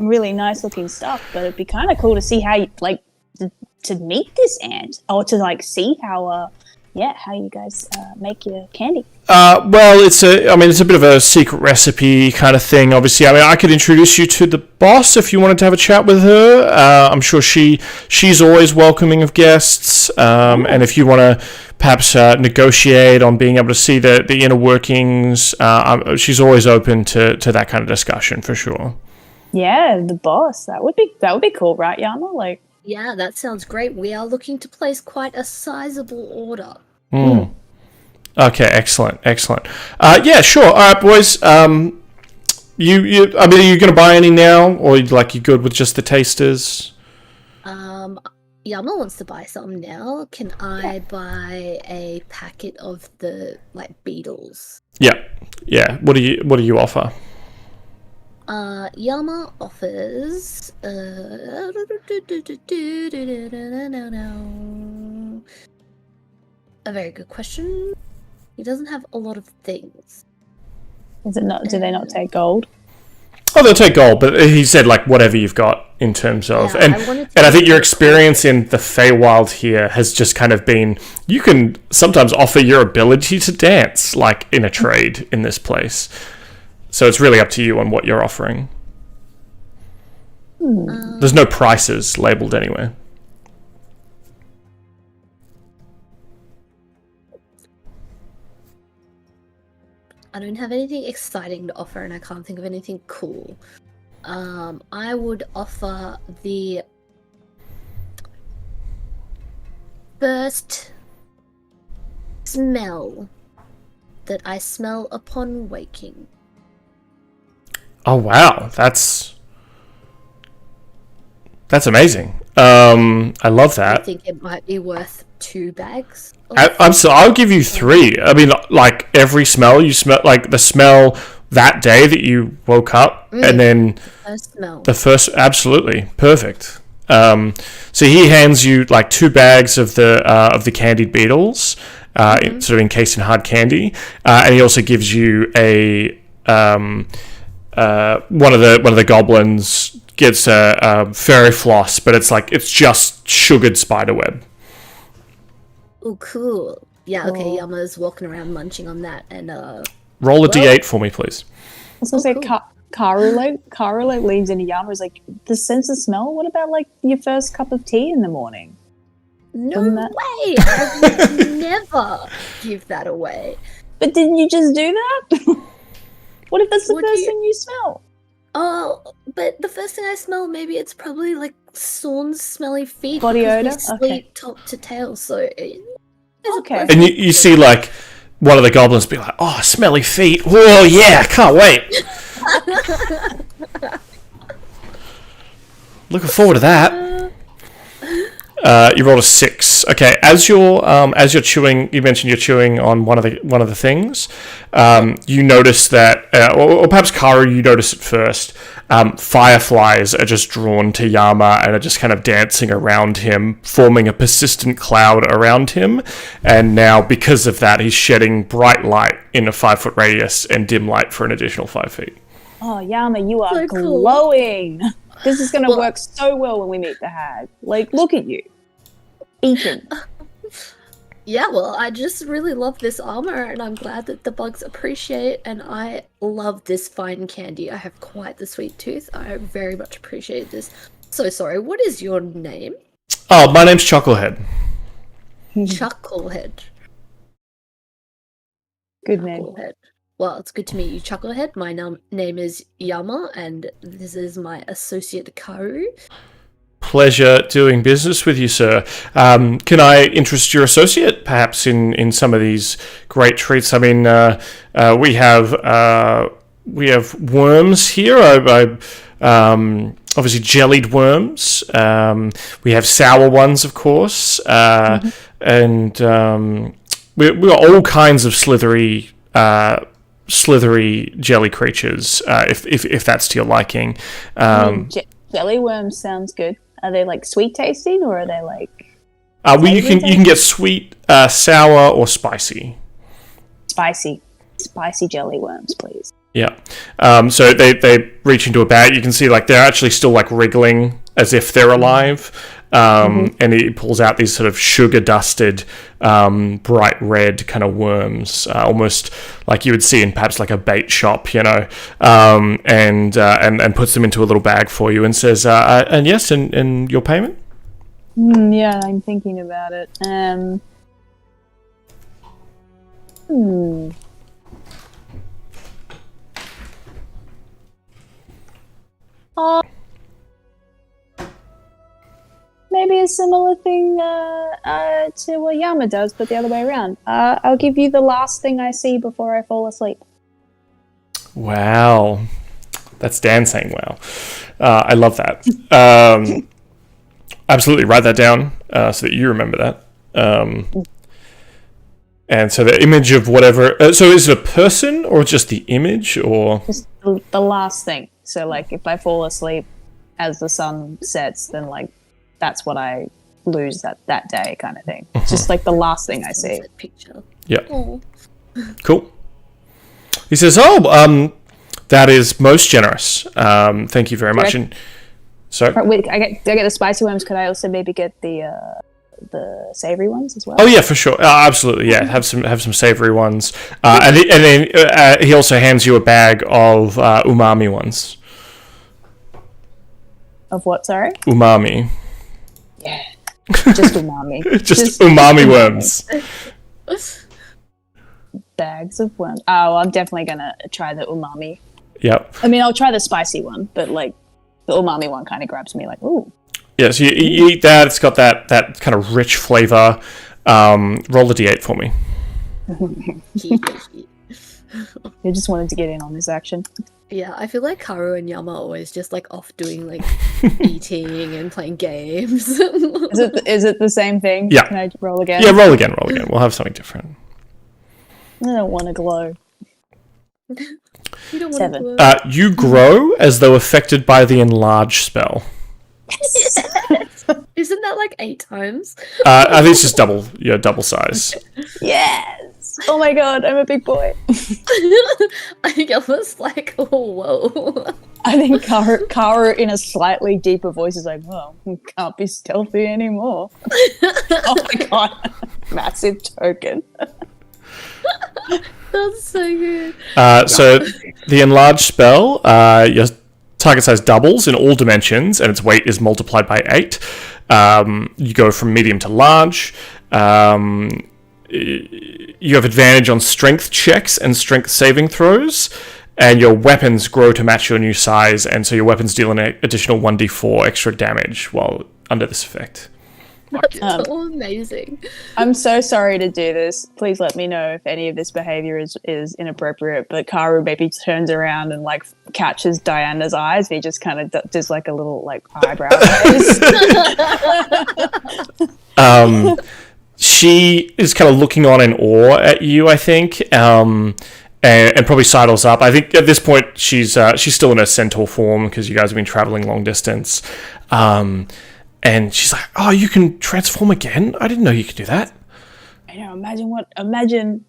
really nice looking stuff, but it'd be kind of cool to see how you to meet this ant, or to like see how you guys make your candy. Well, it's a bit of a secret recipe kind of thing. Obviously, I could introduce you to the boss if you wanted to have a chat with her. I'm sure she's always welcoming of guests. And if you want to perhaps negotiate on being able to see the inner workings, she's always open to that kind of discussion for sure. Yeah, the boss. That would be cool, right, Yama? Like. Yeah, that sounds great. We are looking to place quite a sizable order. Okay, excellent. Yeah, sure. All right, boys. You are you going to buy any now, or you good with just the tasters? Yama wants to buy some now. Can I buy a packet of the beetles? Yeah. What do you offer? Yama offers a very good question. He doesn't have a lot of things. Is it not? Do they not take gold? Oh, they'll take gold, but he said whatever you've got in terms of, Yeah, I think your experience in the Feywild here has just kind of been, you can sometimes offer your ability to dance in a trade in this place. So it's really up to you on what you're offering. There's no prices labeled anywhere. I don't have anything exciting to offer, and I can't think of anything cool. I would offer the first smell that I smell upon waking. Oh wow, that's amazing. I love that. I think it might be worth 2 bags. I'll give you 3. Every smell you smell, the smell that day that you woke up, and then the first, absolutely perfect. So he hands you 2 bags of the candied beetles, sort of encased in hard candy, and he also gives you a one of the goblins gets a fairy floss, but it's just sugared spiderweb. Oh, cool. Yeah, okay, Yama's walking around munching on that, and roll a d8 for me, please. I was gonna say, Karu leans into Yama, is the sense of smell. What about your first cup of tea in the morning? No way! I would never give that away. But didn't you just do that? What if that's the first thing you smell? Oh, but the first thing I smell, maybe it's probably Sorn's smelly feet. Body odor? Sleep top to tail, so... Okay. And you see, one of the goblins be like, oh, smelly feet. Whoa, yeah, I can't wait. Looking forward to that. You rolled a 6. Okay, as you're chewing, you mentioned you're chewing on one of the things. You notice that, or perhaps Karu, you notice it first. Fireflies are just drawn to Yama and are just kind of dancing around him, forming a persistent cloud around him. And now, because of that, he's shedding bright light in a 5-foot radius and dim light for an additional 5 feet. Oh, Yama, you are so glowing. Cool. This is going to work so well when we meet the hag. Look at you. Beacon. Yeah, well, I just really love this armor, and I'm glad that the bugs appreciate, and I love this fine candy. I have quite the sweet tooth. I very much appreciate this. So sorry, what is your name? Oh, my name's Chucklehead. Chucklehead. Good name. Chucklehead. Well, it's good to meet you, Chucklehead. My name is Yama, and this is my associate Karu. Pleasure doing business with you, sir. Can I interest your associate, perhaps, in some of these great treats? I mean, we have worms here. Obviously jellied worms. We have sour ones, of course, and we got all kinds of slithery jelly creatures. If that's to your liking. Jelly worms sounds good. Are they sweet tasting, or are they you can get sweet, sour, or spicy. Spicy jelly worms, please. Yeah. So they reach into a bag. You can see like they're actually still like wriggling as if they're alive. And he pulls out these sort of sugar dusted, bright red kind of worms, almost like you would see in perhaps like a bait shop, you know, and puts them into a little bag for you and says, and yes, and your payment? Yeah, I'm thinking about it. Maybe a similar thing to what Yama does, but the other way around. I'll give you the last thing I see before I fall asleep. Wow. That's Dan saying wow. I love that. Absolutely, write that down so that you remember that. And so the image of whatever... so is it a person or just the image? Or Just the last thing. So, like, if I fall asleep as the sun sets, then, like, that's what I lose that day kind of thing. It's just, like, the last thing I see. Picture. Yeah. Oh. Cool. He says, that is most generous. Thank you very much. And so... Right, wait, do I get the spicy worms? Could I also maybe get the savory ones as well? Oh yeah, for sure. Absolutely, yeah. Have some savory ones, and then he also hands you a bag of umami ones. Of what? Sorry. Umami. Yeah. Just umami. just umami worms. Bags of worms. Oh, I'm definitely gonna try the umami. Yep. I mean, I'll try the spicy one, but like the umami one kind of grabs me. Like, ooh. Yeah, so you eat that. It's got that kind of rich flavor. Roll a d8 for me. I just wanted to get in on this action. Yeah, I feel like Karu and Yama are always just like off doing like eating and playing games. Is it the same thing? Yeah. Can I roll again? Yeah, roll again. We'll have something different. I don't want to glow. You don't want 7. to You grow as though affected by the enlarge spell. Isn't that like 8 times? I think it's just double size. Yes! Oh my god, I'm a big boy. I think I was like, oh, whoa. I think Karu in a slightly deeper voice is like, well, can't be stealthy anymore. Oh my god. Massive token. That's so good. So the enlarge spell, your target size doubles in all dimensions, and its weight is multiplied by 8. You go from medium to large. You have advantage on strength checks and strength saving throws, and your weapons grow to match your new size, and so your weapons deal an additional 1d4 extra damage while under this effect. That's so amazing. I'm so sorry to do this. Please let me know if any of this behavior is inappropriate. But Karu maybe turns around and like catches Diana's eyes. And he just kind of does like a little like eyebrow raise. She is kind of looking on in awe at you, I think, and probably sidles up. I think at this point she's still in her centaur form because you guys have been traveling long distance. And she's like, "Oh, you can transform again? I didn't know you could do that." I know. Imagine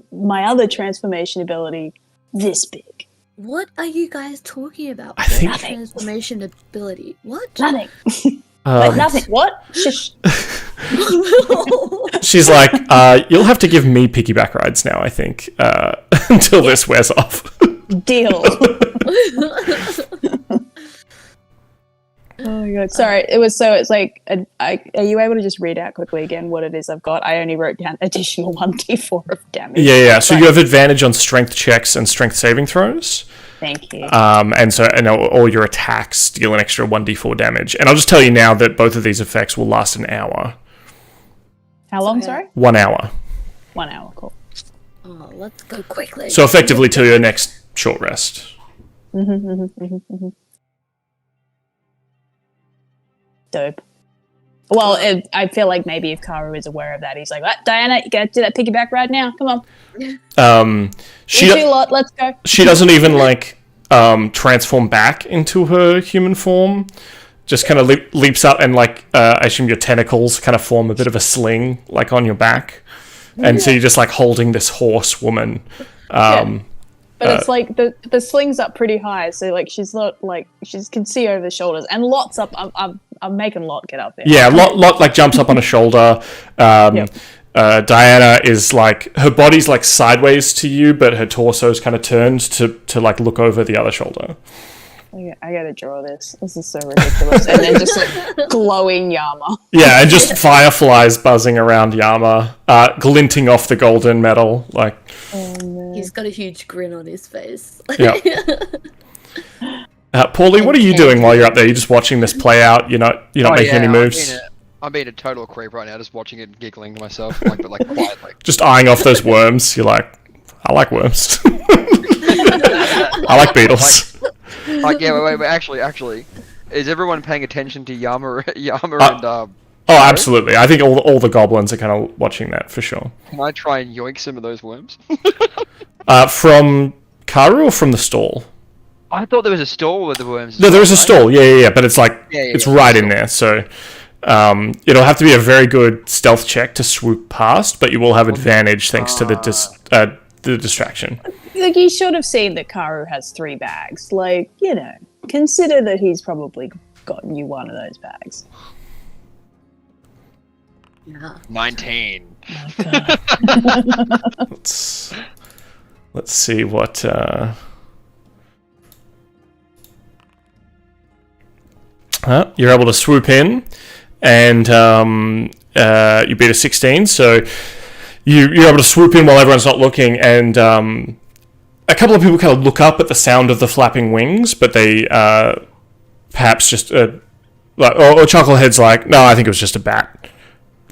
my other transformation ability this big. What are you guys talking about? I think transformation ability. What? Nothing. Like nothing. What? Shush. She's like, "You'll have to give me piggyback rides now, I think, until this wears off." Deal. Oh my god! Sorry, it's like. Are you able to just read out quickly again what it is I've got? I only wrote down additional 1d4 of damage. Yeah. So you have advantage on strength checks and strength saving throws. Thank you. And all your attacks deal an extra 1d4 damage. And I'll just tell you now that both of these effects will last an hour. How long? Sorry. 1 hour. 1 hour. Cool. Oh, let's go quickly. So effectively till your next short rest. Dope. Well, I feel like maybe if Karu is aware of that, he's like, Diana, you gotta do that piggyback ride now. Come on. Let's go. She doesn't even like transform back into her human form. Just kind of leaps up and like I assume your tentacles kind of form a bit of a sling like on your back, and so you're just like holding this horse woman. But But it's like the sling's up pretty high, so like she's not like she can see over the shoulders. And Lot's up. I'm making Lot get up there. Yeah, Lot like jumps up on a shoulder. Diana is like her body's like sideways to you, but her torso is kind of turned to like look over the other shoulder. I gotta draw this. This is so ridiculous. And then just like glowing Yama. Yeah, and just fireflies buzzing around Yama, glinting off the golden metal. Like, He's got a huge grin on his face. Yeah. Pauly, what are you doing while you're up there? You're just watching this play out. You're not making any moves. I'm being a total creep right now, just watching it and giggling to myself, but like quietly. Just eyeing off those worms. You're like, I like worms. I like beetles. Like, yeah, wait, actually, is everyone paying attention to Yama and Oh, absolutely. I think all the goblins are kind of watching that for sure. Can I try and yoink some of those worms? From Karu or from the stall? I thought there was a stall with the worms. No, there is a stall. Yeah. But it's like it's right in there. So it'll have to be a very good stealth check to swoop past, but you will have advantage thanks to the distraction. Like, you should have seen that Karu has 3 bags. Like, consider that he's probably gotten you one of those bags. Yeah. 19. Oh, God. Let's see what. You're able to swoop in, and you beat a 16. So you're able to swoop in while everyone's not looking, and a couple of people kind of look up at the sound of the flapping wings, but they perhaps just or Chucklehead's like, no, I think it was just a bat.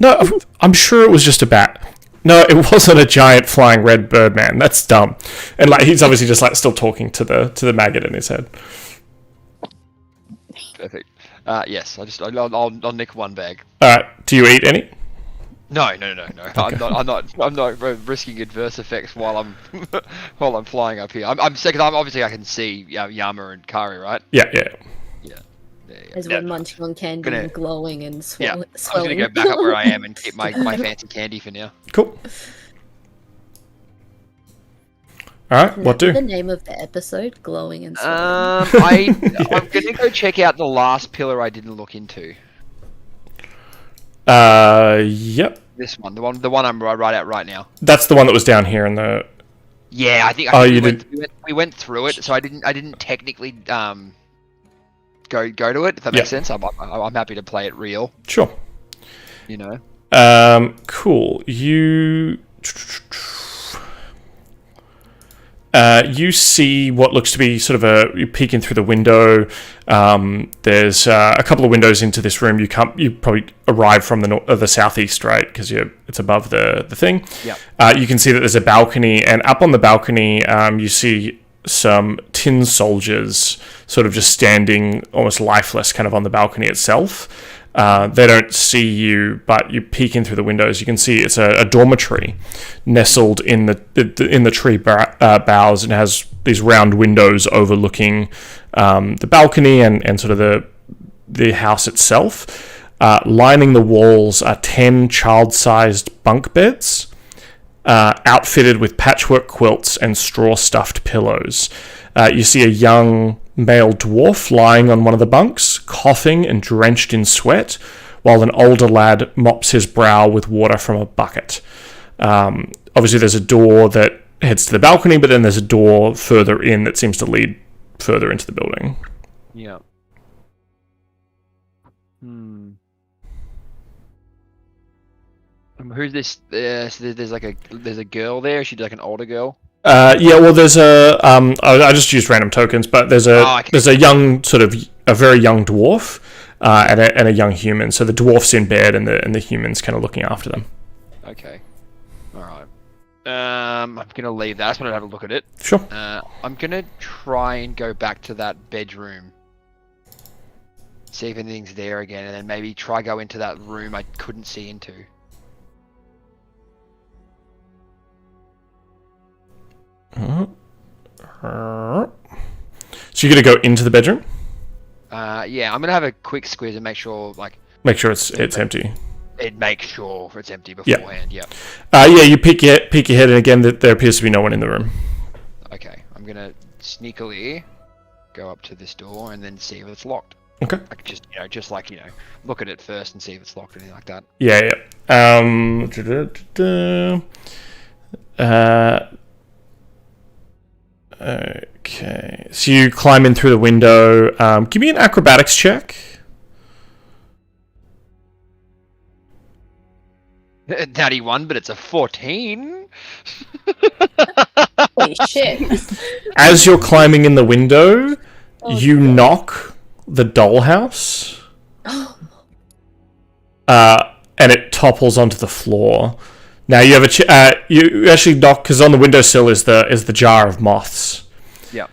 No, I'm sure it was just a bat. No, it wasn't a giant flying red bird, man. That's dumb. And like he's obviously just like still talking to the maggot in his head. Perfect. Yes, I'll nick one bag. Do you eat any? No. Okay. I'm not risking adverse effects while I'm flying up here. I'm sick. Obviously I can see Yama and Karu, right? Yeah. As we're munching on candy and glowing and swelling. I'm gonna go back up where I am and keep my fancy candy for now. Cool. All right, what do? The name of the episode, glowing and swelling. I'm gonna go check out the last pillar I didn't look into. Yep. This one, the one I'm right at right now. That's the one that was down here in the. Yeah, I think. We went through it, so I didn't technically go to it. If that makes sense, I'm happy to play it real. Sure. Cool. You see what looks to be sort of you're peeking through the window. There's a couple of windows into this room. You probably arrived from the southeast, right? Because it's above the thing. Yeah. You can see that there's a balcony, and up on the balcony, you see some tin soldiers sort of just standing almost lifeless kind of on the balcony itself. They don't see you, but you peek in through the windows. You can see it's a dormitory nestled in the tree boughs, and has these round windows overlooking the balcony and sort of the house itself. Lining the walls are 10 child-sized bunk beds, outfitted with patchwork quilts and straw-stuffed pillows. You see a young male dwarf lying on one of the bunks, coughing and drenched in sweat, while an older lad mops his brow with water from a bucket. Obviously, there's a door that heads to the balcony, but then there's a door further in that seems to lead further into the building. Yeah. Who's this? There's a girl there. She's like an older girl. Yeah, well, there's I just used random tokens, but there's a young, sort of a very young dwarf, and a young human. So the dwarf's in bed, and the human's kind of looking after them. Okay, all right. I'm gonna leave that. I just want to have a look at it. Sure. I'm gonna try and go back to that bedroom, see if anything's there again, and then maybe try go into that room I couldn't see into. So you're gonna go into the bedroom? Yeah, I'm gonna have a quick squeeze and make sure it's empty. Make sure it's empty beforehand. Yeah. Yeah. You peek your head, and again, there appears to be no one in the room. Okay, I'm sneakily go up to this door and then see if it's locked. Okay. Like just look at it first and see if it's locked or anything like that. Yeah. Okay. So you climb in through the window. Give me an acrobatics check. Natty 1, but it's a 14. Holy shit. As you're climbing in the window, you knock the dollhouse. And it topples onto the floor. Now you have you actually knock, because on the windowsill is the jar of moths. Yeah.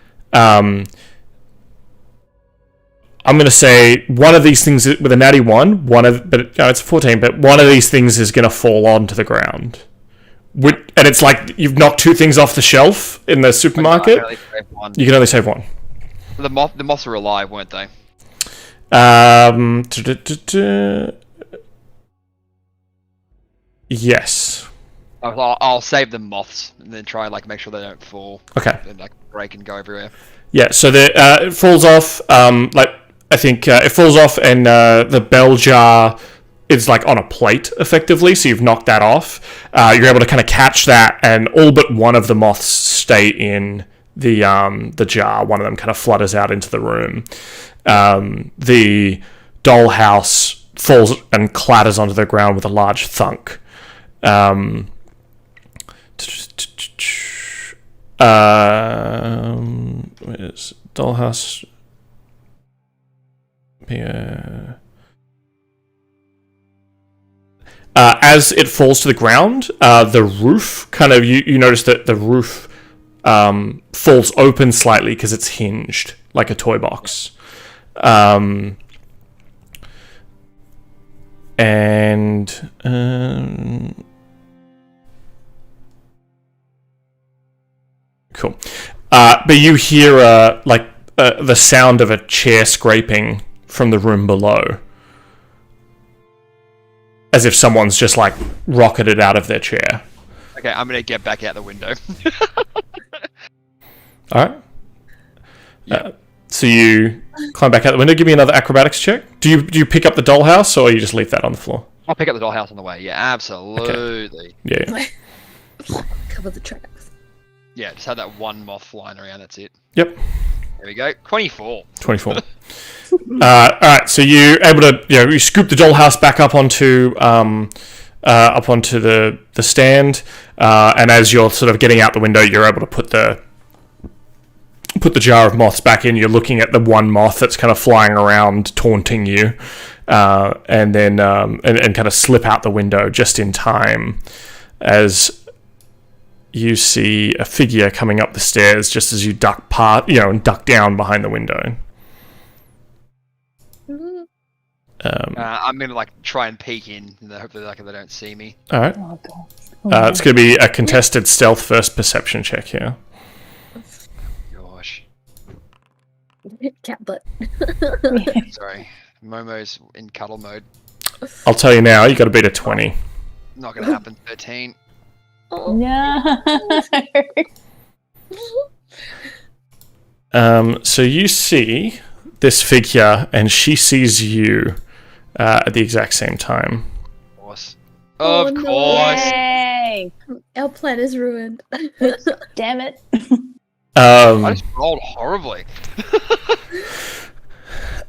I'm going to say one of these things with a natty 1, it's a 14, but one of these things is going to fall onto the ground. And it's like you've knocked 2 things off the shelf in the supermarket. You can only save one. The moths were alive, weren't they? Yes. I'll save the moths and then try and make sure they don't fall. Okay. And break and go everywhere. Yeah. So it falls off. I think it falls off, and the bell jar is on a plate effectively. So you've knocked that off. You're able to kind of catch that, and all but one of the moths stay in the jar. One of them kind of flutters out into the room. The dollhouse falls and clatters onto the ground with a large thunk. Where's dollhouse? As it falls to the ground, the roof kind of you notice that the roof falls open slightly because it's hinged like a toy box. Cool. But you hear the sound of a chair scraping from the room below, as if someone's just rocketed out of their chair. Okay, I'm gonna get back out the window. All right. Yeah. So you climb back out the window. Give me another acrobatics check. Do you pick up the dollhouse, or you just leave that on the floor? I'll pick up the dollhouse on the way. Yeah, absolutely. Okay. Yeah. Cover the tracks. Yeah, just have that one moth flying around. That's it. Yep. There we go. 24. 24. All right. So you're able to you scoop the dollhouse back up onto the stand, and as you're sort of getting out the window, you're able to put the jar of moths back in. You're looking at the one moth that's kind of flying around, taunting you, and then and kind of slip out the window just in time as you see a figure coming up the stairs just as you duck down behind the window. I'm gonna try and peek in, and hopefully they don't see me. All right. Oh, God. It's going to be a contested stealth first perception check here. Gosh. Cat butt. Sorry, Momo's in cuddle mode. I'll tell you now, you got to beat a 20. Not gonna happen. 13. No. So you see this figure, and she sees you at the exact same time. Of course. Oh, Of no. course. Yay! Our plan is ruined. Damn it. I just rolled horribly.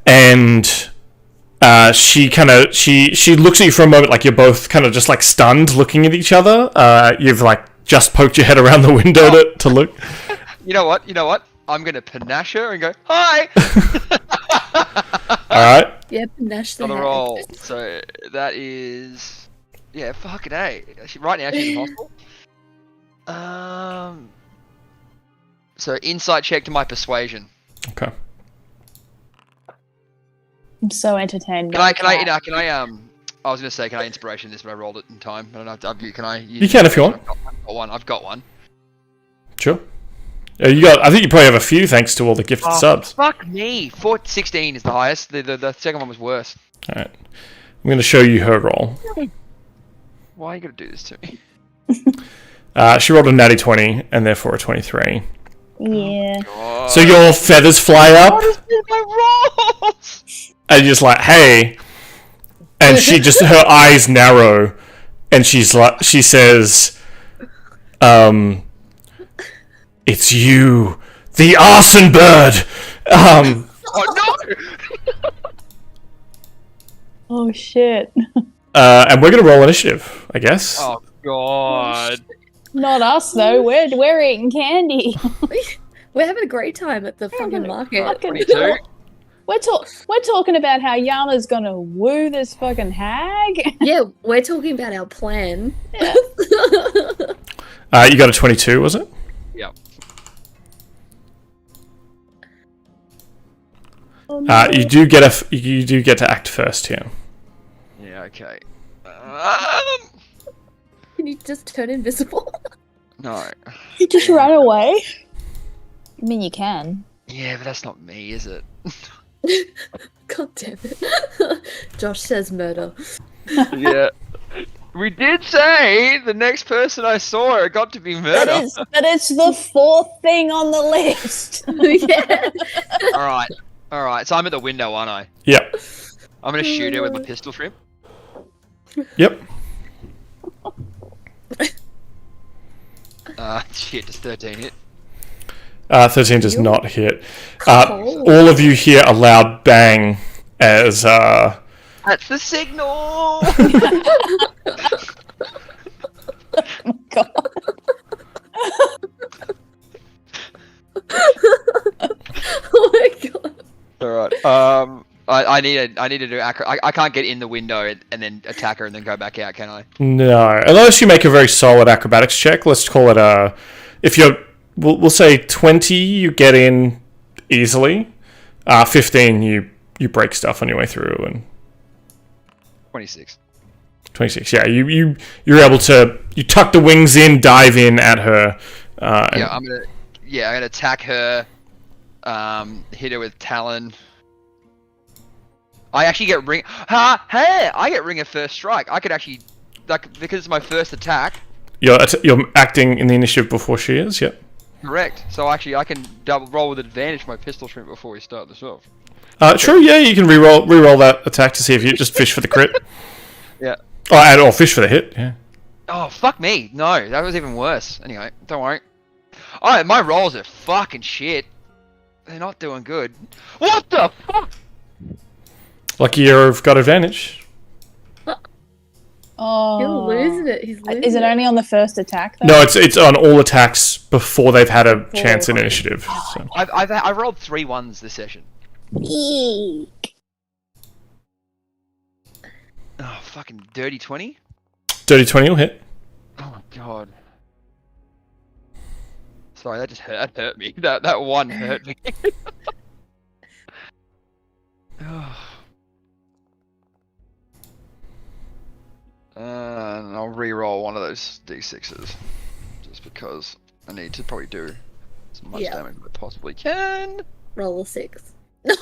And she looks at you for a moment, like you're both kind of just stunned, looking at each other. You've just poked your head around the window to look. You know what? I'm gonna panache her and go, hi! Alright. Yep, Nash the On the head. roll. So that is, fucking A. Right now she's in hospital. So insight check to my persuasion. Okay. I'm so entertained. Can I I was gonna say, can I inspiration this, but I rolled it in time. I don't know if can I use You can if you want. I've got one. Sure. I think you probably have a few thanks to all the gifted subs. Fuck me. 16 is the highest. The second one was worse. Alright. I'm going to show you her roll. Why are you gonna do this to me? She rolled a natty 20 and therefore a 23. Yeah. God. So your feathers fly up, What is in my rolls? and you're just like, "Hey," and her eyes narrow, and she says, "It's you, the arson bird." Oh no! Oh shit. And we're gonna roll initiative, I guess. Oh god! Not us though. We're eating candy. We're having a great time at the fucking market. Fucking 22. We're talking about how Yama's gonna woo this fucking hag. Yeah, we're talking about our plan. Yeah. You got a 22, was it? Yep. Oh, no. You do get to act first here. Yeah. Okay. Can you just turn invisible? No. You just run away. I mean, you can. Yeah, but that's not me, is it? God damn it. Josh says murder. Yeah. We did say the next person I saw got to be murder. But it's the fourth thing on the list. Yeah. All right. So I'm at the window, aren't I? Yep. I'm gonna shoot her with my pistol shrimp. Yep. Shit, does 13 hit? 13 does not hit. All of you hear a loud bang as That's the signal. Oh, God. Oh my god. All right. I need to do I can't get in the window and then attack her and then go back out, can I? no, unless you make a very solid acrobatics check. Let's call it if you're, we'll say 20, you get in easily. 15, you break stuff on your way through, and 26. 26. Yeah, you're able to, you tuck the wings in, dive in at her. I'm gonna attack her. Hit her with Talon. I actually get ring. Hey! I get ring of first strike. I could actually, because it's my first attack. You're acting in the initiative before she is. Yep. Correct. So actually, I can double roll with advantage my pistol shrimp before we start this off. True. Yeah, you can re-roll that attack to see if you just fish for the crit. Yeah. Or fish for the hit. Yeah. Oh fuck me! No, that was even worse. Anyway, don't worry. Alright, my rolls are fucking shit. They're not doing good. What the fuck? Lucky you've got advantage. Oh. You're losing it. He's losing Is it only on the first attack, though? No, it's on all attacks before they've had a chance in initiative. So. I've rolled 3 1s this session. Eek. Oh, fucking dirty 20? Dirty 20 will hit. Oh my god. Sorry, that hurt me. That one hurt me. And I'll re-roll one of those d6s. Just because I need to probably do as much damage as I possibly can. Roll a 6. No,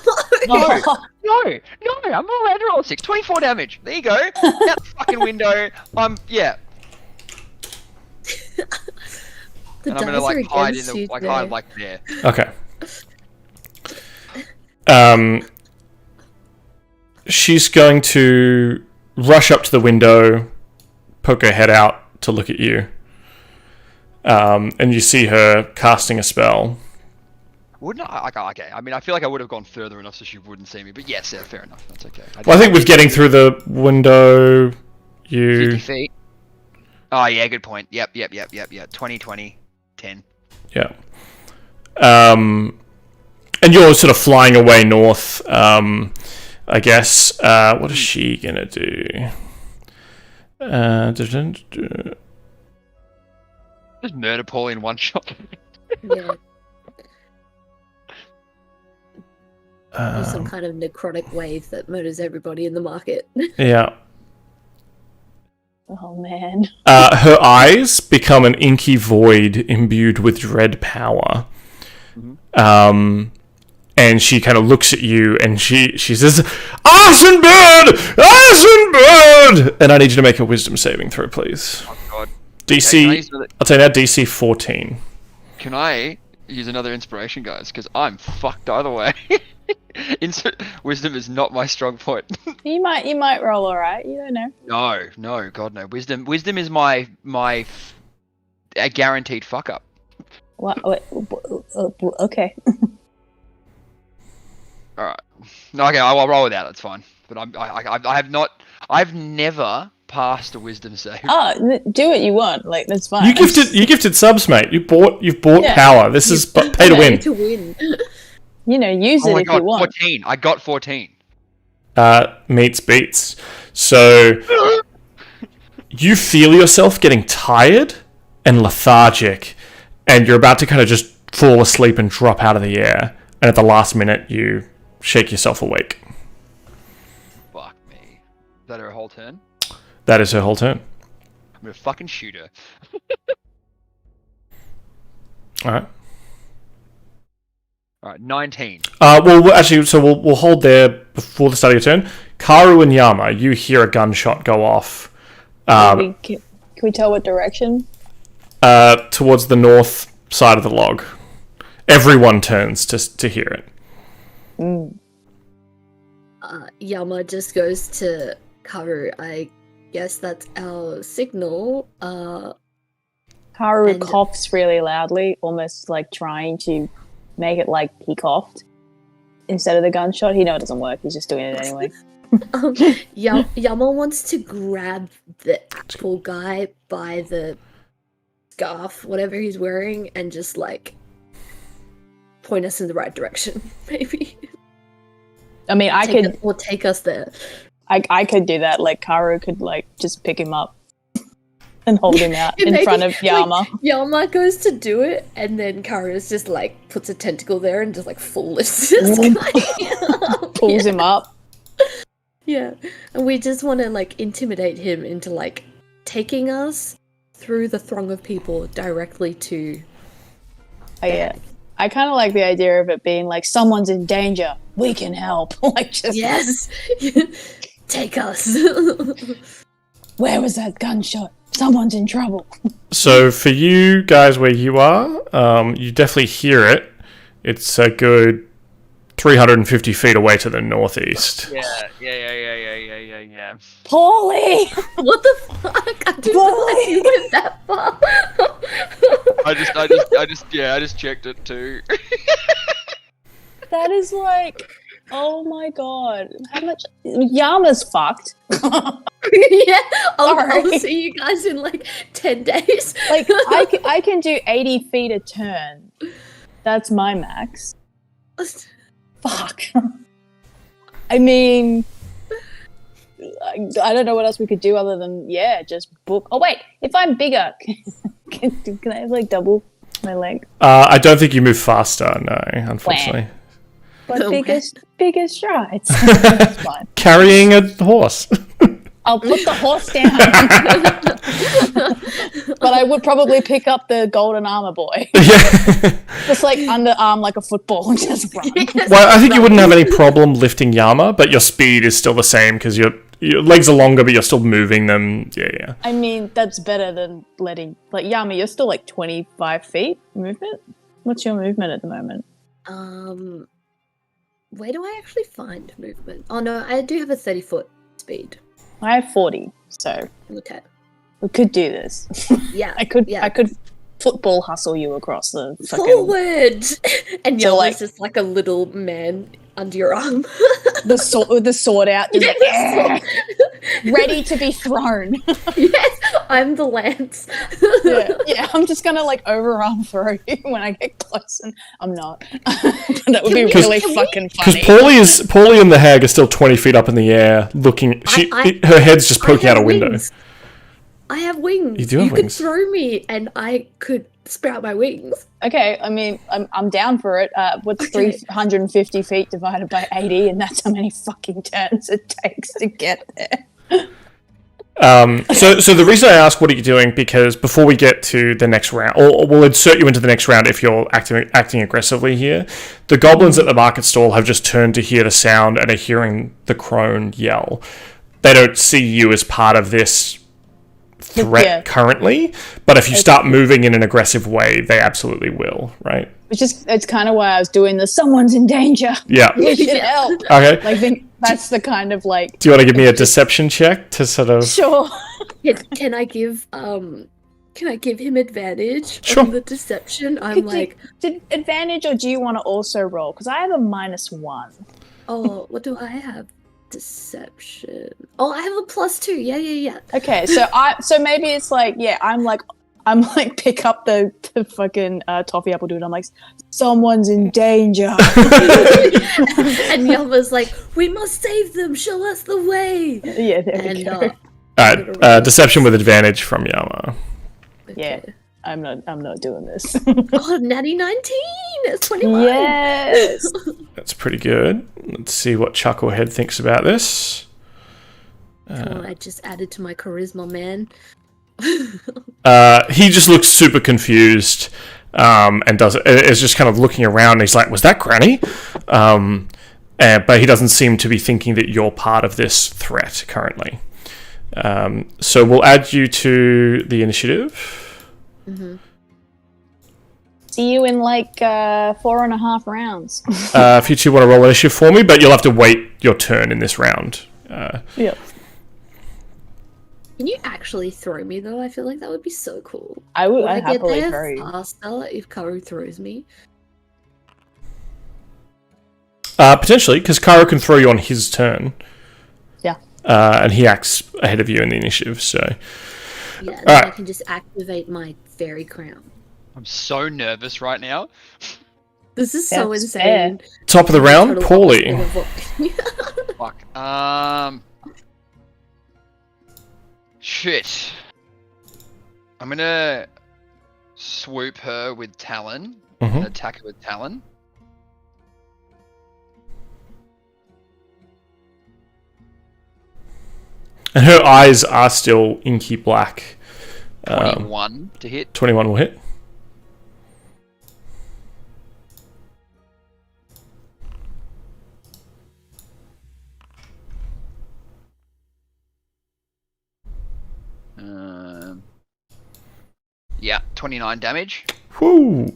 I'm not allowed to roll a 6. 24 damage. There you go. Out the fucking window. Yeah. The And I'm gonna dice are hide in against the you hide today. there. Okay. She's going to rush up to the window, poke her head out to look at you, and you see her casting a spell. Wouldn't I? Okay. I mean, I feel like I would have gone further enough so she wouldn't see me. But yes, yeah, fair enough. That's okay. Well, I think with getting through the window, 50 feet. Oh yeah, good point. Yep. 20, 20, 10. Yeah. And you're sort of flying away north, I guess. What is she gonna do? Just murder Pauly in one shot. Yeah. There's some kind of necrotic wave that murders everybody in the market. Yeah. Oh, man. Her eyes become an inky void imbued with dread power. And she kind of looks at you and she says, "Arson bird! Arson bird!" And I need you to make a wisdom saving throw, please. Oh god. DC, Okay, I'll tell you now, DC 14. Can I use another inspiration, guys, because I'm fucked either way. Wisdom is not my strong point. You might roll alright. You don't know. No, God no. Wisdom is my a guaranteed fuck up. What? Okay. All right. No, okay. I'll roll with that. That's fine. But I've never passed a wisdom save. Oh, do what you want. Like that's fine. You gifted subs, mate. You've bought Yeah. power. This is pay to win. To win. You know, use Oh it my if God, you want. 14. I got 14. Meets beats. So you feel yourself getting tired and lethargic, and you're about to kind of just fall asleep and drop out of the air. And at the last minute, you shake yourself awake. Fuck me. Is that her whole turn? That is her whole turn. I'm gonna fucking shoot her. All right. All right, 19. Well, actually, so we'll hold there before the start of your turn. Karu and Yama, you hear a gunshot go off. Can we tell what direction? Towards the north side of the log. Everyone turns to hear it. Yama just goes to Karu. I guess that's our signal. Karu And- coughs really loudly, almost like trying to make it like he coughed instead of the gunshot. He knows it doesn't work. He's just doing it anyway. Yama wants to grab the apple guy by the scarf, whatever he's wearing, and just like point us in the right direction, maybe. I mean, Or take us there. I could do that. Like Karu could like just pick him up and hold him out in Maybe, front of Yama. Like, Yama goes to do it, and then Karu's just like puts a tentacle there and just like full lifts this guy. Pulls him up. Yeah, and we just want to like intimidate him into like taking us through the throng of people directly to. Oh, yeah. I kind of like the idea of it being like someone's in danger. We can help. Like just Yes, take us. where was that gunshot? Someone's in trouble. So for you guys where you are, you definitely hear it. It's a good 350 feet away to the northeast. Yeah. Pauly! What the fuck? I didn't realize you went that far. I just checked it too. That is like, oh my god. How much? Yama's fucked. Yeah, I'll Sorry. see you guys in like 10 days. Like, I can do 80 feet a turn. That's my max. Fuck. I mean, I don't know what else we could do other than, just book. Oh, wait, if I'm bigger, can I have, like, double my length? I don't think you move faster, no, unfortunately. But Oh, bigger strides. That's fine. Carrying a horse. I'll put the horse down. But I would probably pick up the golden armor boy. Yeah. Just like underarm like a football and just run. Well, I think you wouldn't have any problem lifting Yama, but your speed is still the same because your legs are longer, but you're still moving them. Yeah. I mean, that's better than letting... Like, Yama, you're still like 25 feet movement? What's your movement at the moment? Where do I actually find movement? Oh no, I do have a 30-foot speed. I have 40, so Okay. we could do this. Yeah. I could Yeah. football hustle you across the fucking... Forward! And So, Yama's like- just like a little man under your arm. The sword with the sword out, just Yes. ready to be thrown. Yes, I'm the lance. Yeah, I'm just gonna like overarm throw you when I get close, and I'm not. That would be really fucking Because funny. Pauly and the hag are still 20 feet up in the air, looking. Her head's just poking out a window. Wings. I have wings. You do have could wings. throw me, and I could sprout my wings. Okay, I mean, I'm down for it. What's Okay. 350 feet divided by 80, and that's how many fucking turns it takes to get there. So the reason I ask what are you doing, because before we get to the next round, or we'll insert you into the next round if you're acting aggressively here, the goblins at the market stall have just turned to hear the sound and are hearing the crone yell. They don't see you as part of this threat currently, but if you start moving in an aggressive way, they absolutely will, right? It's kind of why I was doing the someone's in danger. Yeah. We should help. Okay. Like, that's the kind of like... Do you want to give me a deception check to sort of... Sure. Can I give him advantage Sure. on the deception? I'm like... Did advantage, or do you want to also roll? Because I have a -1. Oh, what do I have? Deception. Oh, I have a +2. Yeah. Okay, so maybe it's like, I'm like pick up the fucking toffee apple dude. I'm like, someone's in danger. And Yama's like, we must save them. Show us the way. Yeah, there we go. Alright, deception with advantage from Yama. Yeah, I'm not doing this. Oh, natty 19. It's 21. Yes. That's pretty good. Let's see what Chucklehead thinks about this. Come on, I just added to my charisma, man. He just looks super confused, and is just kind of looking around. And he's like, "Was that Granny?" But he doesn't seem to be thinking that you're part of this threat currently. So we'll add you to the initiative. Mm-hmm. See you in like 4.5 rounds. If you two want to roll initiative for me, but you'll have to wait your turn in this round. Yep. Can you actually throw me though? I feel like that would be so cool. I would. Would I get happily there throw you. faster if Karu throws me? Potentially, because Karu can throw you on his turn. Yeah. And he acts ahead of you in the initiative, so... Yeah, and then I can just activate my fairy crown. I'm so nervous right now. This is so That's insane. fair. Top of the round, Pauly. Fuck. Shit. I'm gonna swoop her with Talon and attack her with Talon. And her eyes are still inky black. 21 to hit. 21 will hit. Yeah, 29 damage. Whoo!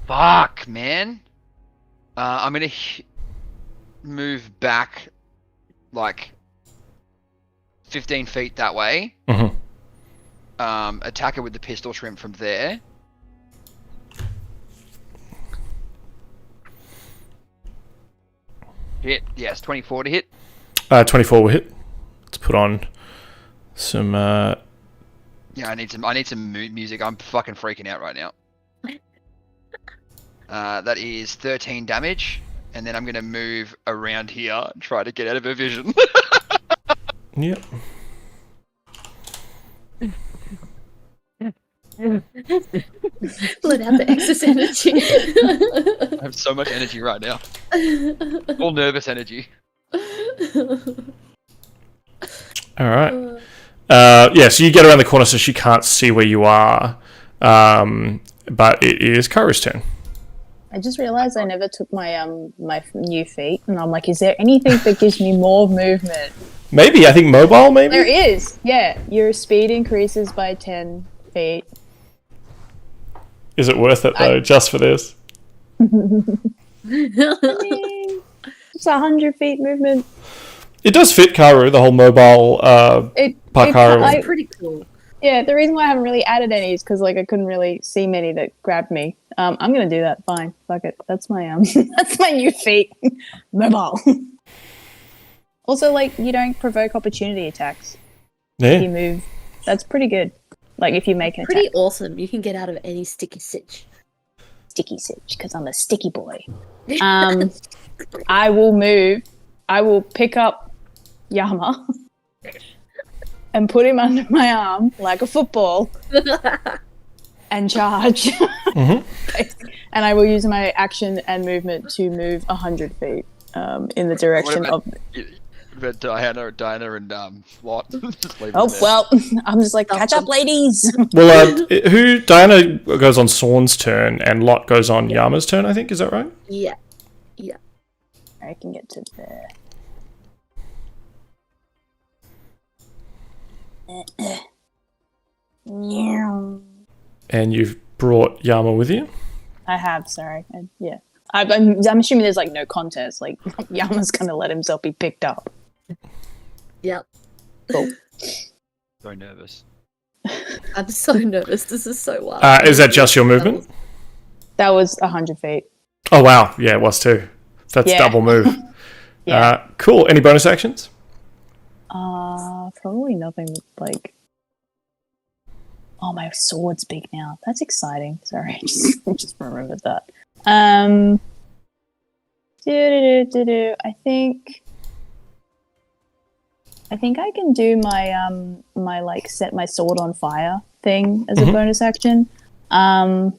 Fuck, man. I'm gonna move back like 15 feet that way. Attack her with the pistol shrimp from there. Hit. Yes, 24 to hit. 24 will hit. Let's put on some... Yeah, I need some music. I'm fucking freaking out right now. That is 13 damage, and then I'm gonna move around here and try to get out of her vision. Yep. Let out the excess energy. I have so much energy right now. All nervous energy. Alright. Yeah, so you get around the corner so she can't see where you are. But it is Karu's turn. I just realized I never took my my new feat, and I'm like, is there anything that gives me more movement? Maybe, I think mobile, maybe? There is, yeah. Your speed increases by 10 feet. Is it worth it, though, just for this? I mean, it's 100 feet movement. It does fit Karu, the whole mobile Karu. It's pretty cool. Yeah, the reason why I haven't really added any is because like I couldn't really see many that grabbed me. I'm gonna do that. Fine, fuck it. That's my that's my new feat. Mobile. Also, like you don't provoke opportunity attacks. Yeah. If you move. That's pretty good. Like if you make an Pretty attack. awesome. You can get out of any sticky sitch. Sticky sitch because I'm a sticky boy. I will move. I will pick up Yama and put him under my arm like a football and charge. And I will use my action and movement to move 100 feet in the direction of... But Diana and Lot. Just leave Oh, them there. well, I'm just like, catch up, ladies. Well, Diana goes on Sorn's turn and Lot goes on Yama's turn, I think. Is that right? Yeah. I can get to there. And you've brought Yama with you? I have, sorry. Yeah. I'm assuming there's like no contest. Like Yama's gonna let himself be picked up. Yep. Cool. So nervous. I'm so nervous. This is so wild. Is that just your movement? That was 100 feet. Oh wow, yeah, it was too. That's double move. Yeah. Cool. Any bonus actions? Probably nothing like. Oh, my sword's big now. That's exciting. Sorry, I just remembered that. I think I can do my like set my sword on fire thing as a bonus action. I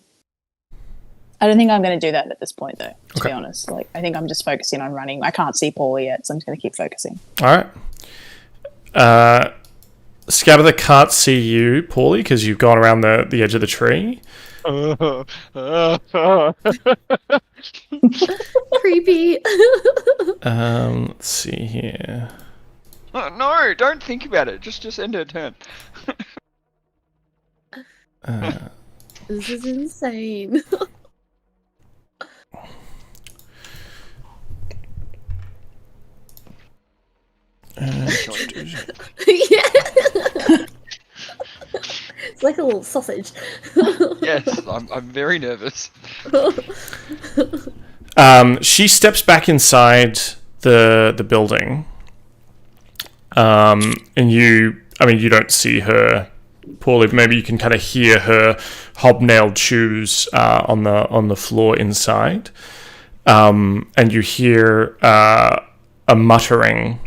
don't think I'm going to do that at this point, though. To be honest, like I think I'm just focusing on running. I can't see Pauly yet, so I'm just going to keep focusing. All right. Scabatha can't see you, Pauly, because you've gone around the edge of the tree. Creepy. Let's see here. Oh, no, don't think about it. Just end her turn. This is insane. Uh, Yeah. It's like a little sausage. Yes, I'm very nervous. She steps back inside the building. And you don't see her, Pauly, but maybe you can kind of hear her hobnailed shoes on the floor inside. And you hear a muttering.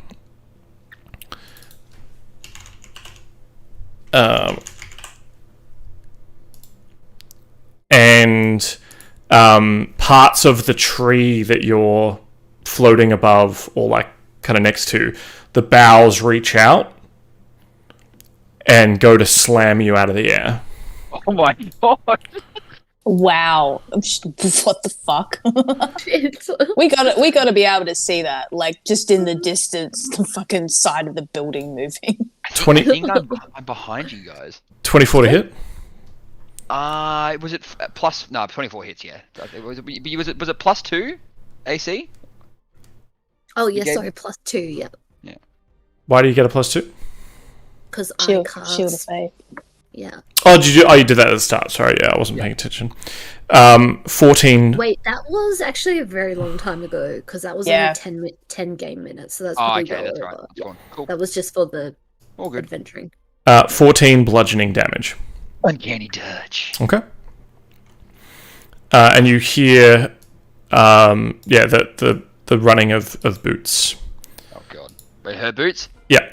And parts of the tree that you're floating above or like kind of next to, the boughs reach out and go to slam you out of the air. Oh my god! Wow, what the fuck? we gotta be able to see that, like just in the distance, the fucking side of the building moving. I think I'm behind you guys. 24 to hit. Was it plus? No, 24 hits. Yeah. Was it plus 2 AC? Oh yeah, sorry, +2. Yep. Yeah. Why do you get a +2? Because I Shield cast. of Faith. Yeah. Oh, did you? Oh, you did that at the start. Sorry, yeah, I wasn't paying attention. 14. Wait, that was actually a very long time ago because that was only 10 game minutes. So that's probably that's right. That's gone. Cool. That was just for the All good. adventuring. 14 bludgeoning damage. Uncanny touch. Okay. And you hear, the running of boots. Oh god. Wait, her boots? Yeah.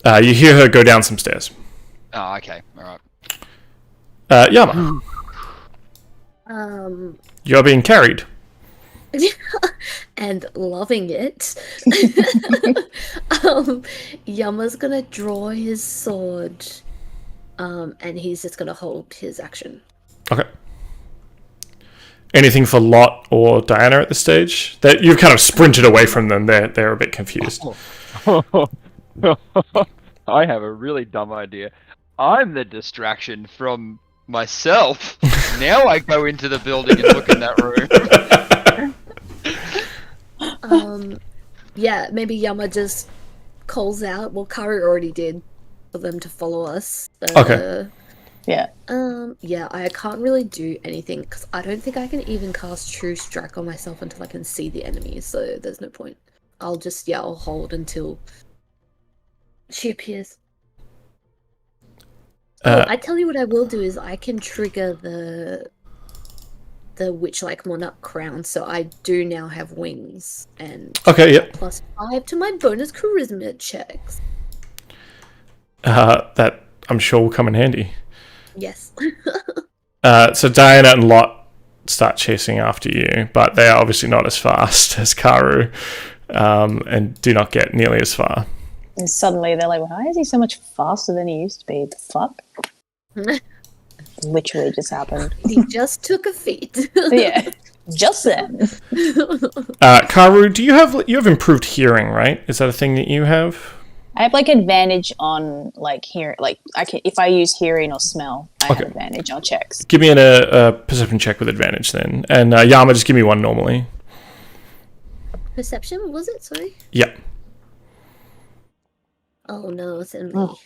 You hear her go down some stairs. Oh, okay. Alright. Yama. You're being carried. And loving it. Yama's gonna draw his sword. And he's just gonna hold his action. Okay. Anything for Lot or Diana at this stage? That you've kind of sprinted away from them. They're a bit confused. I have a really dumb idea. I'm the distraction from myself. Now I go into the building and look in that room. Yeah, maybe Yama just calls out. Well, Karu already did for them to follow us. Okay. Yeah. Yeah, I can't really do anything because I don't think I can even cast True Strike on myself until I can see the enemy. So there's no point. I'll hold until she appears. I tell you what I will do is I can trigger the witch-like monarch crown, so I do now have wings and +5 to my bonus charisma checks. That I'm sure will come in handy. Yes. So Diana and Lot start chasing after you, but they are obviously not as fast as Karu, and do not get nearly as far. And suddenly they're like, why is he so much faster than he used to be? The fuck? Literally just happened. He just took a feat. Yeah. Just then. Karu, do you have improved hearing, right? Is that a thing that you have? I have like advantage on like hear, like I can if I use hearing or smell, I have advantage on checks. Give me a perception check with advantage then, and Yama, just give me one normally. Perception, was it? Sorry. Yep. Oh no, it's in me. Oh,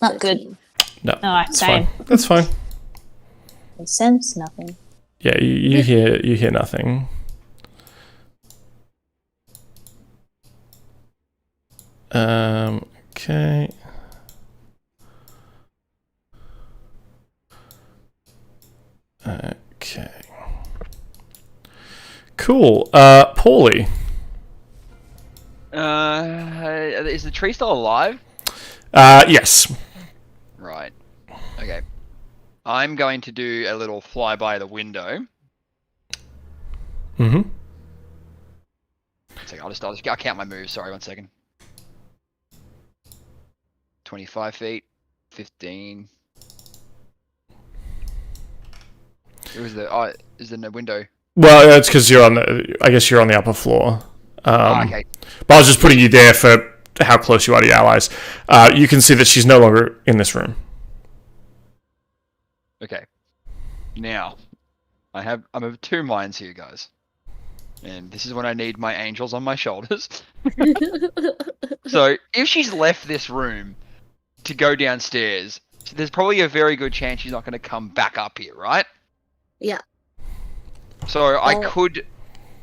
not good. No, it's fine. That's fine. I sense nothing. Yeah, you hear nothing. Okay. Okay. Cool. Pauly. Is the tree still alive? Yes. Right. Okay. I'm going to do a little flyby the window. Mm-hmm. I'll count my moves. Sorry, 1 second. 25 feet, 15. Is there no window? Well, it's because I guess you're on the upper floor. Okay. But I was just putting you there for how close you are to your allies. You can see that she's no longer in this room. Okay. Now, I'm of two minds here, guys. And this is when I need my angels on my shoulders. So, if she's left this room to go downstairs, there's probably a very good chance she's not going to come back up here, right? Yeah. So, I could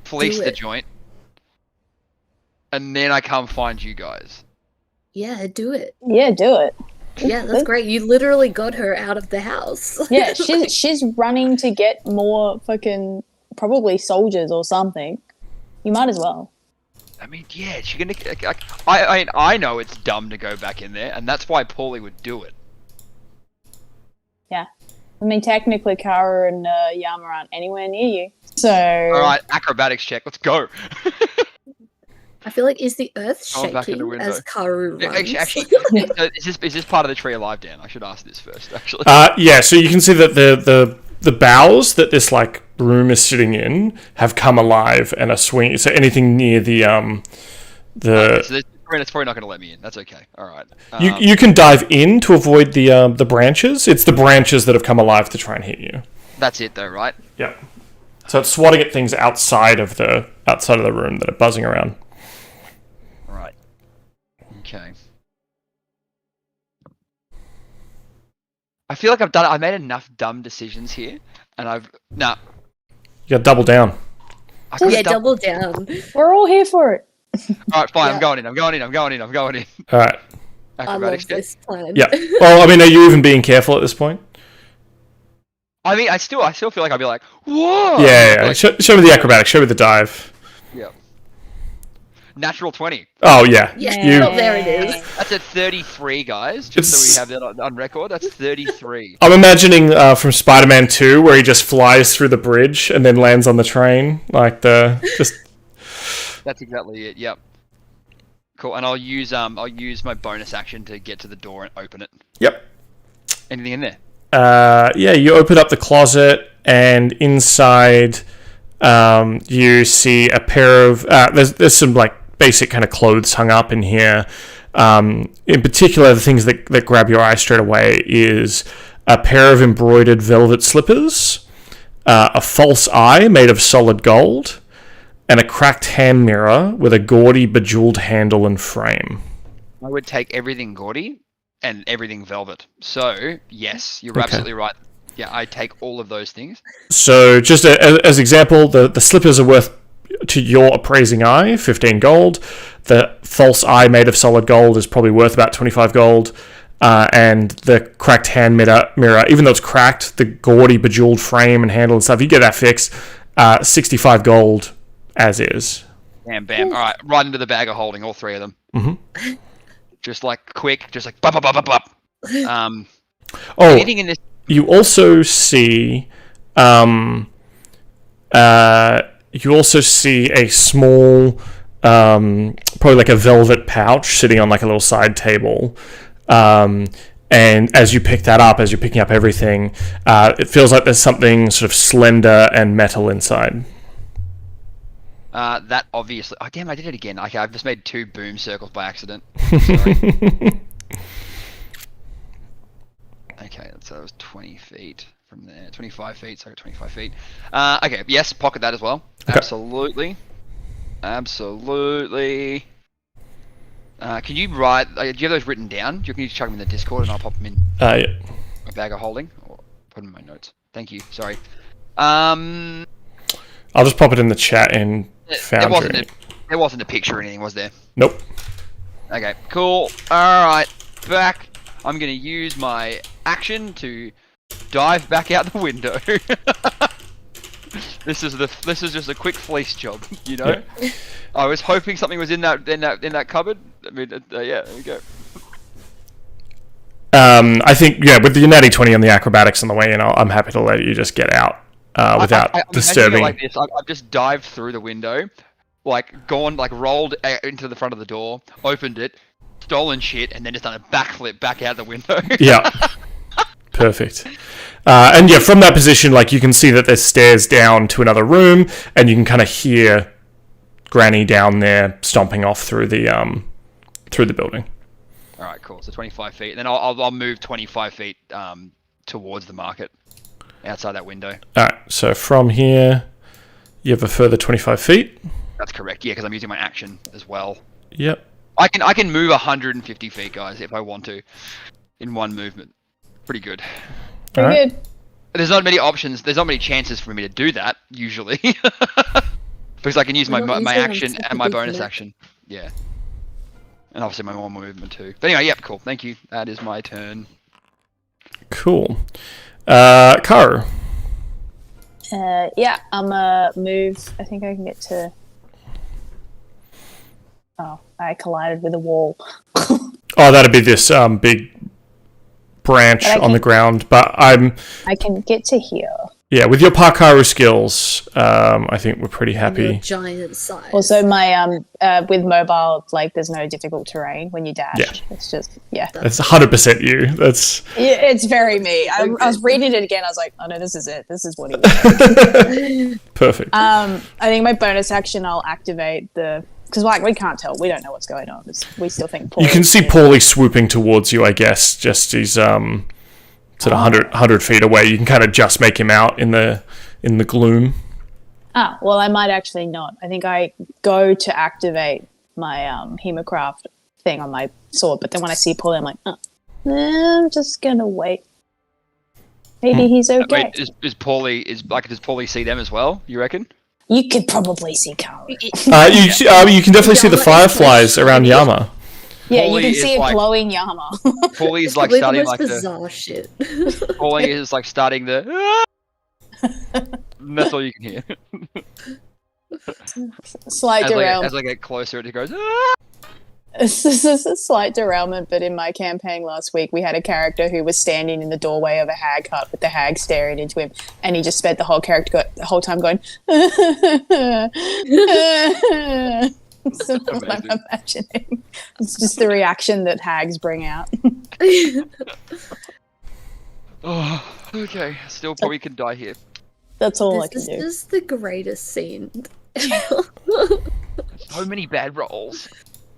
fleece the joint, and then I come find you guys. Yeah, do it. Yeah, do it. Yeah, that's great. You literally got her out of the house. Yeah, she's running to get more fucking probably soldiers or something. You might as well. I mean, yeah, she's gonna. I know it's dumb to go back in there, and that's why Pauly would do it. Yeah, I mean technically, Karu and Yama aren't anywhere near you. So. All right, acrobatics check. Let's go. I feel like is the earth Going back in the shaking window. as Karu runs? Actually, is this part of the tree alive, Dan? I should ask this first, actually. Yeah. So you can see that the boughs that this like room is sitting in have come alive and are swinging. So anything near the Okay, so it's probably not going to let me in. That's okay. All right. you can dive in to avoid the branches. It's the branches that have come alive to try and hit you. That's it, though, right? Yep. So it's swatting at things outside of the room that are buzzing around. Right. Okay. I feel like I made enough dumb decisions here, and You got double down. Yeah, double down. We're all here for it. All right, fine. Yeah. I'm going in. All right. I love Acrobatics check. this plan. Yeah. Well, I mean, are you even being careful at this point? I mean, I still feel like I'd be like, whoa. Yeah. Like, show me the acrobatics. Show me the dive. yeah. Natural 20. Oh yeah. Yeah, there it is. That's a 33, guys. Just so we have that on record. That's 33. I'm imagining from Spider-Man 2 where he just flies through the bridge and then lands on the train, like just. That's exactly it. Yep. Cool. And I'll use my bonus action to get to the door and open it. Yep. Anything in there? Yeah. You open up the closet and inside, you see a pair of there's some like basic kind of clothes hung up in here. In particular, the things that grab your eye straight away is a pair of embroidered velvet slippers, a false eye made of solid gold, and a cracked hand mirror with a gaudy, bejeweled handle and frame. I would take everything gaudy and everything velvet. So, yes, you're absolutely right. Yeah, I take all of those things. So, just as example, the slippers are worth, to your appraising eye, 15 gold. The false eye made of solid gold is probably worth about 25 gold. And the cracked hand mirror, even though it's cracked, the gaudy, bejeweled frame and handle and stuff, you get that fixed, 65 gold as is. Bam, bam. All right, right into the bag of holding, all three of them. Mm-hmm. Just like quick, just like bop, bop, bop, bop, bop. Oh, anything in this? You also see, a small, probably like a velvet pouch sitting on like a little side table. And as you pick that up, as you're picking up everything, it feels like there's something sort of slender and metal inside. That obviously... Oh, damn, I did it again. Okay, I've just made 2 boom circles by accident. Sorry. Okay, so that was 20 feet from there. 25 feet, so I got 25 feet. Okay, yes, pocket that as well. Okay. Absolutely. Absolutely. Can you write... do you have those written down? Can you chuck them in the Discord and I'll pop them in Yeah. my bag of holding? Or put them in my notes. Thank you, sorry. I'll just pop it in the chat in Foundry. There wasn't a picture or anything, was there? Nope. Okay, cool. Alright, back. I'm gonna use my action to dive back out the window. This is just a quick fleece job, you know? Yeah. I was hoping something was in that cupboard. I mean, yeah, there we go. I think, yeah, with the natty 20 and the acrobatics on the way in, I'm happy to let you just get out without disturbing. Like this. I've just dived through the window, rolled into the front of the door, opened it, stolen shit, and then just done a backflip back out the window. Yeah. Perfect. And yeah, from that position, like, you can see that there's stairs down to another room, and you can kind of hear Granny down there stomping off through the building. All right, cool. So 25 feet, and then I'll move 25 feet towards the market, outside that window. All right. So from here, you have a further 25 feet. That's correct. Yeah, because I'm using my action as well. Yep. I can move 150 feet, guys, if I want to, in one movement. Pretty good. Pretty good. There's not many options. There's not many chances for me to do that usually, because I can use my action and my bonus action. Yeah. And obviously my one movement too. But anyway, yep, cool. Thank you. That is my turn. Cool. Karu. Yeah, I'm move. I think I can get to... Oh, I collided with a wall. Oh, that'd be this big branch on the ground. But I can get to here. Yeah, with your Parkaru skills, I think we're pretty happy. Your giant size. Also, my with mobile, like, there's no difficult terrain when you dash. Yeah. It's just That's 100% you. That's. Yeah, it's very me. I was reading it again. I was like, oh no, this is it. This is what he was. Perfect. I think my bonus action, I'll activate the. Because, like, we can't tell. We don't know what's going on. We still think Pauly. You can see Pauly swooping towards you, I guess. Just he's sort of 100 feet away. You can kind of just make him out in the gloom. Ah, well, I might actually not. I think I go to activate my hemocraft thing on my sword, but then when I see Pauly, I'm like, I'm just gonna wait. Maybe he's okay. Wait, does Pauly see them as well? You reckon? You could probably see Karu. You can definitely see the fireflies around Yama. Yeah, Pauly you can see a like, glowing Yama. Pauly is like starting like bizarre shit. Pauly is like starting the. And that's all you can hear. Slight derailment. As I get closer, it goes. This is a slight derailment, but in my campaign last week, we had a character who was standing in the doorway of a hag hut with the hag staring into him, and he just spent the whole time going. So what I'm imagining. It's just the reaction that hags bring out. Oh, okay. Still probably can die here. That's all I can do. This is the greatest scene. So many bad rolls.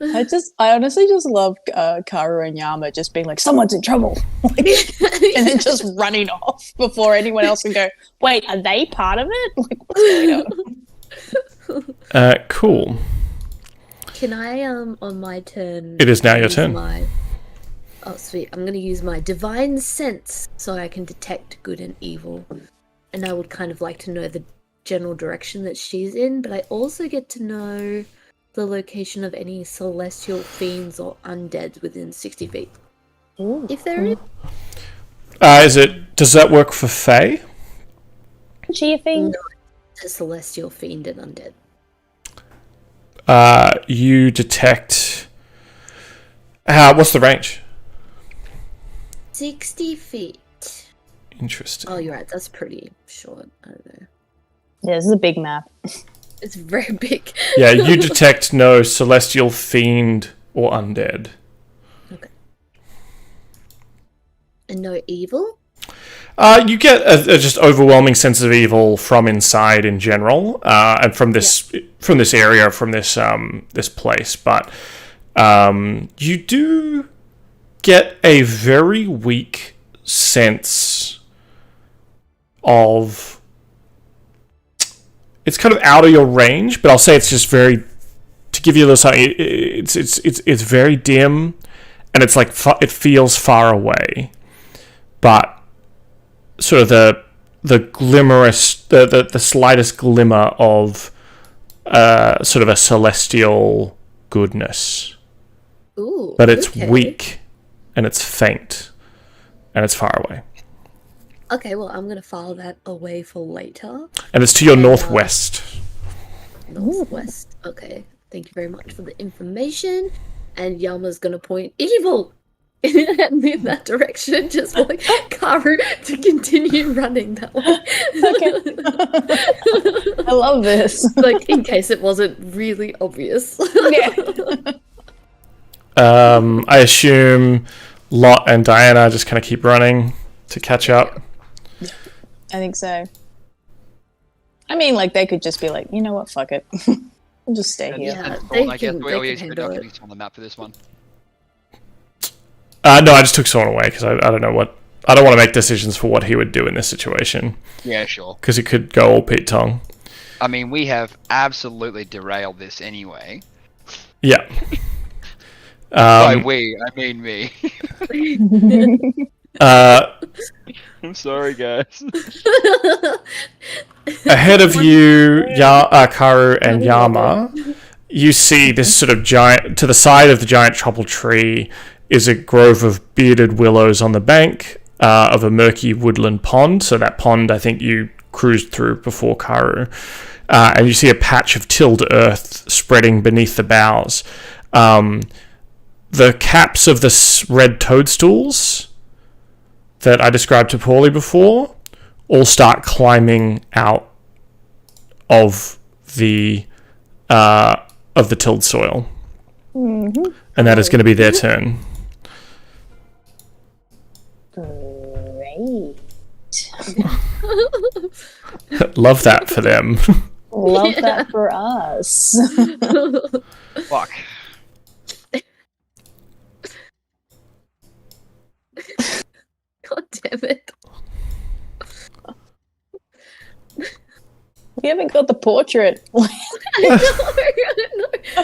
I honestly just love Karu and Yama just being like, someone's in trouble. And then just running off before anyone else can go, wait, are they part of it? Like, what's going on? Cool. Can I, on my turn... It is now your turn. Oh, sweet. I'm going to use my divine sense so I can detect good and evil. And I would kind of like to know the general direction that she's in, but I also get to know the location of any celestial fiends or undeads within 60 feet. Ooh. If there is. Does that work for Fae? Is she a fiend? No, it's a celestial fiend and undead. You detect... what's the range? 60 feet. Interesting. Oh, you're right. That's pretty short. I don't know. Yeah, this is a big map. It's very big. Yeah, you detect no celestial fiend or undead. Okay. And no evil? You get a just overwhelming sense of evil from inside in general, and from this area, from this this place. But you do get a very weak sense of. It's kind of out of your range, but I'll say it's just very. To give you a little something, it's very dim, and it's like it feels far away, but sort of the glimmerous, the slightest glimmer of sort of a celestial goodness. Ooh, but it's okay. weak, and it's faint, and it's far away. Okay, well, I'm gonna file that away for later. And it's to your northwest. Northwest. Okay. Thank you very much for the information. And Yama's gonna point evil in that direction, just like Karu to continue running that way. Okay. I love this. Like, in case it wasn't really obvious. Yeah. I assume Lot and Diana just kind of keep running to catch up. I think so. I mean, like, they could just be like, you know what, fuck it. We'll just stay here. Yeah, Sorn, they I guess. can- Well, they yeah, can we're handle not it. getting on the map for this one. No, I just took Sorn away because I don't know what. I don't want to make decisions for what he would do in this situation Yeah, sure. because it could go all Pete Tong. I mean, we have absolutely derailed this anyway. Yeah. By we, I mean me. I'm sorry, guys. Ahead of you, Karu and Yama, you see this sort of giant. To the side of the giant tropical tree is a grove of bearded willows on the bank of a murky woodland pond. So that pond, I think you cruised through before, Karu. And you see a patch of tilled earth spreading beneath the boughs. The caps of the red toadstools that I described to Pauly before all start climbing out of the tilled soil, and that is going to be their turn. Great. Love that for them. Love that for us. Fuck. God damn it. We haven't got the portrait. I know.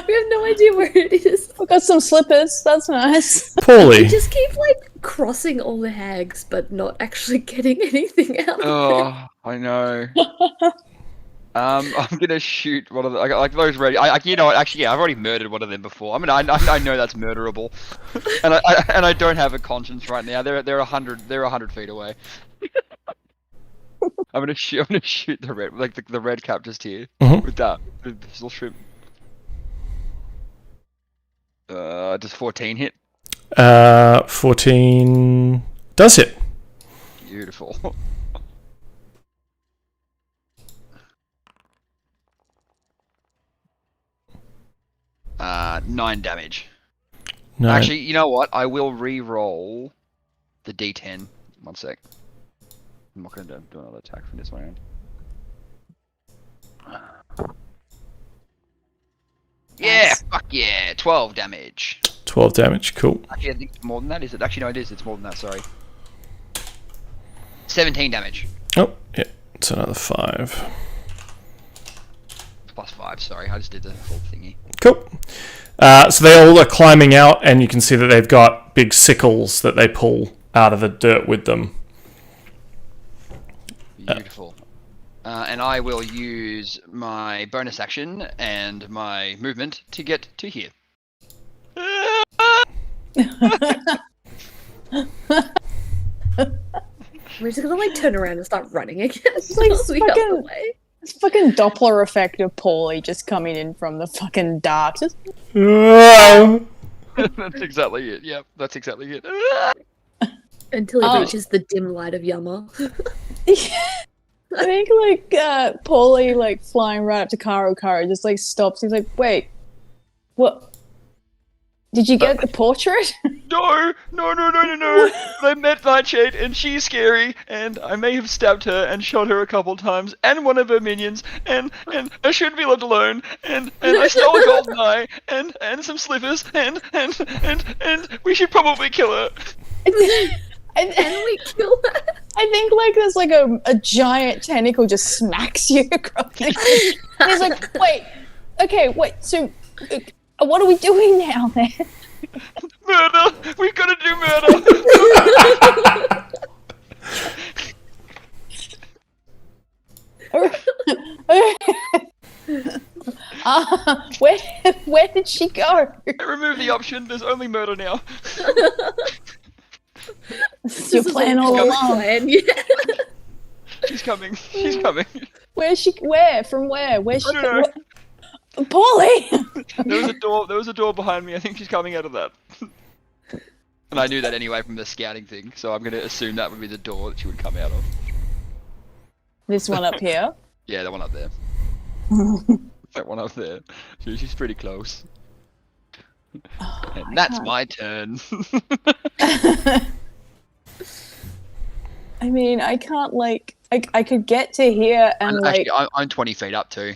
We have no idea where it is. We've got some slippers. That's nice. We Pauly, just keep like crossing all the hags, but not actually getting anything out. Oh, I know. I'm gonna shoot one of the like those ready. You know what? Actually, yeah, I've already murdered one of them before. I mean, I know that's murderable, and I don't have a conscience right now. They're 100 feet away. I'm gonna shoot the red, like the red cap just here with that pistol shrimp. Does 14 hit? 14 does hit. Beautiful. 9 damage. No. Actually, you know what? I will re-roll the D10. One sec. I'm not going to do another attack from this round. Yeah, fuck yeah, 12 damage. 12 damage, cool. Actually, I think it's more than that, is it? Actually, no, it is. It's more than that, sorry. 17 damage. Oh, yeah, it's another 5. Plus 5, sorry. I just did the whole thingy. Cool. So they all are climbing out, and you can see that they've got big sickles that they pull out of the dirt with them. Beautiful. And I will use my bonus action and my movement to get to here. We're just gonna like turn around and start running again. It's like We got fucking- the way. This fucking Doppler effect of Pauly just coming in from the fucking dark. Just, That's exactly it. Yep, that's exactly it. Until Oh. it reaches the dim light of Yama. I think like Pauly like flying right up to Karu just like stops. He's like, wait, what? Did you get the portrait? No. I met Cait, and she's scary, and I may have stabbed her and shot her a couple times, and one of her minions, and I shouldn't be left alone, and I stole a golden eye, and some slippers, and we should probably kill her. And we kill her. I think like there's like a giant tentacle just smacks you across the and he's like, wait, so what are we doing now then? Murder! We've got to do murder! Where did she go? I removed the option, there's only murder now. It's your plan all along. Yeah. She's coming. Where's she? Where? From where? Where's she? I don't know. Pauly! There was a door behind me. I think she's coming out of that. And I knew that anyway from the scouting thing, so I'm gonna assume that would be the door that she would come out of. This one up here? Yeah, that one up there. That one up there. She's pretty close. And that's my turn. I mean, I can't like... I could get to here and actually, I'm 20 feet up too.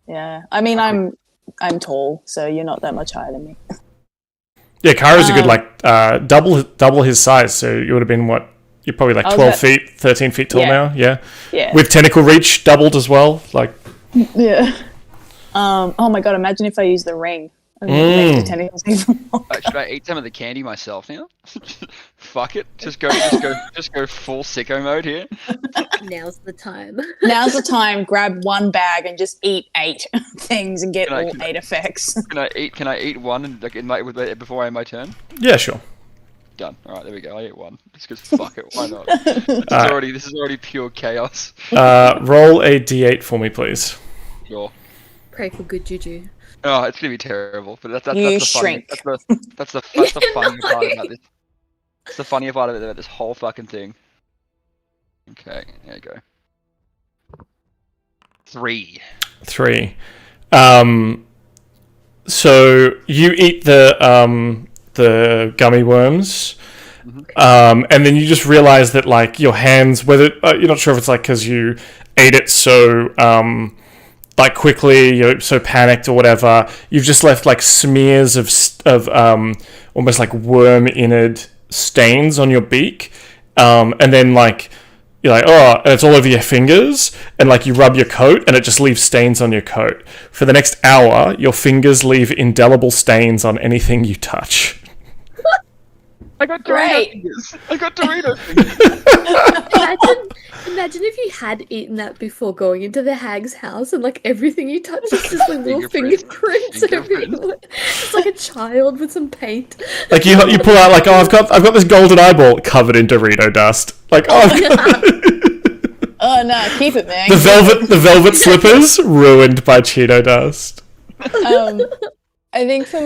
Yeah, I mean, I'm tall, so you're not that much higher than me. Yeah, Karu's a good double his size, so you would have been what? You're probably like 12 feet, 13 feet tall now. Yeah. With tentacle reach doubled as well, like. Yeah. Oh my god! Imagine if I use the ring. Make the tentacles even more. Should I eat some of the candy myself now? Fuck it. Just go full sicko mode here. Now's the time. Now's the time. Grab one bag and just eat 8 things and get all 8 effects. Can I eat one and before I end my turn? Yeah, sure. Done. All right, there we go. I ate one. Just because fuck it, why not? This is already pure chaos. Roll a d8 for me, please. Sure. Pray for good juju. Oh, it's gonna be terrible. But that's the shrink. funny. That's the funny part about this. It's the funnier part about this whole fucking thing. Okay, there you go. 3. So you eat the gummy worms, and then you just realize that like your hands, whether you're not sure if it's like because you ate it so like quickly, you're so panicked or whatever, you've just left like smears of almost like worm innard stains on your beak, and then like you're like, oh, and it's all over your fingers, and like you rub your coat and it just leaves stains on your coat. For the next hour, your fingers leave indelible stains on anything you touch. I got Dorito fingers. Imagine if you had eaten that before going into the hag's house and like everything you touch is just like little fingerprints everywhere. It's like a child with some paint. Like you pull out like, oh, I've got this golden eyeball covered in Dorito dust. Like, oh, oh no, keep it, man. The velvet slippers ruined by Cheeto dust. I think for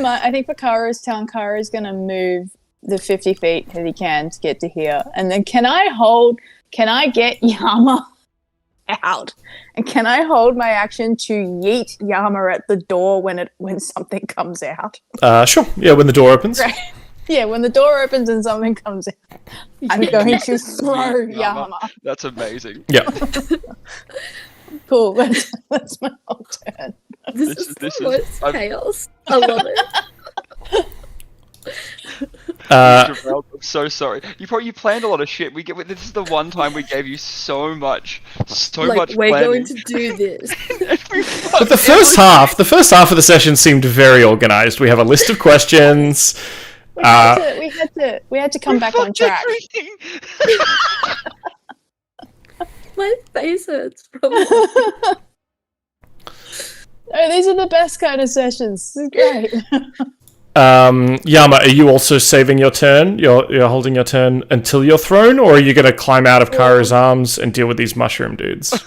Karu's turn, Karu's gonna move the 50 feet that he can to get to here, and then can I get Yama out, and can I hold my action to yeet Yama at the door when something comes out? Sure. Yeah, when the door opens. Right. Yeah, when the door opens and something comes out, I'm going to throw Yama. That's amazing. Yeah. Cool. That's my whole turn. This is chaos. I love it. I'm so sorry. You planned a lot of shit. This is the one time we gave you so much planning. We're going to do this. But the first half of the session seemed very organized. We have a list of questions. We had to come back on track. My face hurts from Oh, these are the best kind of sessions. This is great. Yama, are you also saving your turn? You're holding your turn until you're thrown, or are you going to climb out of Karu's arms and deal with these mushroom dudes?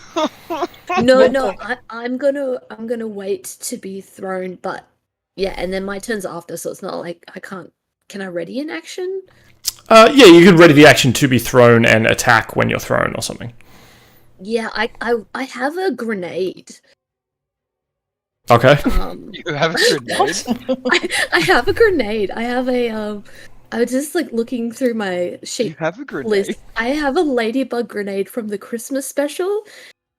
No. I'm gonna wait to be thrown, but yeah, and then my turn's after, so it's not like I can't. Can I ready an action? Yeah, you could ready the action to be thrown and attack when you're thrown or something. Yeah, I have a grenade. Okay. You have a grenade? I have a grenade. I have a I was just like looking through my You sheet have a grenade? list. I have a ladybug grenade from the Christmas special,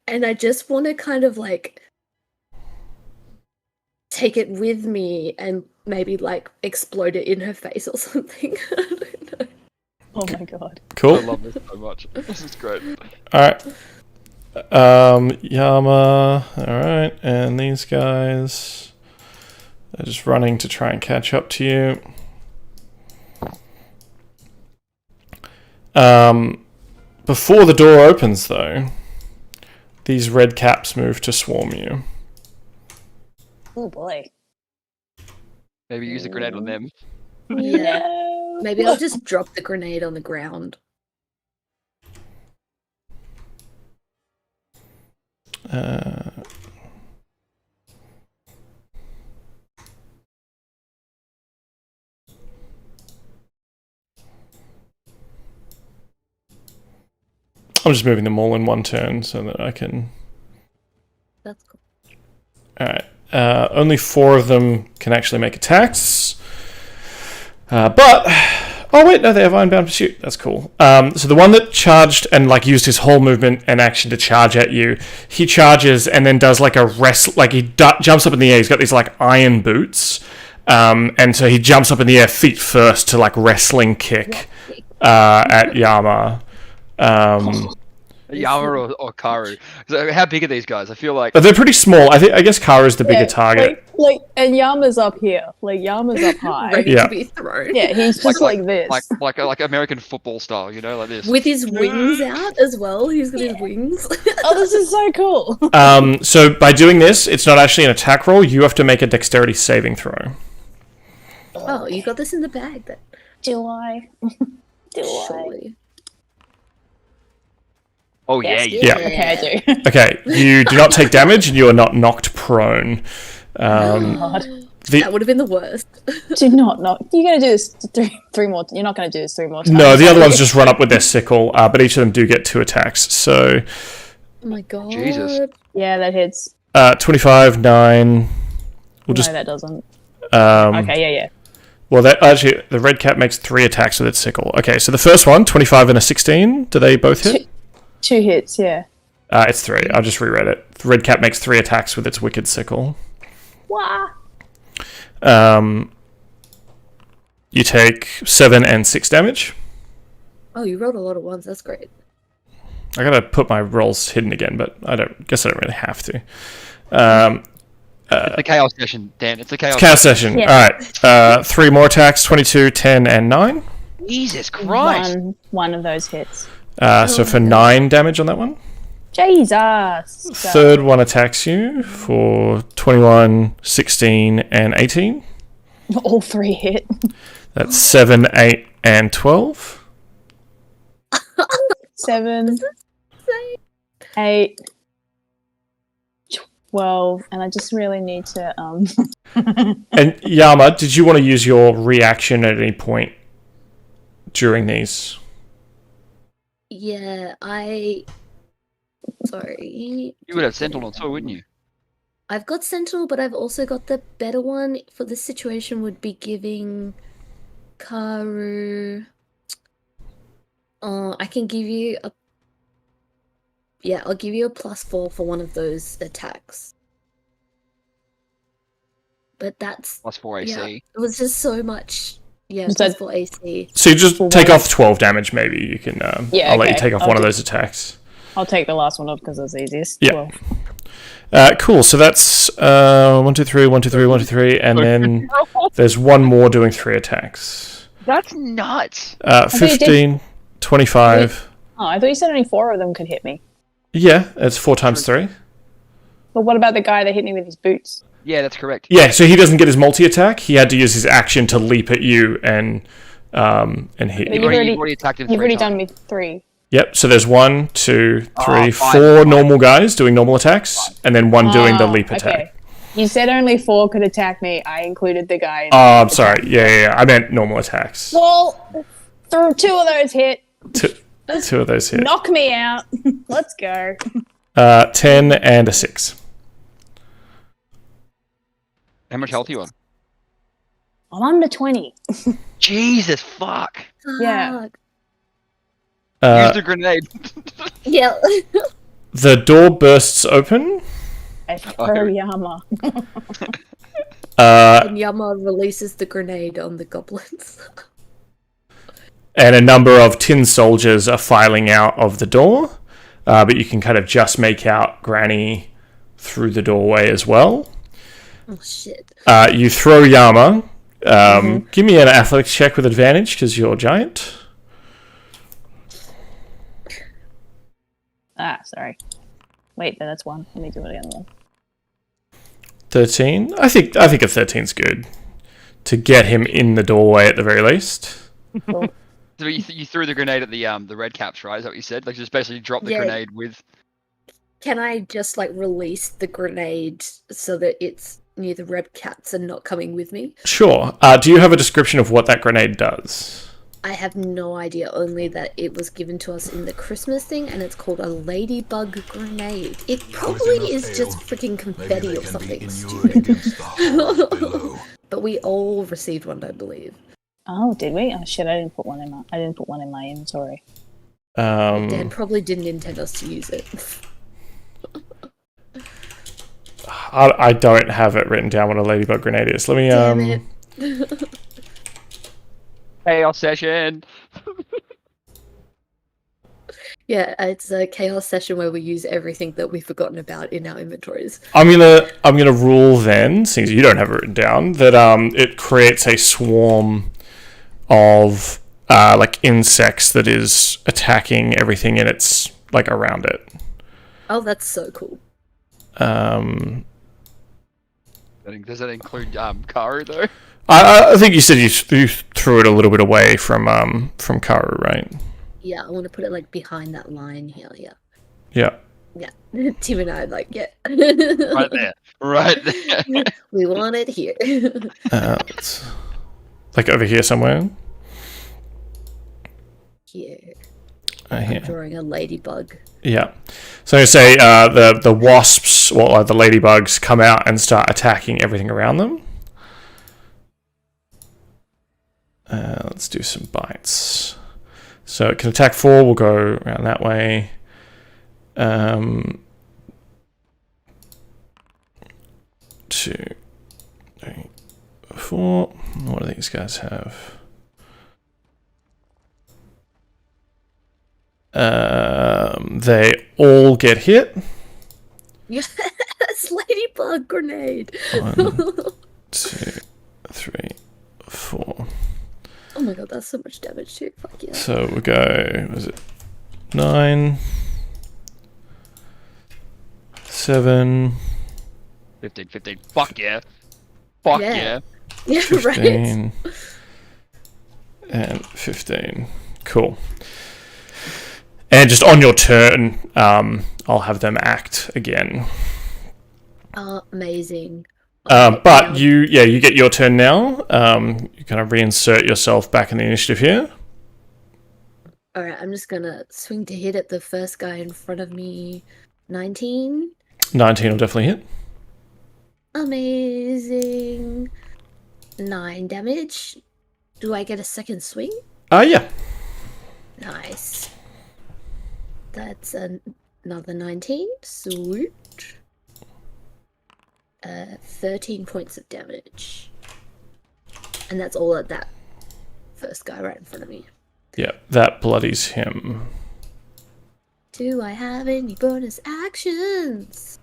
and I just want to kind of like take it with me and maybe like explode it in her face or something. I don't know. Oh my god. Cool. I love this so much. This is great. Alright. Yama. Alright. And these guys are just running to try and catch up to you. Before the door opens, though, these red caps move to swarm you. Oh boy. Maybe use a grenade on them. Yeah. No. Maybe I'll just drop the grenade on the ground. I'm just moving them all in one turn so that I can... That's cool. Alright. Only 4 of them can actually make attacks. But... Oh wait, no, they have Ironbound Pursuit. That's cool. So the one that charged and like used his whole movement and action to charge at you, he charges and then does like a jumps up in the air. He's got these like iron boots, and so he jumps up in the air feet first to like wrestling kick at Yama. Yama or Karu. So how big are these guys? I feel like But they're pretty small. I guess Karu's the bigger target. And Yama's up here. Like Yama's up high. Ready Yeah. to be thrown. Yeah, he's just like this. like American football style, you know, like this. With his wings out as well. He's got his wings. Oh, this is so cool. So by doing this, it's not actually an attack roll. You have to make a dexterity saving throw. Oh, you got this in the bag then. Do I? Surely. Oh yeah, Yes. you Yeah. Okay, I do. Okay, you do not take damage and you are not knocked prone. God. That would have been the worst. Do not knock. You're gonna do this three more. You're not gonna do this 3 more times. No, the other ones just run up with their sickle, but each of them do get 2 attacks. So, Oh my god. Jesus. Yeah, that hits. 25, 9. We'll just. No, that doesn't. Okay, Okay, yeah. Well, that actually, the red cap makes 3 attacks with its sickle. Okay, so the first one, 25 and a 16. Do they both hit? 2 hits, yeah. It's 3. I'll just reread it. The red cap makes 3 attacks with its wicked sickle. Wah. You take 7 and 6 damage. Oh, you rolled a lot of ones. That's great. I gotta put my rolls hidden again, but I don't really have to. It's a chaos session, Dan. It's a chaos. Chaos session. Yeah. Alright. 3 more attacks, 22, 10, and 9. Jesus Christ. One of those hits. So for 9 damage on that one. Jesus. Third one attacks you for 21, 16, and 18. All 3 hit. That's 7, 8, and 12. 7, 8, 12, and I just really need to And Yama, did you want to use your reaction at any point during these? Yeah, Sorry. You would have Sentinel too, wouldn't you? I've got Sentinel, but I've also got the better one for this situation would be giving Karu... I can give you a... Yeah, I'll give you a +4 for one of those attacks. But that's... +4 AC. Yeah, it was just so much... Yeah, Was that- +4 AC. So you just take off 12 damage, maybe. You can. Yeah, I'll let you okay. take off I'll one of do- those attacks. I'll take the last one off because it's easiest. Yeah. Well, Cool. So that's 1, 2, 3, 1, 2, 3, 1, 2, 3, and then there's one more doing 3 attacks. That's nuts. 15, 25. oh, I thought you said only 4 of them could hit me. Yeah, it's 4 times 3. But what about the guy that hit me with his boots? Yeah, that's correct. Yeah, so he doesn't get his multi-attack. He had to use his action to leap at you and hit But you. You've already attacked him. You've 3 already times. done me 3. Yep, so there's 1, 2, 3, Oh, 4 fine. normal guys doing normal attacks, and then 1 doing the leap attack. Okay. You said only 4 could attack me. I included the guy. Oh, I'm sorry. Yeah. I meant normal attacks. Well, 2 of those hit. 2 of those hit. Knock me out. Let's go. 10 and a 6. How much health are you on? I'm under 20. Jesus, fuck. Yeah. Fuck. Use the grenade. Yeah. The door bursts open. I throw Yama. And Yama releases the grenade on the goblins. And a number of tin soldiers are filing out of the door. But you can kind of just make out Granny through the doorway as well. Oh, shit. You throw Yama. Give me an athletics check with advantage because you're a giant. Sorry. Wait, that's 1. Let me do it again. 13. I think a 13's good to get him in the doorway at the very least. Cool. So you threw the grenade at the red caps, right? Is that what you said? Like just basically drop the grenade with. Can I just like release the grenade so that it's near the red caps and not coming with me? Sure. Do you have a description of what that grenade does? I have no idea, only that it was given to us in the Christmas thing, and it's called a ladybug grenade. It probably is just freaking confetti or something stupid. But we all received one, I believe. Oh, did we? Oh shit! I didn't put one in my inventory. Dad probably didn't intend us to use it. I don't have it written down what a ladybug grenade is. Let me Damn it. Chaos session. Yeah, it's a chaos session where we use everything that we've forgotten about in our inventories. I'm gonna rule then, since you don't have it written down, that it creates a swarm of like insects that is attacking everything in its like around it. Oh, that's so cool. Does that include Karu though? I think you said you threw it a little bit away from Karu, right? Yeah, I want to put it like behind that line here. Yeah. Yeah. Yeah. Tim and I are like, yeah. Right there. Right there. We want it here. It's like over here somewhere. Here. Here. I'm drawing a ladybug. Yeah. So you say the wasps, or the ladybugs, come out and start attacking everything around them. Let's do some bites. So it can attack 4. We'll go around that way. 2, 3, 4. What do these guys have? They all get hit. Yes, ladybug grenade. 1, 2, 3, 4. Oh my god, that's so much damage too. Fuck yeah. So we go, was it 9, 7, 15. Fuck yeah. Fuck yeah. Yeah, 15, right. and 15. Cool. And just on your turn, I'll have them act again. Amazing. But you get your turn now. You kind of reinsert yourself back in the initiative here. Alright, I'm just gonna swing to hit at the first guy in front of me. 19. 19 will definitely hit. Amazing. 9 damage. Do I get a second swing? Yeah. Nice. That's another 19. Sweet. 13 points of damage. And that's all at that first guy right in front of me. Yeah, that bloodies him. Do I have any bonus actions?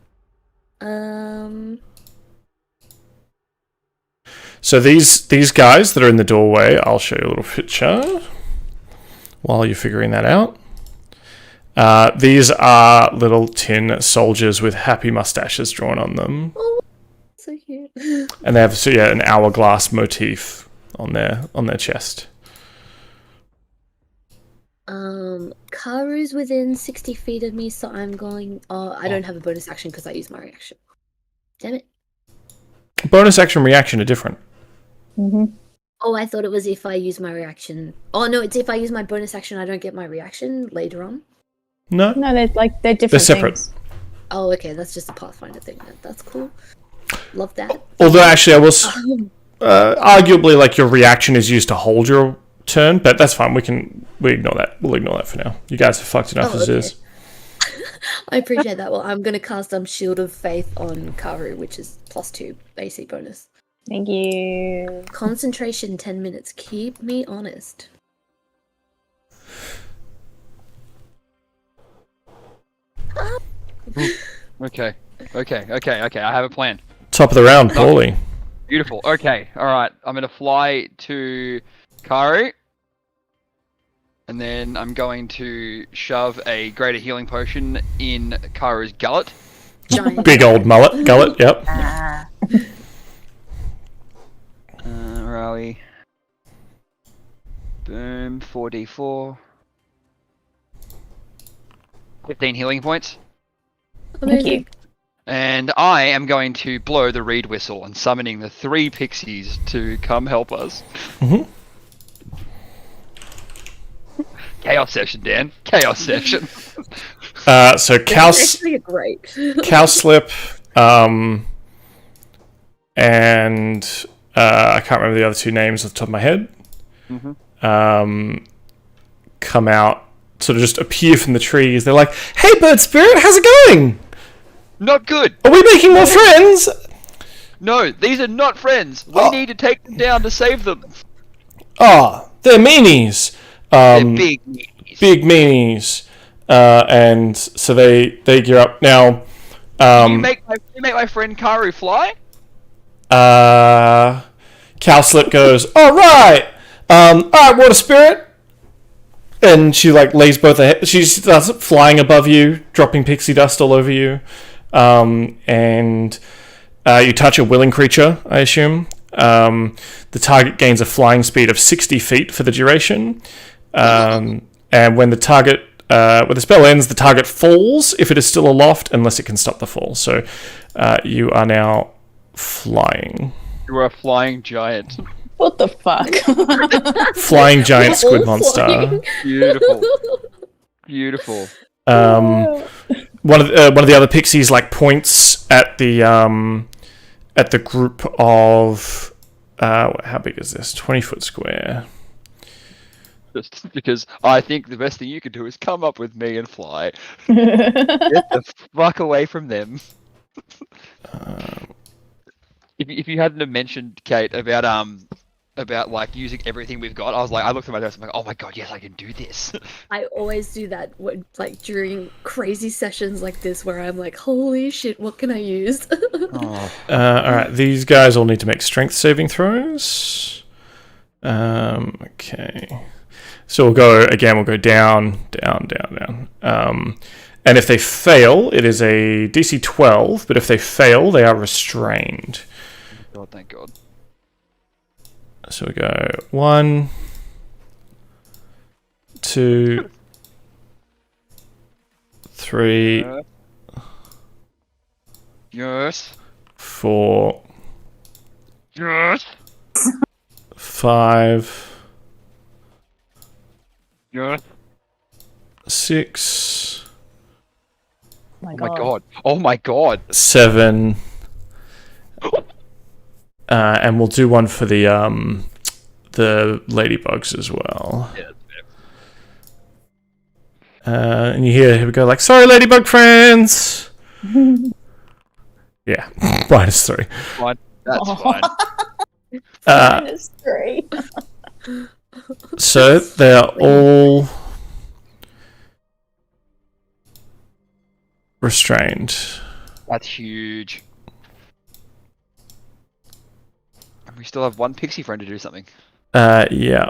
So these guys that are in the doorway, I'll show you a little picture while you're figuring that out. These are little tin soldiers with happy mustaches drawn on them. Oh, so cute. And they have an hourglass motif on their chest. Karu's within 60 feet of me, so I'm going... I don't have a bonus action because I use my reaction. Damn it. Bonus action reaction are different. Mm-hmm. Oh, I thought it was if I use my reaction. Oh, no, it's if I use my bonus action, I don't get my reaction later on. No, they're different. They're separate. Things. Oh, okay, that's just a Pathfinder thing. That's cool. love that. Although, actually, I was arguably like your reaction is used to hold your turn, but that's fine. We ignore that. We'll ignore that for now. You guys are fucked enough as it is. I appreciate that. Well, I'm going to cast Shield of Faith on Karu, which is +2 AC bonus. Thank you. Concentration 10 minutes. Keep me honest. Okay. I have a plan. Top of the round, Pauly. Beautiful. Okay. All right. I'm gonna fly to Karu, and then I'm going to shove a greater healing potion in Karu's gullet. Giant. Big old mullet gullet. Yep. Where are we? Boom. 4d4. 15 healing points. Thank you. And I am going to blow the reed whistle and summoning the 3 pixies to come help us. Mm-hmm. Chaos session, Dan. Chaos session. So Actually, great. Cowslip, and I can't remember the other 2 names off the top of my head. Mm-hmm. Come out, sort of just appear from the trees. They're like, "Hey, bird spirit, how's it going? Not good. Are we making more friends?" No, these are not friends. We need to take them down to save them. Oh, they're meanies. They're big meanies. Big meanies. And so they gear up now. You make my friend Karu fly? Cowslip goes, "All right, water spirit," and she like lays both her head. She starts flying above you, dropping pixie dust all over you, and you touch a willing creature, I assume. The target gains a flying speed of 60 feet for the duration, and when the spell ends, the target falls if it is still aloft, unless it can stop the fall. So you are now flying. You are a flying giant. What the fuck? Flying giant squid monster. Beautiful. One of the other pixies like points at the group of how big is this? 20-foot square. Just because I think the best thing you could do is come up with me and fly. Get the fuck away from them. If you hadn't have mentioned, Cait, about like using everything we've got, I looked at my desk, I'm like, oh my god, yes, I can do this. I always do that when, like, during crazy sessions like this where I'm like, holy shit, what can I use? Alright, these guys all need to make strength saving throws. Okay. So we'll go down. And if they fail, it is a DC 12, but if they fail, they are restrained. God, thank God. So we go 1, 2, 3, Yes. 4, Yes. 5, Yes. 6, Oh my Oh my god. god. Oh my god. 7, and we'll do one for the ladybugs as well. Yeah, And you hear him go like, "Sorry, ladybug friends." Yeah, -3. fine. That's fine. -3. So they're all restrained. That's huge. And we still have one pixie friend to do something. Yeah.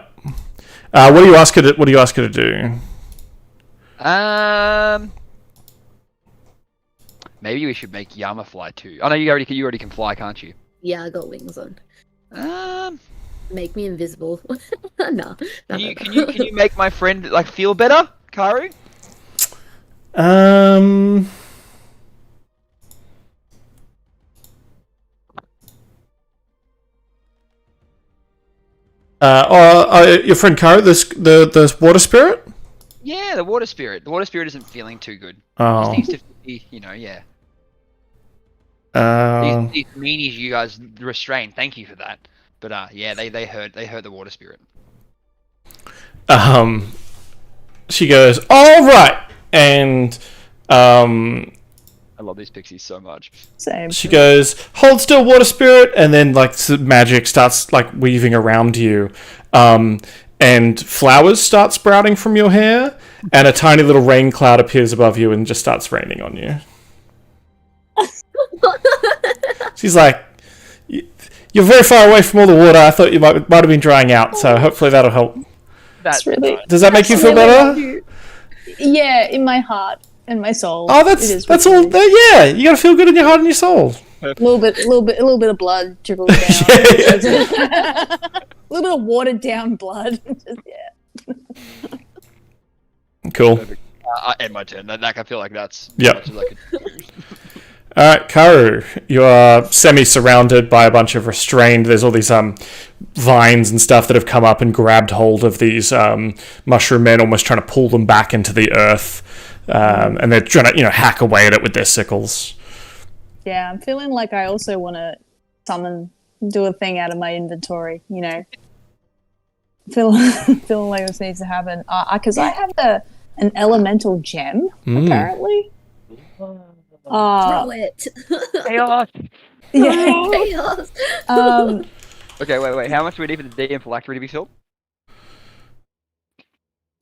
What do you ask her to do? Maybe we should make Yama fly too. Oh no, you already can fly, can't you? Yeah, I got wings on. Um, Make me invisible. No. can you make my friend like feel better, Karu? Your friend Karu, the water spirit? Yeah, the water spirit. The water spirit isn't feeling too good. Oh. Just needs to be, yeah. These meanies you guys restrained. Thank you for that. But yeah, they hurt the water spirit. She goes, all right, and I love these pixies so much. Same. she goes, hold still, water spirit, and then like magic starts like weaving around you, and flowers start sprouting from your hair, and a tiny little rain cloud appears above you and just starts raining on you. She's like, you're very far away from all the water. I thought you might have been drying out, so hopefully that'll help. That's really. Does that make you feel better? Yeah, in my heart and my soul. Oh, that's all. Yeah, you gotta feel good in your heart and your soul. A little bit of blood trickles down. A little bit of watered down blood. Yeah. Cool. I end my turn. Like, I feel like that's Yep. as much as I could do. Alright, Karu, you are semi-surrounded by a bunch of restrained. There's all these vines and stuff that have come up and grabbed hold of these mushroom men, almost trying to pull them back into the earth. And they're trying to, hack away at it with their sickles. Yeah, I'm feeling like I also want to do a thing out of my inventory, Feeling like this needs to happen. Because I have an elemental gem, apparently. Throw it. Chaos. Yeah. Chaos. Okay, wait. How much do we need for the DM phylactery to be filled?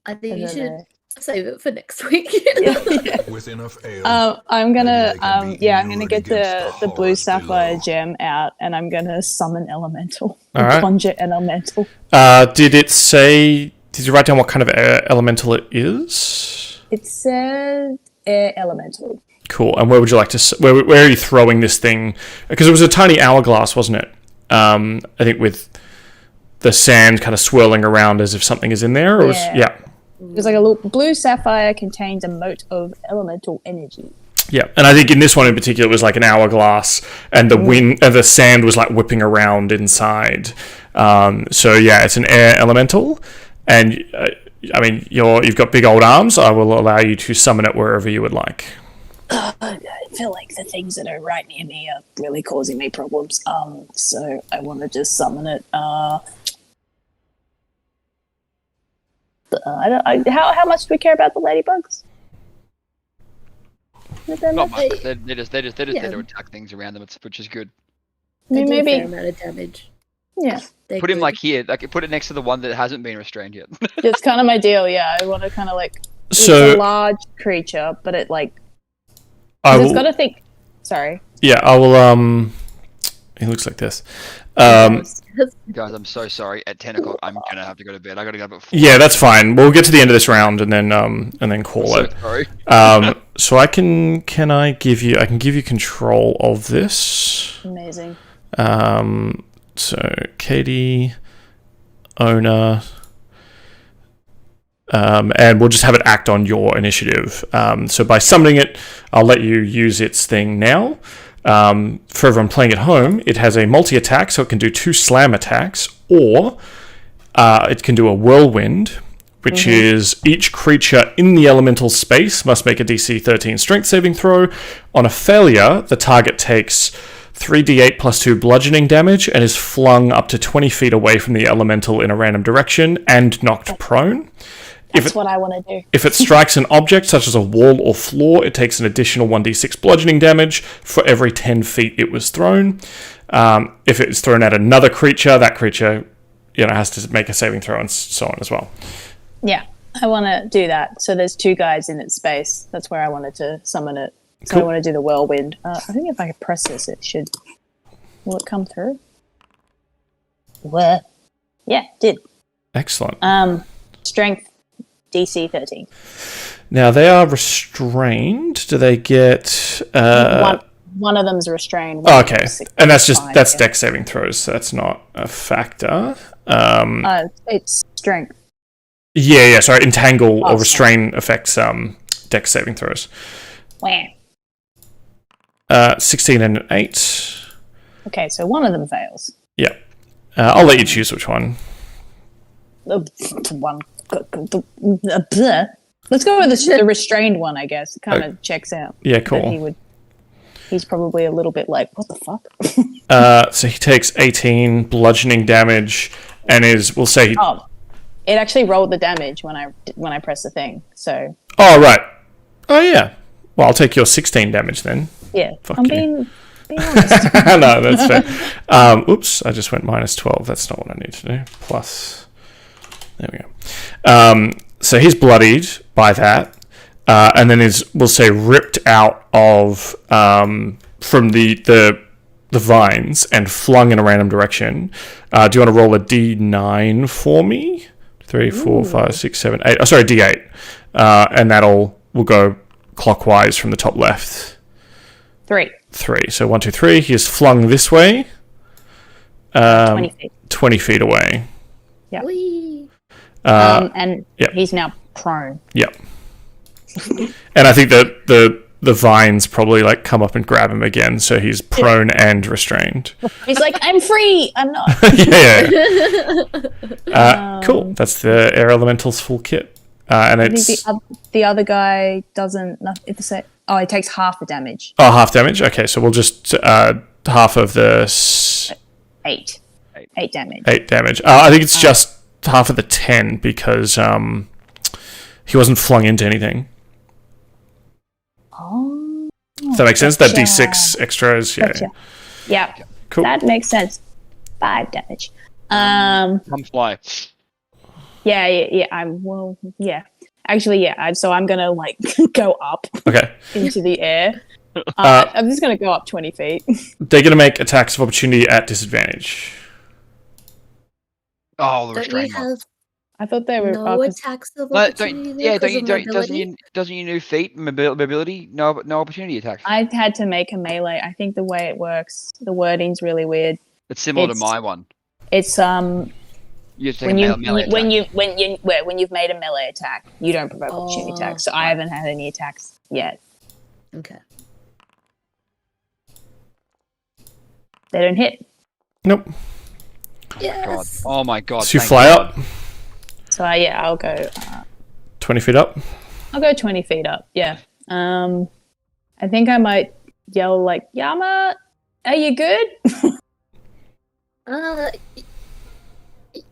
I think you should save it for next week. With enough ale, I'm gonna maybe they can be I'm gonna inured get against the blue horrors sapphire below. gem out, and I'm gonna summon elemental. All right. Conjure elemental. Did you write down what kind of elemental it is? It says air elemental. Cool. And where would you like to... Where are you throwing this thing? Because it was a tiny hourglass, wasn't it? I think with the sand kind of swirling around as if something is in there. Or Yeah. It was like a little blue sapphire contains a mote of elemental energy. Yeah, and I think in this one in particular it was like an hourglass, and the wind, the sand was like whipping around inside. So yeah, it's an air elemental, and I mean you've got big old arms. I will allow you to summon it wherever you would like. I feel like the things that are right near me are really causing me problems. So I want to just summon it. How much do we care about the ladybugs? Not much. They're just there to attack things around them, which is good. They do a fair Maybe. amount of damage. Yeah, Put him like here, put it next to the one that hasn't been restrained yet. it's kind of my deal. Yeah, I want to kind of like. So it's a large creature, but it like. I It's will, got to think. Sorry. yeah, I will. It looks like this. Guys, I'm so sorry. At 10 o'clock, I'm gonna have to go to bed. I gotta go up at 4. Yeah, that's fine. We'll get to the end of this round and then call I'm it. so sorry. So I can give you control of this. Amazing. So Katie, owner, and we'll just have it act on your initiative. So by summoning it, I'll let you use its thing now. For everyone playing at home, it has a multi-attack, so it can do 2 slam attacks, or it can do a whirlwind, which is each creature in the elemental space must make a DC 13 strength saving throw. On a failure, the target takes 3d8 plus 2 bludgeoning damage and is flung up to 20 feet away from the elemental in a random direction and knocked prone. That's what I want to do. If it strikes an object, such as a wall or floor, it takes an additional 1d6 bludgeoning damage for every 10 feet it was thrown. If it is thrown at another creature, that creature has to make a saving throw and so on as well. Yeah, I want to do that. So there's 2 guys in its space. That's where I wanted to summon it. So Cool. I want to do the whirlwind. I think if I can press this, it should... Will it come through? What? Yeah, it did. Excellent. Strength, DC 13. Now, they are restrained. Do they get... One of them's restrained. Oh, okay. And that's fine, that's yeah. dex saving throws, so that's not a factor. It's strength. Yeah, sorry. Entangle Oh, or restrain affects dex saving throws. Wah. 16 and an 8. Okay, so one of them fails. Yeah. I'll let you choose which one. One. Let's go with the restrained one, I guess. It kind of checks out. Yeah, That he cool. would... he's probably a little bit like, what the fuck? So he takes 18 bludgeoning damage, and we'll say. Oh, it actually rolled the damage when I pressed the thing. So. Oh right. Oh yeah. Well, I'll take your 16 damage then. Yeah. Fuck I'm you. being honest. No, that's fair. Oops, I just went minus 12. That's not what I need to do. Plus. There we go. So he's bloodied by that, and then we'll say ripped out of from the vines and flung in a random direction. Do you want to roll a D9 for me? 3, 4, 5, 6, 7, 8. Oh, sorry, D8, and we'll go clockwise from the top left. 3. So 1, 2, 3. He is flung this way. 20 feet. 20 feet away. Yeah. Whee! And yep. he's now prone. Yep. And I think that the vines probably like come up and grab him again, so he's prone and restrained. He's like, I'm free. I'm not. Yeah. Cool. That's the air elementals full kit. And I it's think the other guy doesn't. Oh, he takes half the damage. Oh, half damage. Okay, so we'll just half of the 8 damage. 8 damage. I think it's just half of the 10 because he wasn't flung into anything. Oh, Does that make sense? That D6 extra is Gotcha. Yeah, cool. that makes sense. 5 damage. Come fly. Yeah. Actually, yeah. So I'm gonna like go up Okay. into the air. I'm just gonna go up 20 feet. They're going to make attacks of opportunity at disadvantage. Oh, the Don't you restraint one. have I thought they were. no attacks of opportunity? Doesn't your new feat mobility no opportunity attacks? I had to make a melee. I think the way it works, the wording's really weird. It's similar to my one. It's You have to take melee attack. when you've made a melee attack, you don't provoke opportunity attacks. So I haven't had any attacks yet. Okay. They don't hit. Nope. Yes. Oh my god. So you thank fly God. up So yeah, I'll go. 20 feet up. I'll go 20 feet up. Yeah. I think I might yell like, Yama, are you good?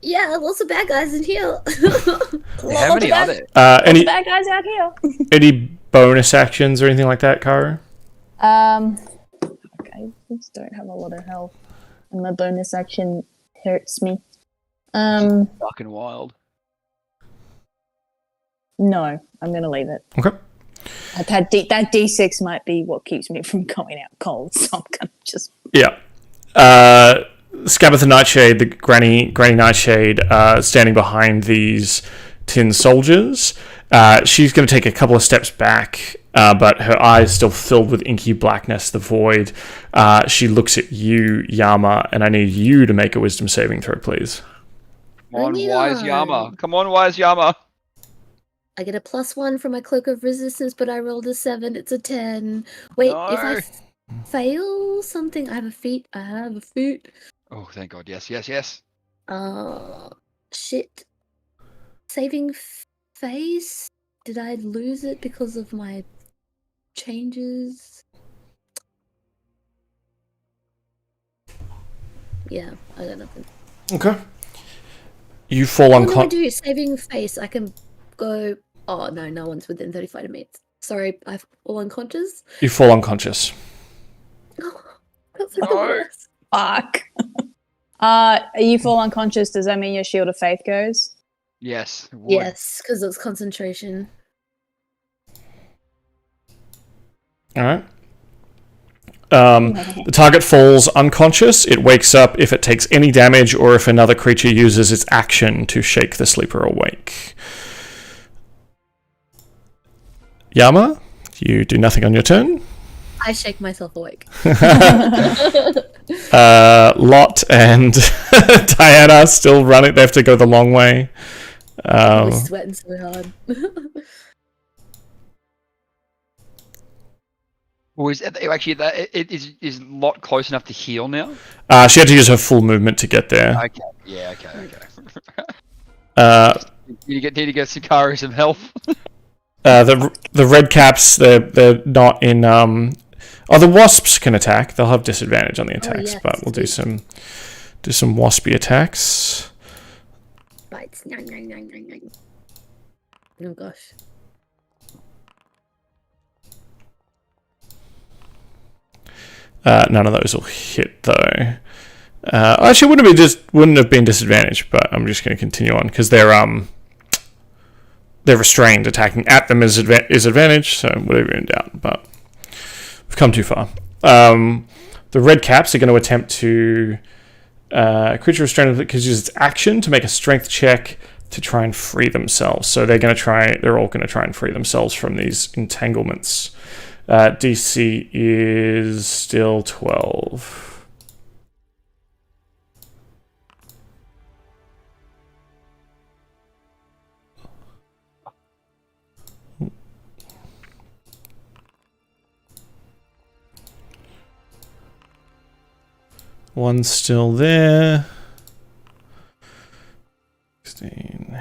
Yeah, lots of bad guys in here. How many are there? Any Bad guys out here. any bonus actions or anything like that, Karu? Okay, just don't have a lot of health, and my bonus action hurts me. Fucking wild. No, I'm gonna leave it. Okay. That D6 might be what keeps me from going out cold, so I'm gonna just. Yeah. Scabbeth the Nightshade, the Granny Nightshade, standing behind these tin soldiers. She's going to take a couple of steps back, but her eyes still filled with inky blackness, the void. She looks at you, Yama, and I need you to make a wisdom saving throw, please. Come on, wise Yama. Come on, wise Yama. I get a +1 for my cloak of resistance, but I rolled a 7. It's a 10. Wait, No. if I fail something, I have a feat. Oh, thank God. Yes. Shit. Saving face? Did I lose it because of my changes? Yeah, I got nothing. Okay. You fall No, I unconscious. do. Saving face. I can go. Oh, no one's within 35 of me. Sorry, I fall unconscious. You fall unconscious. Oh, that's like the worst. Fuck. You fall unconscious. Does that mean your shield of faith goes? Yes. it would. Yes, because it's concentration. All right. The target falls unconscious. It wakes up if it takes any damage or if another creature uses its action to shake the sleeper awake. Yama, you do nothing on your turn. I shake myself awake. Lot and Diana still running. They have to go the long way. I'm sweating so hard. Or is it actually that is Lot close enough to heal now? She had to use her full movement to get there. Okay. Yeah. Okay. Need to get Karu some help. The red caps, they're not in Oh, the wasps can attack. They'll have disadvantage on the attacks, yeah, but we'll do some waspy attacks. Bites. Oh gosh. None of those will hit though. Actually, wouldn't have been disadvantaged, but I'm just going to continue on because they're restrained. Attacking at them is advantage, so whatever in doubt. But we've come too far. The red caps are going to attempt to creature restrained because use its action to make a strength check to try and free themselves. So they're all going to try and free themselves from these entanglements. DC is still 12. One's still there. 16.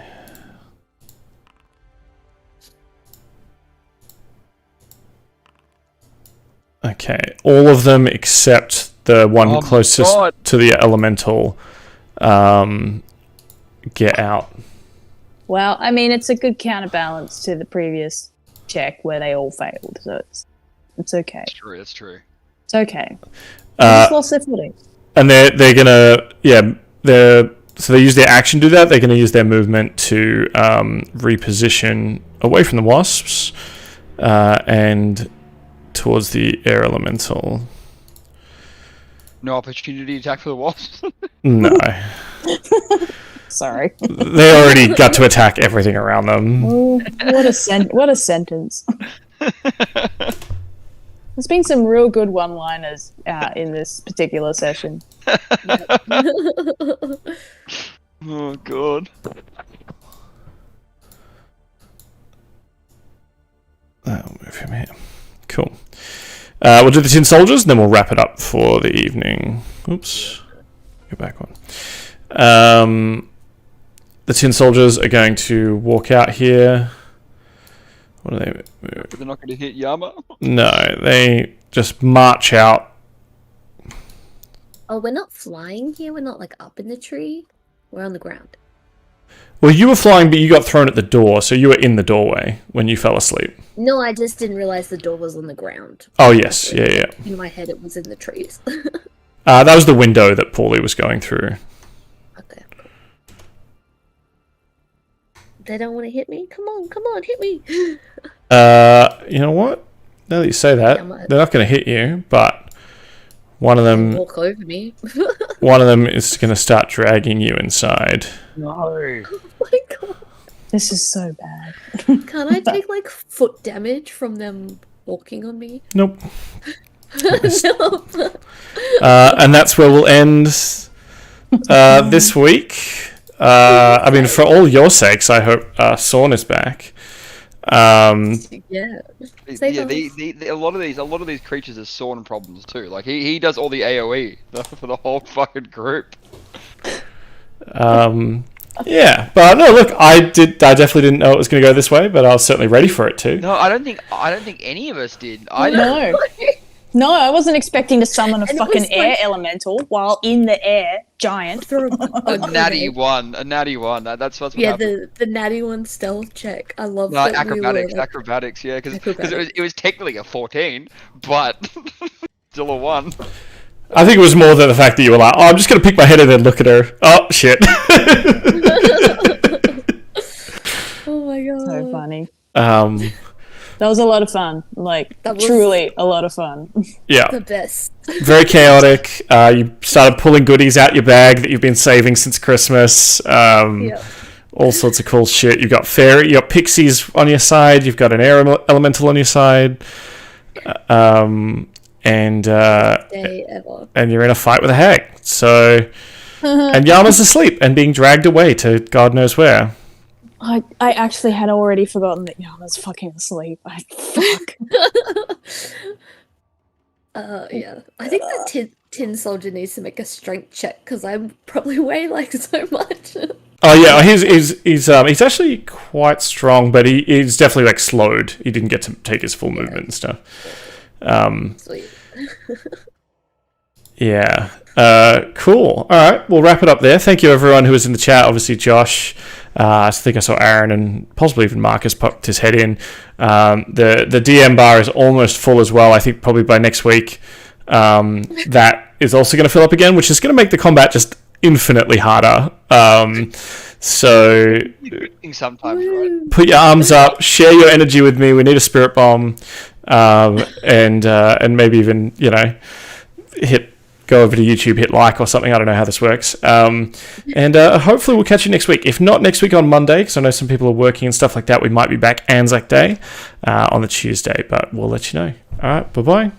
Okay, all of them except the one closest to the elemental get out. Well, I mean, it's a good counterbalance to the previous check where they all failed, so it's okay. That's true. It's okay. They just lost their footing. And they're gonna so they use their action to do that. They're gonna use their movement to reposition away from the wasps and towards the air elemental. No opportunity attack for the wasps. No. Sorry. They already got to attack everything around them. Oh, what a sentence. There's been some real good one-liners in this particular session. Oh god. I'll move him here. Cool. We'll do the tin soldiers, and then we'll wrap it up for the evening. Oops. Go back one. The tin soldiers are going to walk out here. What are they? They're not going to hit Yama? No, they just march out. Oh, we're not flying here? We're not, like, up in the tree? We're on the ground. Well, you were flying, but you got thrown at the door, so you were in the doorway when you fell asleep. No, I just didn't realize the door was on the ground. Oh, yes. Yeah. In my head, it was in the trees. That was the window that Pauly was going through. Okay. They don't want to hit me? Come on, hit me! You know what? Now that you say that, they're not going to hit you, but one of them... Walk over me. One of them is going to start dragging you inside. No. Oh my god. This is so bad. Can't I take, like, foot damage from them walking on me? Nope. No. And that's where we'll end this week. I mean, for all your sakes, I hope Sorn is back. Yeah. A lot of these creatures are Sorn problems too. Like he does all the AOE for the whole fucking group. Yeah, but no, look, I definitely didn't know it was going to go this way, but I was certainly ready for it too. No, I don't think any of us did. No, I wasn't expecting to summon a And it fucking was air like- elemental while in the air, giant. A natty one. That's what's Yeah, happened. the natty one stealth check. I love No, that. acrobatics, yeah, because it was technically a 14, but still a 1. I think it was more than the fact that you were like, oh, I'm just going to pick my head and then look at her. Oh, shit. Oh my god. So funny. That was a lot of fun. Like, That was- truly a lot of fun. Yeah. The best. Very chaotic. You started pulling goodies out your bag that you've been saving since Christmas. Yeah. All sorts of cool shit. You've got fairy, you got pixies on your side. You've got an air elemental on your side. Day ever. And you're in a fight with a hag. So, and Yama's asleep and being dragged away to God knows where. I actually had already forgotten that Yama's fucking asleep. Fuck. Yeah. I think the tin soldier needs to make a strength check because I'm probably weigh like so much. Oh yeah, he's actually quite strong, but he's definitely like slowed. He didn't get to take his full movement and stuff. Sweet. Yeah. Cool. All right, we'll wrap it up there. Thank you, everyone who was in the chat. Obviously, Josh. I think I saw Aaron and possibly even Marcus popped his head in. The DM bar is almost full as well. I think probably by next week that is also going to fill up again, which is going to make the combat just infinitely harder. So sometimes, right? put your arms up, share your energy with me. We need a spirit bomb, and maybe even go over to YouTube, hit like or something. I don't know how this works. And hopefully we'll catch you next week. If not next week on Monday, because I know some people are working and stuff like that, we might be back Anzac Day on the Tuesday, but we'll let you know. All right, bye-bye.